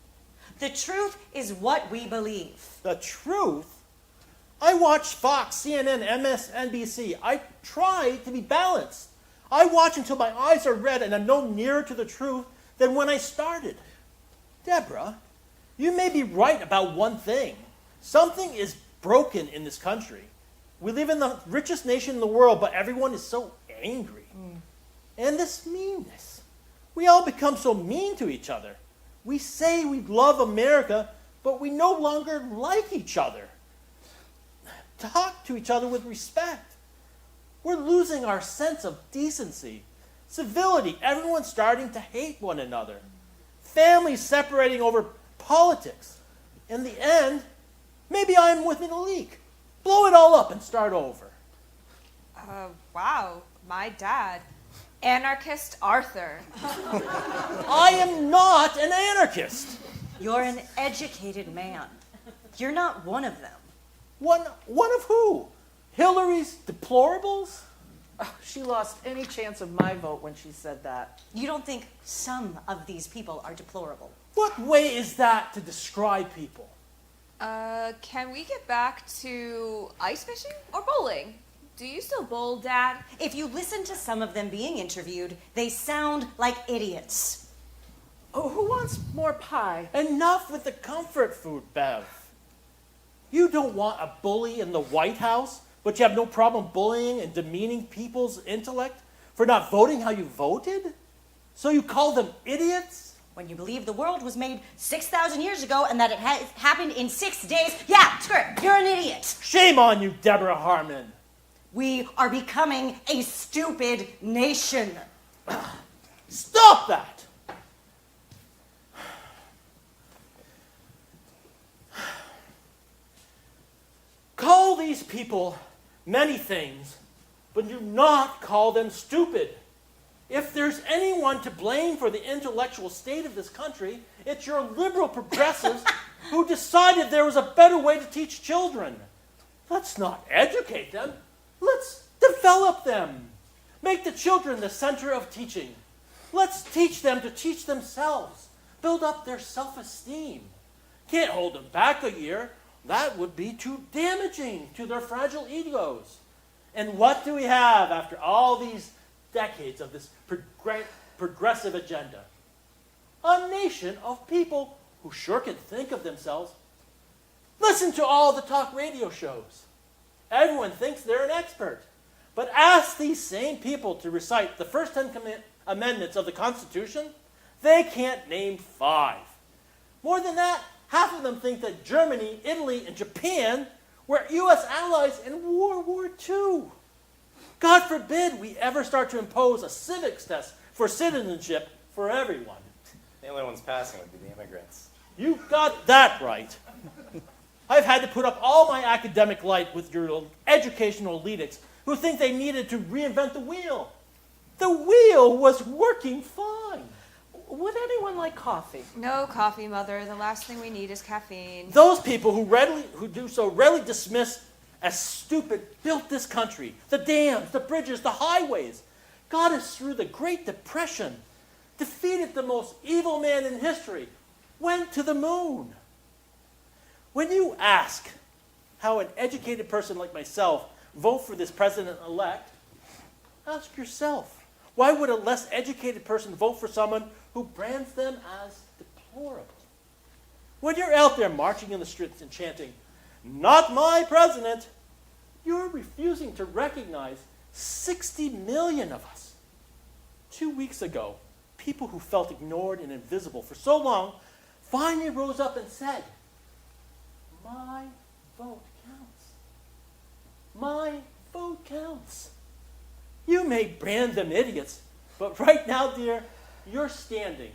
The truth is what we believe. The truth? I watch Fox, CNN, MSNBC. I try to be balanced. I watch until my eyes are red and I'm no nearer to the truth than when I started. Deborah, you may be right about one thing. Something is broken in this country. We live in the richest nation in the world, but everyone is so angry. And this meanness. We all become so mean to each other. We say we love America, but we no longer like each other. Talk to each other with respect. We're losing our sense of decency, civility. Everyone's starting to hate one another. Families separating over politics. In the end, maybe I'm within a leak. Blow it all up and start over. Wow, my dad. Anarchist Arthur. I am not an anarchist. You're an educated man. You're not one of them. One of who? Hillary's deplorables? Oh, she lost any chance of my vote when she said that. You don't think some of these people are deplorable? What way is that to describe people? Can we get back to ice fishing or bowling? Do you still bowl, Dad? If you listen to some of them being interviewed, they sound like idiots. Oh, who wants more pie? Enough with the comfort food, Bev. You don't want a bully in the White House, but you have no problem bullying and demeaning people's intellect for not voting how you voted? So you call them idiots? When you believe the world was made 6,000 years ago and that it happened in 6 days, yeah, screw it, you're an idiot. Shame on you, Deborah Harmon. We are becoming a stupid nation. Stop that! Call these people many things, but do not call them stupid. If there's anyone to blame for the intellectual state of this country, it's your liberal progressives who decided there was a better way to teach children. Let's not educate them. Let's develop them. Make the children the center of teaching. Let's teach them to teach themselves. Build up their self-esteem. Can't hold them back a year. That would be too damaging to their fragile egos. And what do we have after all these decades of this progressive agenda? A nation of people who sure can think of themselves. Listen to all the talk radio shows. Everyone thinks they're an expert. But ask these same people to recite the first 10 amendments of the Constitution, they can't name 5. More than that, half of them think that Germany, Italy, and Japan were U.S. allies in World War II. God forbid we ever start to impose a civics test for citizenship for everyone. The only ones passing would be the immigrants. You got that right. I've had to put up all my academic light with your educational elitists who think they needed to reinvent the wheel. The wheel was working fine. Would anyone like coffee? No coffee, Mother. The last thing we need is caffeine. Those people who do so readily dismiss as stupid built this country, the dams, the bridges, the highways, got us through the Great Depression, defeated the most evil man in history, went to the moon. When you ask how an educated person like myself vote for this president-elect, ask yourself, why would a less educated person vote for someone who brands them as deplorable? When you're out there marching in the streets and chanting, "Not my president," you're refusing to recognize 60 million of us. 2 weeks ago, people who felt ignored and invisible for so long finally rose up and said, "My vote counts. My vote counts." You may brand them idiots, but right now, dear, you're standing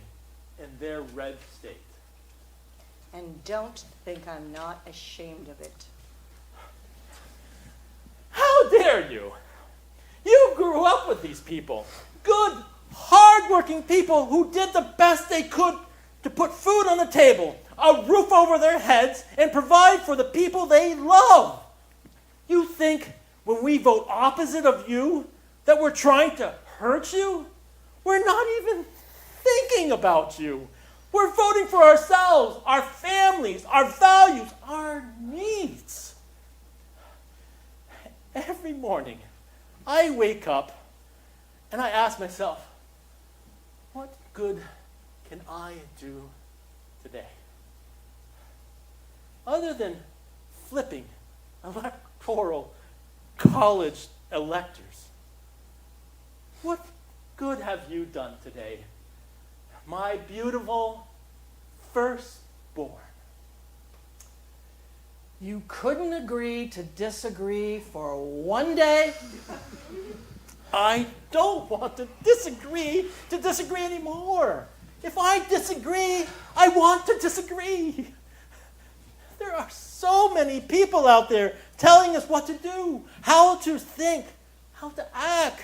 in their red state. And don't think I'm not ashamed of it. How dare you? You grew up with these people. Good, hard-working people who did the best they could to put food on the table, a roof over their heads, and provide for the people they love. You think when we vote opposite of you that we're trying to hurt you? We're not even thinking about you. We're voting for ourselves, our families, our values, our needs. Every morning, I wake up and I ask myself, what good can I do today? Other than flipping electoral college electors, what good have you done today, my beautiful firstborn? You couldn't agree to disagree for one day? I don't want to disagree anymore. If I disagree, I want to disagree. There are so many people out there telling us what to do, how to think, how to act.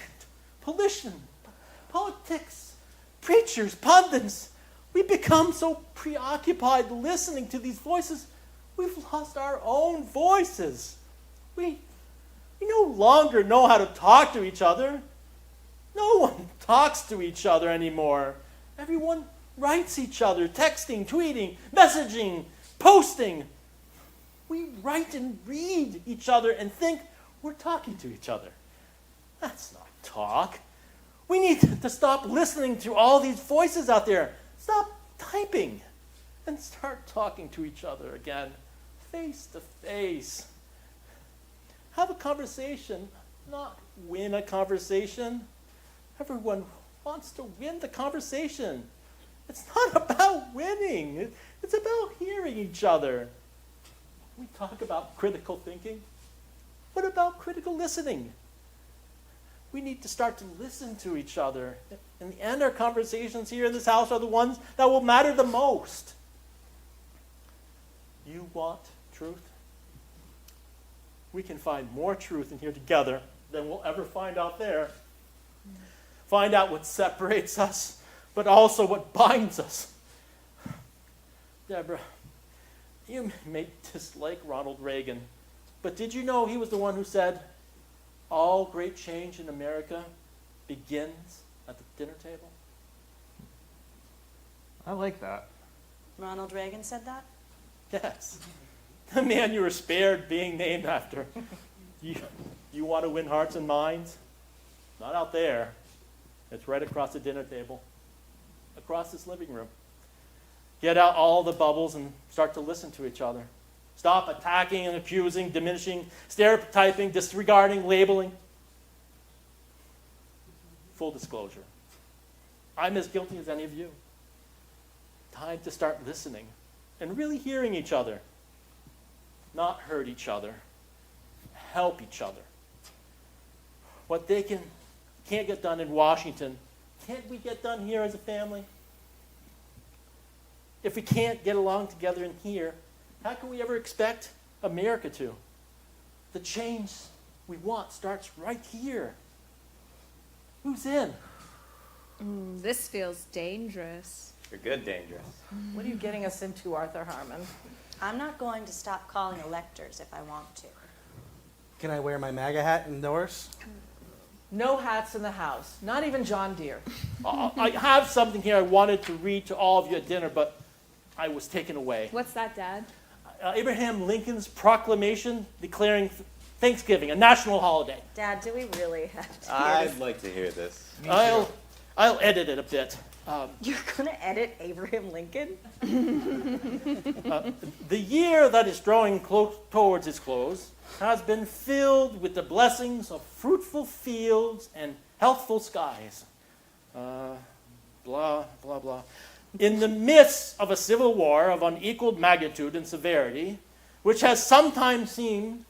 Politics, preachers, pundits. We become so preoccupied listening to these voices, we've lost our own voices. We no longer know how to talk to each other. No one talks to each other anymore. Everyone writes each other, texting, tweeting, messaging, posting. We write and read each other and think we're talking to each other. That's not talk. We need to stop listening to all these voices out there. Stop typing and start talking to each other again, face to face. Have a conversation, not win a conversation. Everyone wants to win the conversation. It's not about winning. It's about hearing each other. We talk about critical thinking. What about critical listening? We need to start to listen to each other. In the end, our conversations here in this house are the ones that will matter the most. You want truth? We can find more truth in here together than we'll ever find out there. find out what separates us, but also what binds us. Deborah, you may dislike Ronald Reagan, but did you know he was the one who said, all great change in America begins at the dinner table? I like that. Ronald Reagan said that? Yes. The man you were spared being named after. You want to win hearts and minds? Not out there. It's right across the dinner table, across this living room. Get out all the bubbles and start to listen to each other. Stop attacking and accusing, diminishing, stereotyping, disregarding, labeling. Full disclosure. I'm as guilty as any of you. Time to start listening and really hearing each other. Not hurt each other. Help each other. What they can't get done in Washington, can't we get done here as a family? If we can't get along together in here, how can we ever expect America to? The change we want starts right here. Who's in? This feels dangerous. You're good, dangerous. What are you getting us into, Arthur Harmon? I'm not going to stop calling electors if I want to. Can I wear my MAGA hat indoors? No hats in the house, not even John Deere. I have something here I wanted to read to all of you at dinner, but I was taken away. What's that, Dad? Abraham Lincoln's proclamation declaring Thanksgiving a national holiday. Dad, do we really have to hear I'd this? like to hear this. I'll edit it a bit. You're going to edit Abraham Lincoln? The year that is drawing towards its close has been filled with the blessings of fruitful fields and healthful skies. Blah, blah, blah. In the midst of a civil war of unequaled magnitude and severity, which has sometimes seemed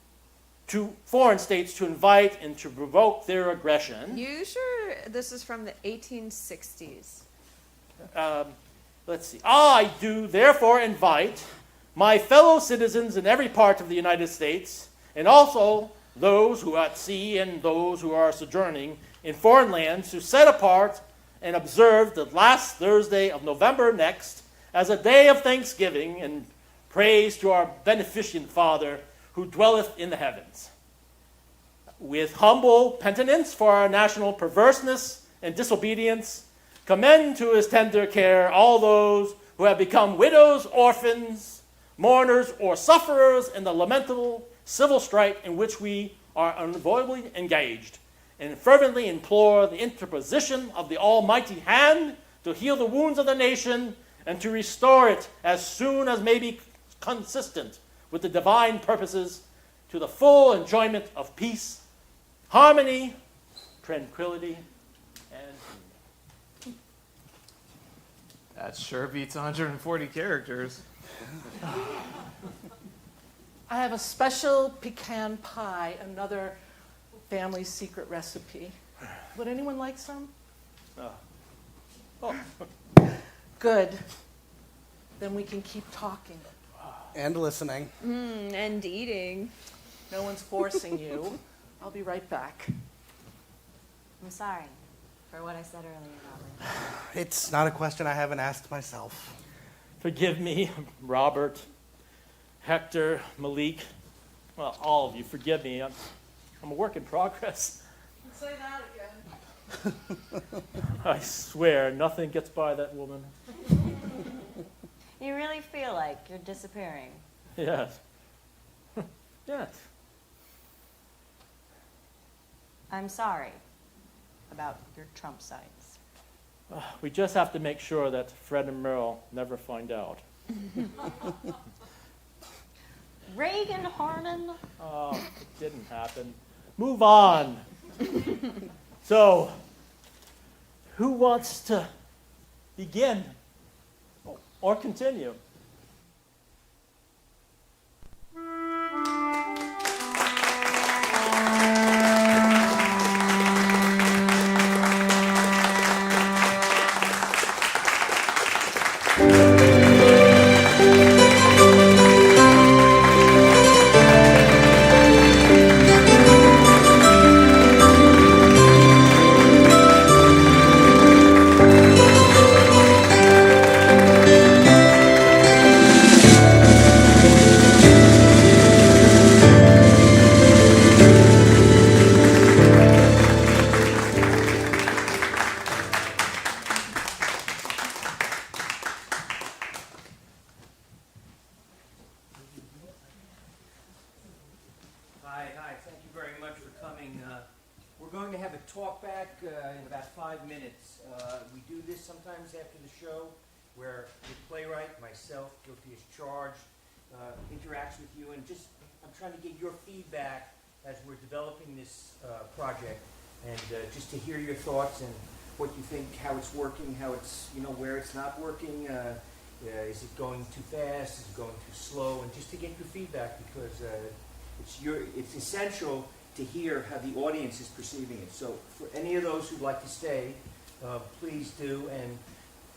to foreign states to invite and to provoke their aggression. You sure this is from the 1860s? Let's see. I do therefore invite my fellow citizens in every part of the United States, and also those who are at sea and those who are sojourning in foreign lands, to set apart and observe the last Thursday of November next as a day of thanksgiving and praise to our beneficent Father who dwelleth in the heavens. With humble penitence for our national perverseness and disobedience, commend to his tender care all those who have become widows, orphans, mourners, or sufferers in the lamentable civil strife in which we are unavoidably engaged, and fervently implore the interposition of the almighty hand to heal the wounds of the nation and to restore it as soon as may be consistent with the divine purposes to the full enjoyment of peace, harmony, tranquility, and That sure beats 140 characters. I have a special pecan pie, another family secret recipe. Would anyone like some? Oh, good. Then we can keep talking. And listening. And eating. No one's forcing you. I'll be right back. I'm sorry for what I said earlier, Robert. It's not a question I haven't asked myself. forgive me, Robert, Hector, Malik. Well, all of you, forgive me. I'm a work in progress. Say that again. I swear, nothing gets by that woman. You really feel like you're disappearing. Yes. Yes. I'm sorry about your Trump signs. We just have to make sure that Fred and Merle never find out. Reagan Harmon? Oh, it didn't happen. Move on. So, who wants to begin or continue? 5 minutes. We do this sometimes after the show, where the playwright, myself, guilty as charged, interacts with you, and just I'm trying to get your feedback as we're developing this project, and just to hear your thoughts and what you think, how it's working, how it's, where it's not working. Is it going too fast? Is it going too slow? And just to get your feedback, because it's essential to hear how the audience is perceiving it. So for any of those who'd like to stay, please do, and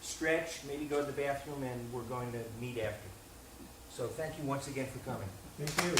stretch, maybe go to the bathroom, and we're going to meet after. So thank you once again for coming. Thank you.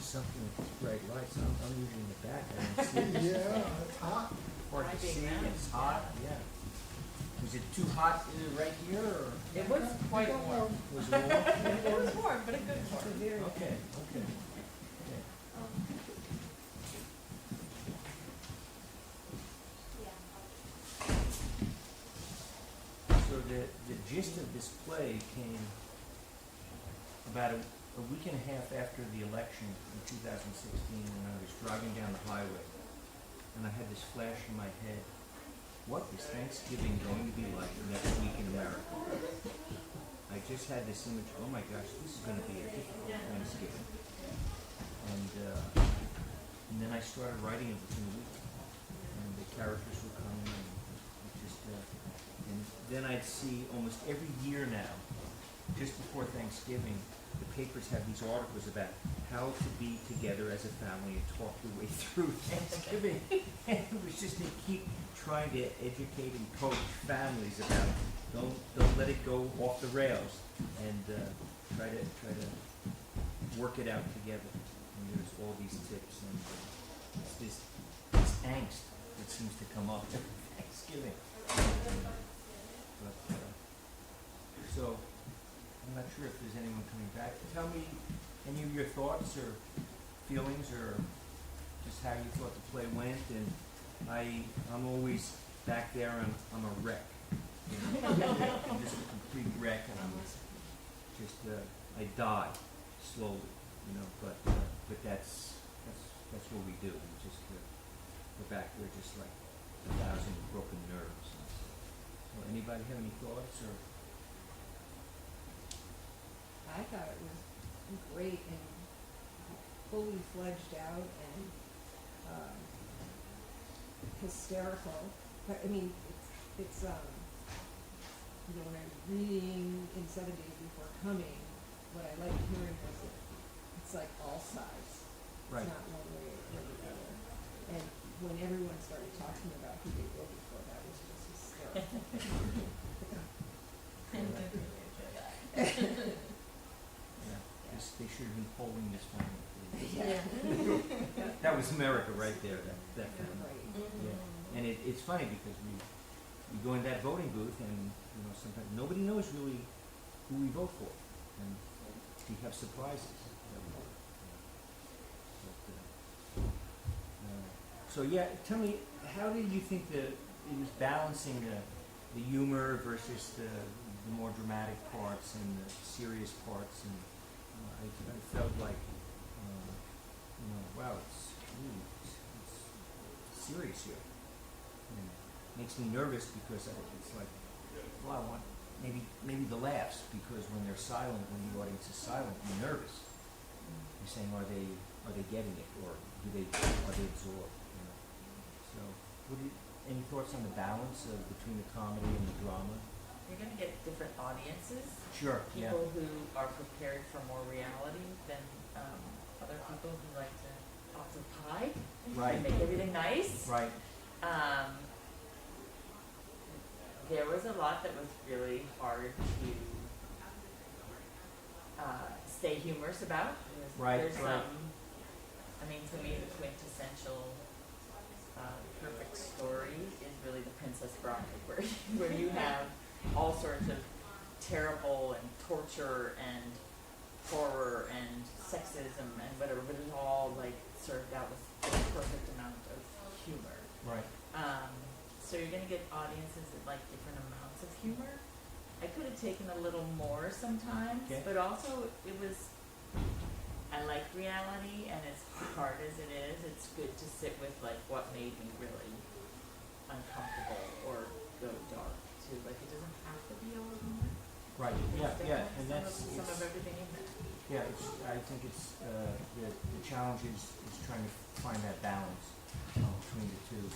Something with bright lights. I'm usually in the back. I don't see it. Yeah, it's hot. Hard to see. It's hot. Yeah. Was it too hot right here, or It was quite warm. was it warm? It was warm, but a good warm. Okay. Okay. So the gist of this play came about a week and a half after the election in 2016, when I was driving down the highway, and I had this flash in my head: what is Thanksgiving going to be like next week in America? I just had this image, oh my gosh, this is going to be a different Thanksgiving. And then I started writing it within a week, and the characters were coming, and and then I'd see almost every year now, just before Thanksgiving, the papers have these articles about how to be together as a family and talk your way through Thanksgiving. And it was just to keep trying to educate and coach families about don't let it go off the rails, and try to work it out together. And there's all these tips, and it's this angst that seems to come up at Thanksgiving. But, so I'm not sure if there's anyone coming back. Tell me any of your thoughts or feelings, or just how you thought the play went. And I'm always back there, and I'm a wreck. I'm just a complete wreck, and I'm just I die slowly, But that's what we do. We just we're back there, just like 1,000 broken nerves. So anybody have any thoughts or? I thought it was great and fully fledged out and hysterical. But I mean, it's when I was reading in 7 Days Before Coming, what I liked hearing was that it's like all sides. Right. It's not one way or the other. And when everyone started talking about who they voted for, that was just hysterical. They should have been polling this family. Yeah. That was America right there, that family. Right. Yeah. And it's funny because we go in that voting booth, and sometimes nobody knows really who we vote for, and we have surprises. So yeah, tell me, how did you think it was balancing the humor versus the more dramatic parts and the serious parts? And I felt like, wow, it's serious here. And it makes me nervous because it's like, well, I maybe the laughs, because when they're silent, when the audience is silent, you're nervous. You're saying, are they getting it, or are they absorbed? You know? So, any thoughts on the balance between the comedy and the drama? You're going to get different audiences. Sure. People who are prepared for more reality than other people who like to occupy and make everything nice. Right. There was a lot that was really hard to stay humorous about. There's some, I mean, to me, the quintessential perfect story is really The Princess Bride, where you have all sorts of terrible and torture and horror and sexism and whatever, but it's all like served out with the perfect amount of humor. Right. So you're going to get audiences that like different amounts of humor. I could have taken a little more sometimes, but also it was, I like reality, and as hard as it is, it's good to sit with like what made me really uncomfortable or go dark too. Like it doesn't have to be all humor. Right. Yeah. And that's some of everything in there. Yeah. I think it's the challenge is trying to find that balance between the two,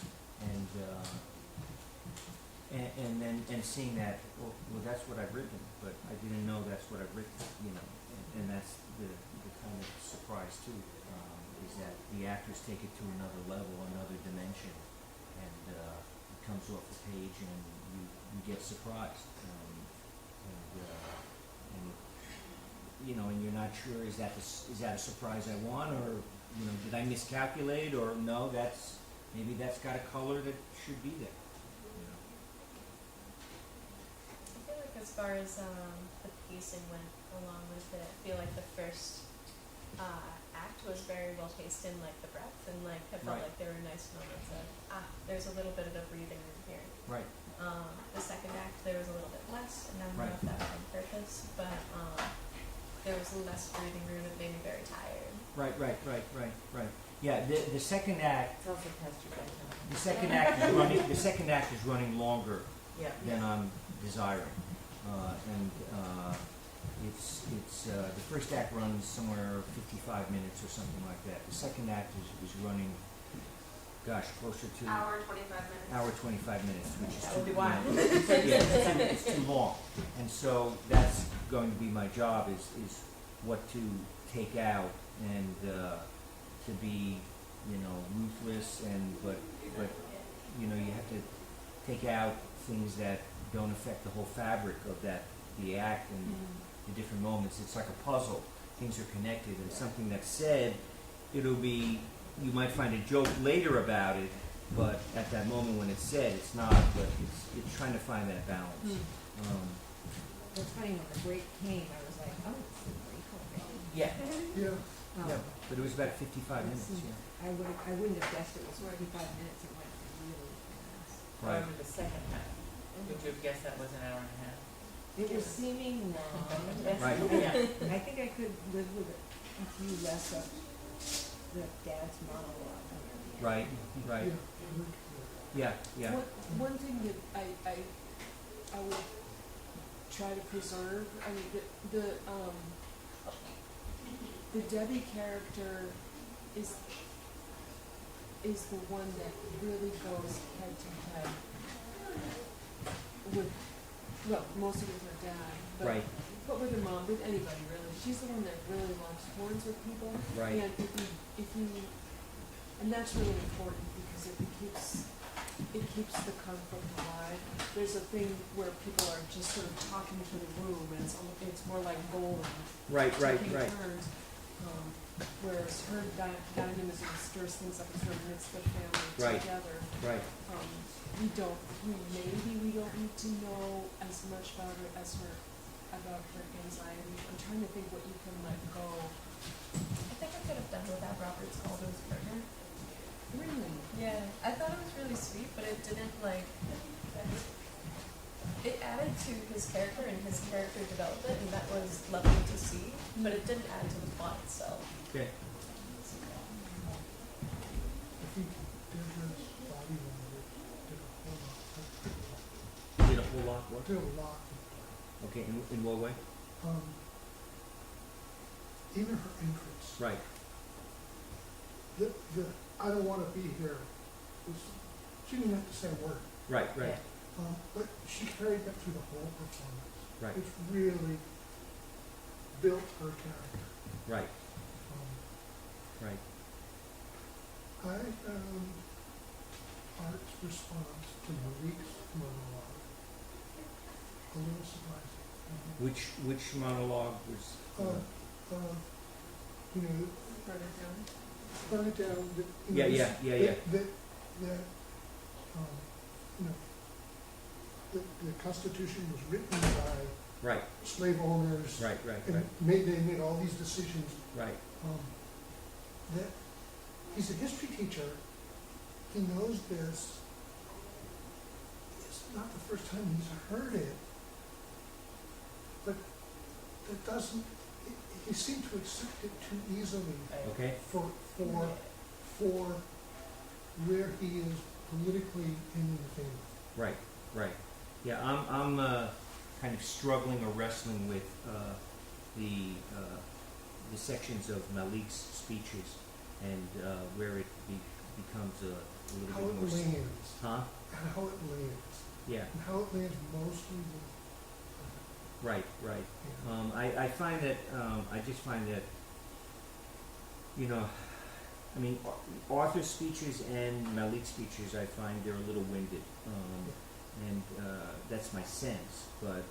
and then seeing that well that's what I've written, but I didn't know that's what I've written, you know, and that's the kind of surprise too, is that the actors take it to another level, another dimension, and it comes off the page and you get surprised, and you know, and you're not sure, is that a surprise I want, or you know, did I miscalculate, or no, maybe that's got a color that should be there. You know. I feel like as far as the pacing went along with it, I feel like the first act was very well paced in like the breath, and like I felt like there were nice moments of there's a little bit of a breathing room here. Right. The second act there was a little bit less, and I don't know if that was on purpose, but there was less breathing room. It made me very tired. Right. Yeah, the second act. It's also past your bedtime. The second act is running. The second act is running longer than I'm desiring, and it's the first act runs somewhere 55 minutes or something like that. The second act is running, gosh, closer to hour 25 minutes. Hour 25 minutes, which is That would too be wild. it's too long, and so that's going to be my job is what to take out and to be, you know, ruthless, and but you know, you have to take out things that don't affect the whole fabric of the act and the different moments. It's like a puzzle. Things are connected, and something that's said, it'll be, you might find a joke later about it, but at that moment when it's said, it's not. But it's trying to find that balance. That's funny, when the break came, I was like, oh, it's the break already. Yeah. Yeah, but it was about 55 minutes. Yeah. I wouldn't have guessed it was 45 minutes. It went really fast. However, the second half, would you have guessed that was an hour and a half? It was seeming long. Right. I think I could live with a few less of the dad's monologue. Right. Yeah. One thing that I would try to preserve, I mean, the Debbie character is the one that really goes head to head with, well, mostly with her dad, but with her mom, with anybody really. She's the one that really locks horns with people. Right. And and that's really important because it keeps the conflict alive. There's a thing where people are just sort of talking to the room, and it's more like bowling. Right. Turns, whereas her dynamism stirs things up and sort of knits the family together. Right. We don't need to know as much about her anxiety. I'm trying to think what you can let go. I think I could have done without Robert's Aldo's burger. Really? Yeah, I thought it was really sweet, but it didn't it added to his character and his character development, and that was lovely to see, but it didn't add to the plot itself. Okay. Did a whole lot what? Did a lot. Okay, in what way? Even her entrance. Right. The I don't want to be here. She didn't have to say a word. Right, right. But she carried that through the whole performance. Right. It's really built her character. Right. Right. I found Art's response to Malik's monologue a little surprising. Which monologue was? You know, Burn it down. burn it down. That, you Yeah, know, yeah, yeah, yeah. That you know, the Constitution was written by Right. slave owners. Right, right, and right. they made all these decisions. Right. That he's a history teacher. He knows this. It's not the first time he's heard it, but that doesn't. He seemed to accept it too easily. Okay. For where he is politically in the family. Right, right. Yeah, I'm kind of struggling or wrestling with the sections of Malik's speeches and where it becomes a little How bit it more. lands. Huh? How it lands. Yeah. And how it lands mostly with. Right, right. I find that I just find that, you know, I mean, Arthur's speeches and Malik's speeches, I find they're a little winded, and that's my sense. But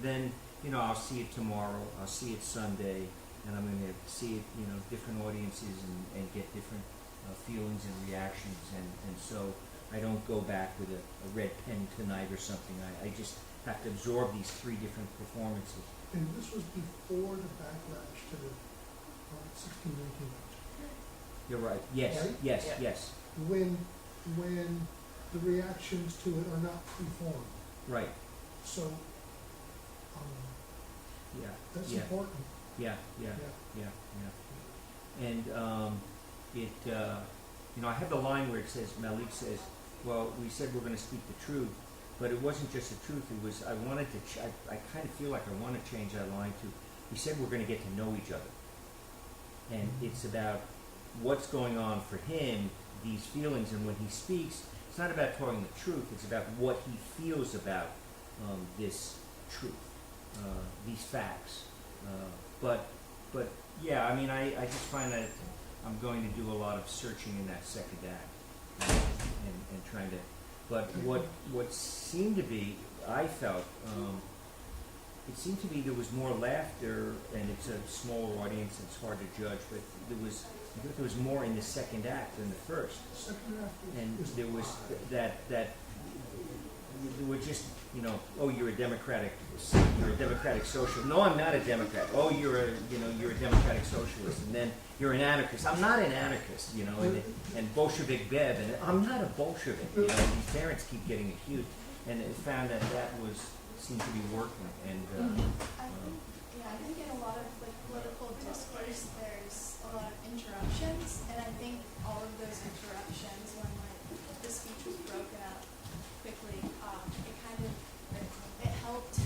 then, you know, I'll see it tomorrow. I'll see it Sunday, and I'm going to see it, you know, different audiences and get different feelings and reactions, and so I don't go back with a red pen tonight or something. I just have to absorb these three different performances. And this was before the backlash to the 1619 budget. You're right. Yes, Right? yes, Yeah. yes. When the reactions to it are not preformed. Right. So, Yeah. that's yeah. important. Yeah, yeah, yeah, yeah. And it, you know, I have the line where it says, Malik says, well, we said we're going to speak the truth, but it wasn't just the truth. It was, I wanted to, I kind of feel like I want to change that line to, we said we're going to get to know each other. And it's about what's going on for him, these feelings, and when he speaks, it's not about telling the truth, it's about what he feels about this truth, these facts. But yeah, I mean, I just find that I'm going to do a lot of searching in that second act and trying to, but what seemed to be, I felt, it seemed to be there was more laughter, and it's a smaller audience, it's hard to judge, but I thought there was more in the second act than the first. Second half And is there was that there were just, you know, oh, you're a democratic socialist. No, I'm not a Democrat. Oh, you're a democratic socialist, and then you're an anarchist. I'm not an anarchist, you know, and Bolshevik Bev, and I'm not a Bolshevik. You know, these parents keep getting accused, and it found that seemed to be working, and. I think in a lot of like political discourse, there's a lot of interruptions, and I think all of those interruptions, when like the speech was broken up quickly, it helped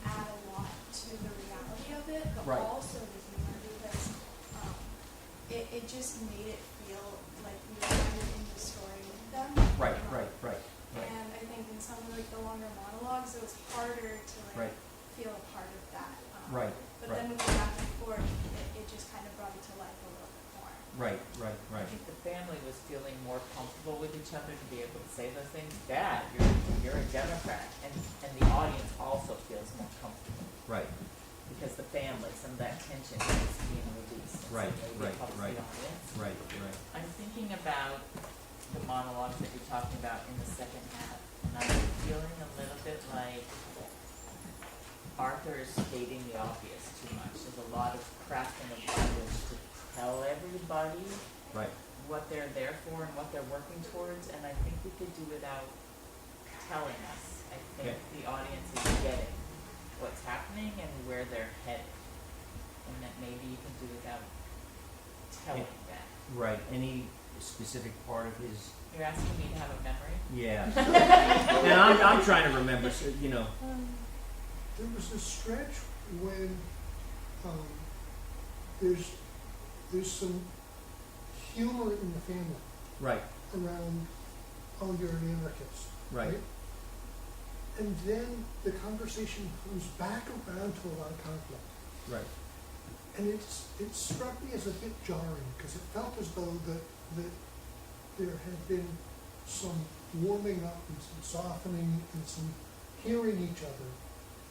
add a lot to the reality of it, but Right. also the humor, because it just made it feel like we were kind of in the story with them. Right. And I think in some of like the longer monologues, it was harder to like Right. feel a part of that. Right. But then with the back and forth, it just kind of brought it to life a little bit more. Right. I think the family was feeling more comfortable with each other to be able to say those things. Dad, you're a Democrat, and the audience also feels more comfortable. Right. Because the family, some of that tension is being released. And Right, so maybe it helps right. the audience. Right. I'm thinking about the monologues that you're talking about in the second half, and I'm feeling a little bit like Arthur is stating the obvious too much. There's a lot of crafting of language to tell everybody Right. what they're there for and what they're working towards, and I think we could do without telling us. I think the audience is getting what's happening and where they're headed, and that maybe you can do without telling that. Right. Any specific part of his? You're asking me to have a memory? Yeah. And I'm trying to remember. So, you know. there was a stretch when um, there's some humor in the family Right, around, oh, you're an anarchist, right. And then the conversation comes back around to a lot of conflict. Right. And it struck me as a bit jarring, because it felt as though that there had been some warming up and some softening and some hearing each other,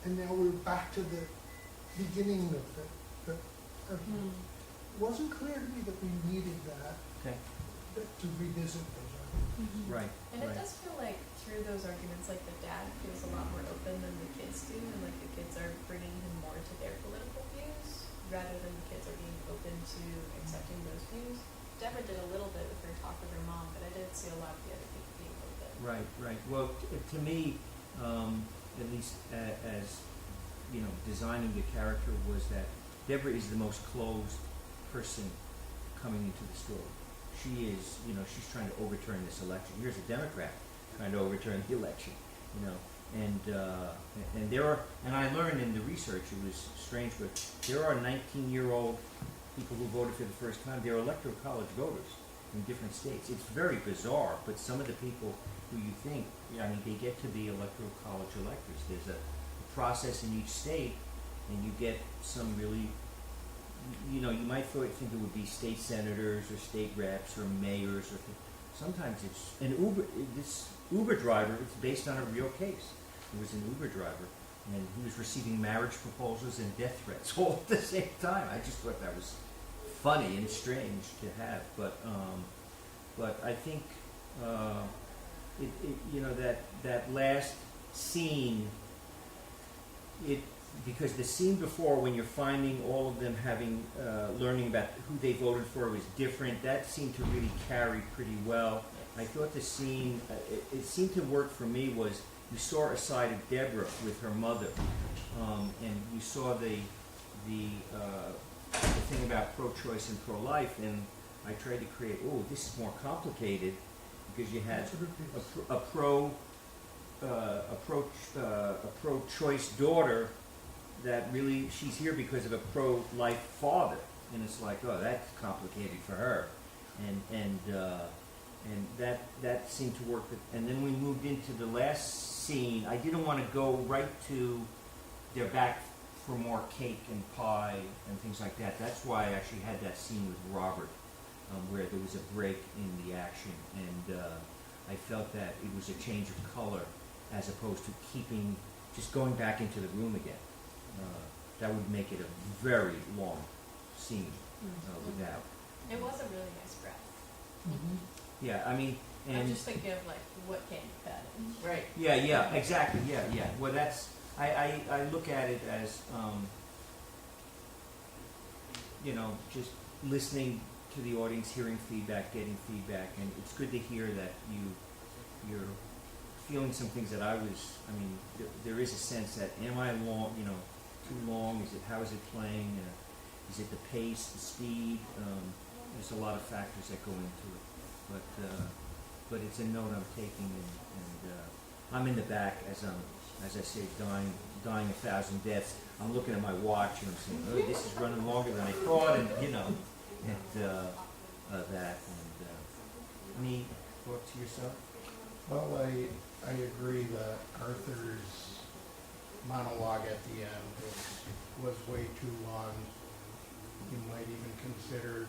and now we're back to the beginning of the argument. It wasn't clear to me that we needed that, Okay. to revisit those arguments. Right. And it does feel like through those arguments, like the dad feels a lot more open than the kids do, and like the kids are bringing him more to their political views rather than the kids are being open to accepting those views. Deborah did a little bit with her talk with her mom, but I didn't see a lot of the other people being open. Right, right. Well, to me, at least as you know, designing the character was that Deborah is the most closed person coming into the story. She is, you know, she's trying to overturn this election. Here's a Democrat trying to overturn the election, you know, and there are, and I learned in the research, it was strange, but there are 19-year-old people who voted for the first time. They're electoral college voters in different states. It's very bizarre, but some of the people who you think, I mean, they get to be electoral college electors. There's a process in each state, and you get some really, you know, you might think it would be state senators or state reps or mayors, or sometimes it's an this Uber driver. It's based on a real case. It was an Uber driver, and he was receiving marriage proposals and death threats all at the same time. I just thought that was funny and strange to have, but I think you know, that last scene, because the scene before, when you're finding all of them having learning about who they voted for was different, that seemed to really carry pretty well. I thought the scene, it seemed to work for me, was you saw a side of Deborah with her mother, and you saw the thing about pro-choice and pro-life, and I tried to create, oh, this is more complicated, because you had a pro-choice daughter that really, she's here because of a pro-life father, and it's like, oh, that's complicated for her, and that seemed to work. And then we moved into the last scene. I didn't want to go right to they're back for more cake and pie and things like that. That's why I actually had that scene with Robert, where there was a break in the action, and I felt that it was a change of color as opposed to just going back into the room again. That would make it a very long scene without. It was a really nice breath. Yeah, I mean, and I'm just thinking of like what candy cut. Right. yeah, exactly, yeah. Well, that's, I look at it as, you know, just listening to the audience, hearing feedback, getting feedback, and it's good to hear that you're feeling some things that I mean, there is a sense that, am I long, you know, too long? How is it playing? Is it the pace, the speed? There's a lot of factors that go into it, but it's a note I'm taking, and I'm in the back as I say, dying 1,000 deaths. I'm looking at my watch and I'm saying, oh, this is running longer than I thought, and you know, and that. And any thoughts yourself? Well, I agree that Arthur's monologue at the end was way too long. You might even consider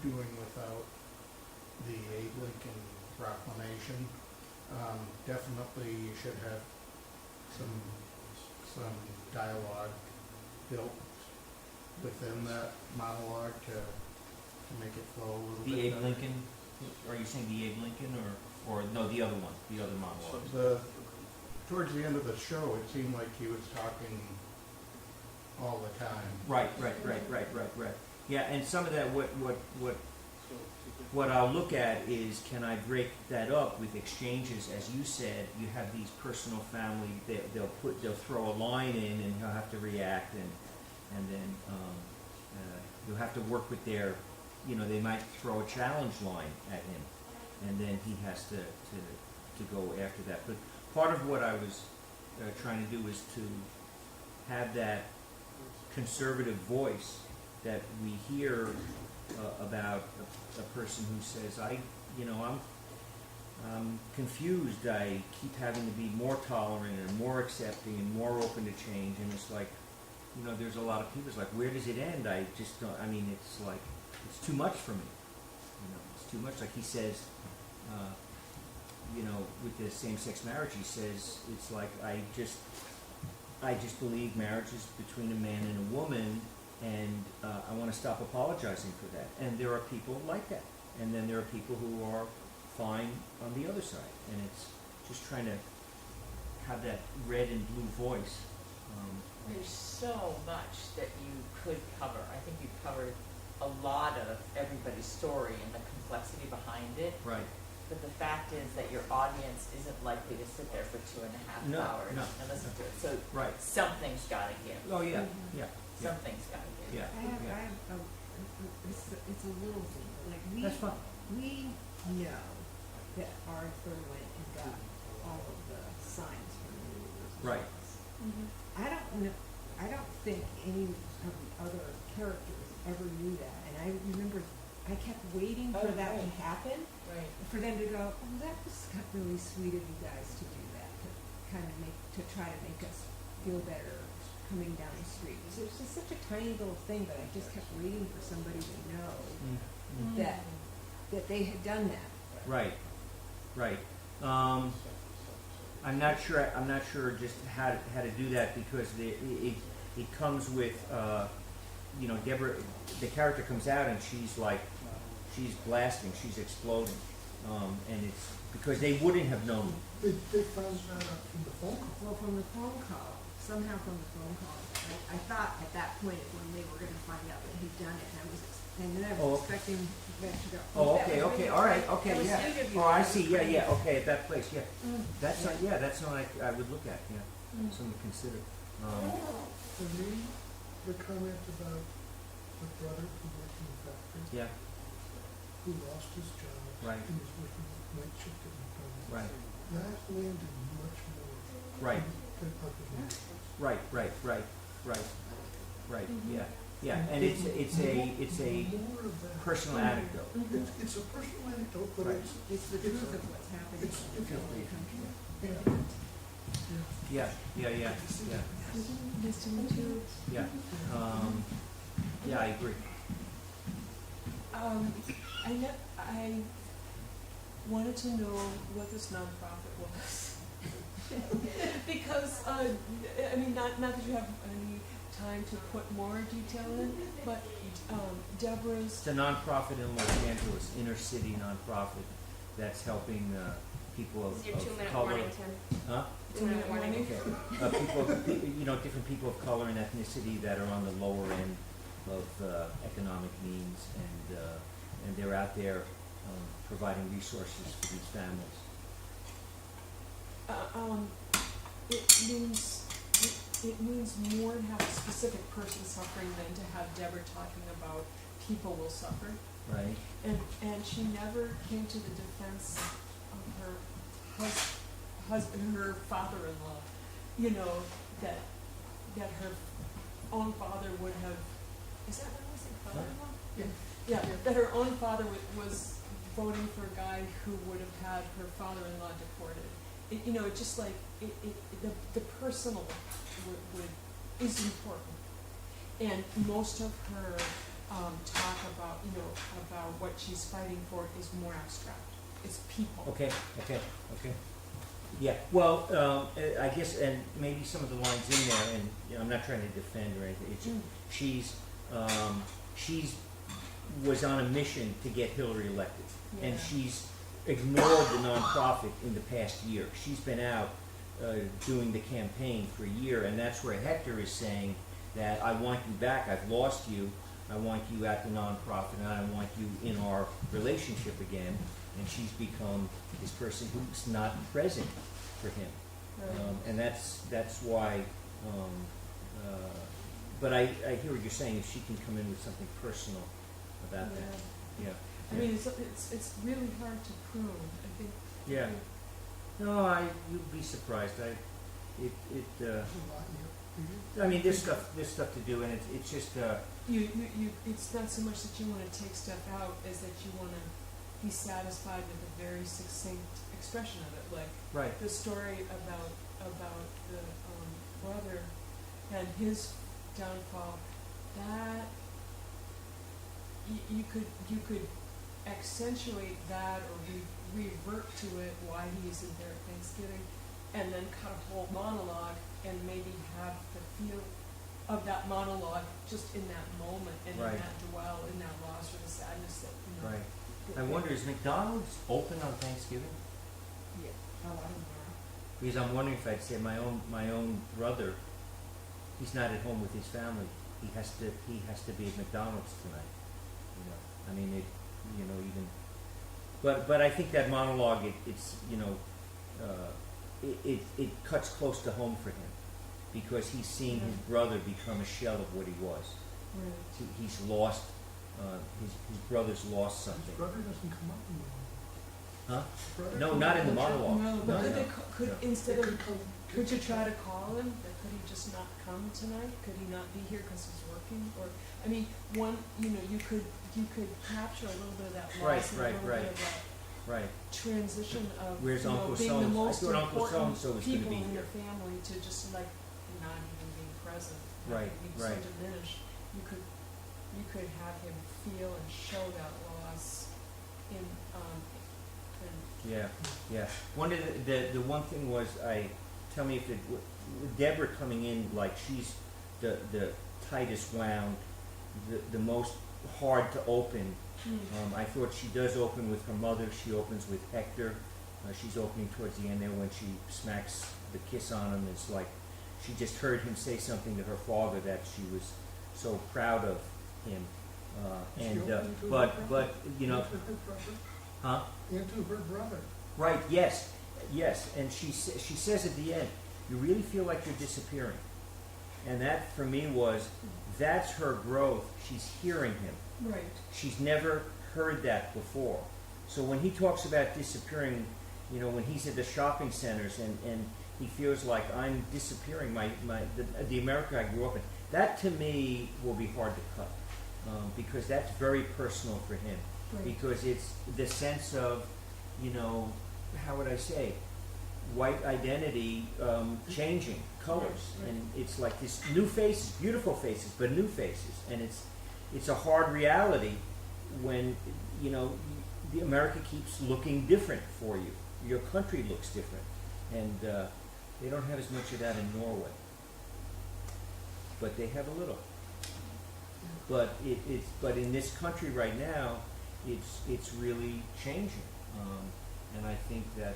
doing without the Abe Lincoln Proclamation. Definitely you should have some dialogue built within that monologue to make it flow a little bit The Abe better. Lincoln, are you saying the Abe Lincoln, or no, the other one, the other monologue? Towards the end of the show, it seemed like he was talking all the time. Right. Yeah, and some of that, what I'll look at is, can I break that up with exchanges? As you said, you have these personal family, they'll throw a line in and he'll have to react, and then you'll have to work with their, you know, they might throw a challenge line at him, and then he has to go after that. But part of what I was trying to do is have that conservative voice that we hear about a person who says, I'm confused. I keep having to be more tolerant and more accepting and more open to change. And it's like, there's a lot of people. It's like, where does it end? I just don't. I mean, it's like it's too much for me. It's too much. Like he says, with the same-sex marriage, he says it's like I just believe marriage is between a man and a woman, and I want to stop apologizing for that. And there are people like that, and then there are people who are fine on the other side, and it's just trying to have that red and blue voice. There's so much that you could cover. I think you've covered a lot of everybody's story and the complexity behind it. Right. But the fact is that your audience isn't likely to sit there for 2.5 hours and listen to it. So something's got to give. Oh yeah, yeah. Something's got to give. Yeah. I have it's a little thing. Like That's fine. we know that Arthur went and got all of the signs from the universe. Right. I don't know. I don't think any of the other characters ever knew that, and I remember I kept waiting for that to happen. Right. For them to go, oh, that was really sweet of you guys to do that, to kind of try to make us feel better coming down the street. So it's just such a tiny little thing, but I just kept waiting for somebody to know that they had done that. Right. I'm not sure just how to do that, because it comes with Deborah. The character comes out and she's blasting, she's exploding, and it's because they wouldn't have known. They found that out from the phone call. Well, from the phone call, somehow from the phone call, I thought at that point when they were going to find out that he'd done it, and then I was expecting them to go. Oh, okay, all right, okay, yeah. Oh, I see, yeah, okay, at that place, yeah. That's not I would look at, yeah. Something to consider. For me, the comment about the brother who worked in the factory, who lost his job, Right. and was working night shift at McDonald's. Right. That landed much more Right. than other ones. Right, yeah, and it's a personal anecdote. It's a personal anecdote, but Right. It's the truth of what's happening in the country. Yeah. Nice to meet you. Yeah, I agree. I wanted to know what this nonprofit was. Because, not that you have any time to put more detail in, but Deborah's... It's a nonprofit in Los Angeles, inner city nonprofit, that's helping people of Your 2-minute color. warning, Tim. Huh? 2-minute warning. Okay. Different people of color and ethnicity that are on the lower end of economic means, and they're out there providing resources for these families. It means more to have a specific person suffering than to have Deborah talking about people will suffer. Right. And she never came to the defense of her husband, her father-in-law. That her own father would have. Is that what I was saying? Father-in-law? Yeah. That her own father was voting for a guy who would have had her father-in-law deported. It's just like the personal is important, and most of her talk about what she's fighting for is more abstract. It's people. Okay. Yeah. Well, I guess, and maybe some of the lines in there, and I'm not trying to defend or anything. It's she's was on a mission to get Hillary elected, and she's ignored the nonprofit in the past year. She's been out doing the campaign for a year, and that's where Hector is saying that I want you back. I've lost you. I want you at the nonprofit, and I want you in our relationship again. And she's become this person who's not present for him, and that's why. But I hear what you're saying. If she can come in with something personal about that, yeah. I mean, it's really hard to prove. I think. Yeah. No, you'd be surprised. I mean, there's stuff to do, and it's just, It's not so much that you want to take stuff out as that you want to be satisfied with a very succinct expression of it, like right, the story about the brother and his downfall. That you could accentuate that or revert to it why he isn't there at Thanksgiving, and then cut a whole monologue and maybe have the feel of that monologue just in that moment and right, in that dwell, in that loss or the sadness that, you know. right. I wonder, is McDonald's open on Thanksgiving? Yeah. Oh, I don't know. Because I'm wondering if I'd say my own brother, he's not at home with his family. He has to be at McDonald's tonight. You know, I mean, even. But I think that monologue, it cuts close to home for him, because he's seen his brother become a shell of what he was. Right. He's lost. His brother's lost something. His brother doesn't come up in the Huh? brother No, comes not up in the in monologue. No, but could no. instead of, could you try to call him? Could he just not come tonight? Could he not be here because he's working? Or, I mean, you could capture a little bit of that loss and a little bit of that Right. transition of Where's Uncle being the So-and-so? most I thought Uncle important So-and-so was gonna people be in here. the family to just like not even being present, Right, being right. so diminished. You could have him feel and show that loss in Yeah. One of the one thing was, tell me if with Deborah coming in like she's the tightest wound, the most hard to open. I thought she does open with her mother. She opens with Hector. She's opening towards the end there when she smacks the kiss on him. It's like she just heard him say something to her father that she was so proud of him. But you know, huh? And to her brother. Right. Yes. And she says at the end, "You really feel like you're disappearing," and that for me that's her growth. She's hearing him. Right. She's never heard that before. So when he talks about disappearing, you know, when he's at the shopping centers and he feels like I'm disappearing, the America I grew up in, that to me will be hard to cut, because that's very personal for him. Right. Because it's the sense of, you know, how would I say, white identity changing colors, Right. and it's like this new faces, beautiful faces, but new faces, and it's a hard reality when, you know, the America keeps looking different for you. Your country looks different, and they don't have as much of that in Norway, but they have a little. But but in this country right now, it's really changing, and I think that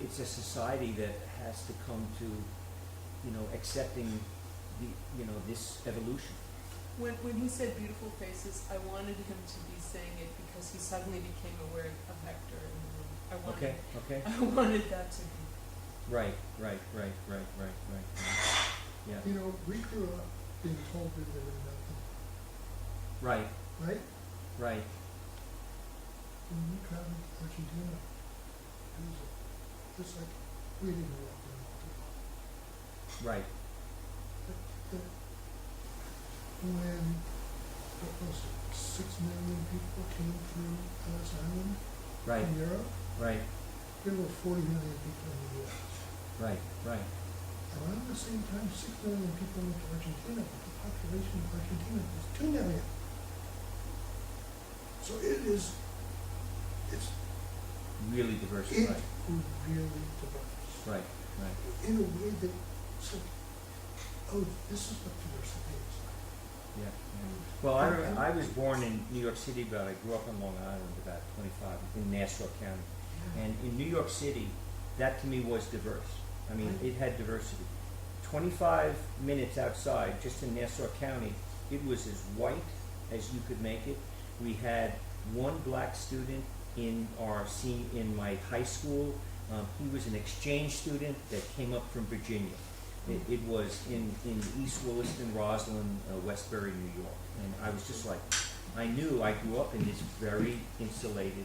it's a society that has to come to, you know, accepting this evolution. When he said beautiful faces, I wanted him to be saying it because he suddenly became aware of Hector in the room. Okay. I wanted that to be. Right. Yeah. You know, we grew up being told we were nothing. Right. Right? Right. When we traveled to Argentina, it was just like we didn't know what we were. Right. When, what was it, 6 million people came through Ellis Island Right. from Europe, Right. there were 40 million people in the U.S. Right. Around the same time, 6 million people went to Argentina, but the population of Argentina was 2 million. So it's Really diversified. really diverse. Right. In a way that said, oh, this is what diversity is like. Yeah. Well, I was born in New York City, but I grew up on Long Island, about 25, in Nassau County. And in New York City, that to me was diverse. I mean, it had diversity. 25 minutes outside, just in Nassau County, it was as white as you could make it. We had one black student in my high school. He was an exchange student that came up from Virginia. It was in East Williston, Roslyn, Westbury, New York. And I was just like, I knew I grew up in this very insulated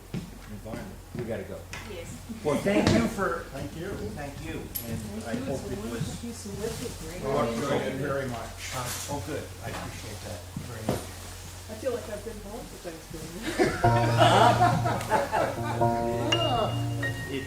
environment. We gotta go. Yes. Well, thank you for, Thank you. thank you, and Thank I you. hope It's a it wonderful was, piece of work. It's great. Oh, I enjoyed it very much. oh, good, I appreciate that very much. I feel like I've been home for Thanksgiving. It,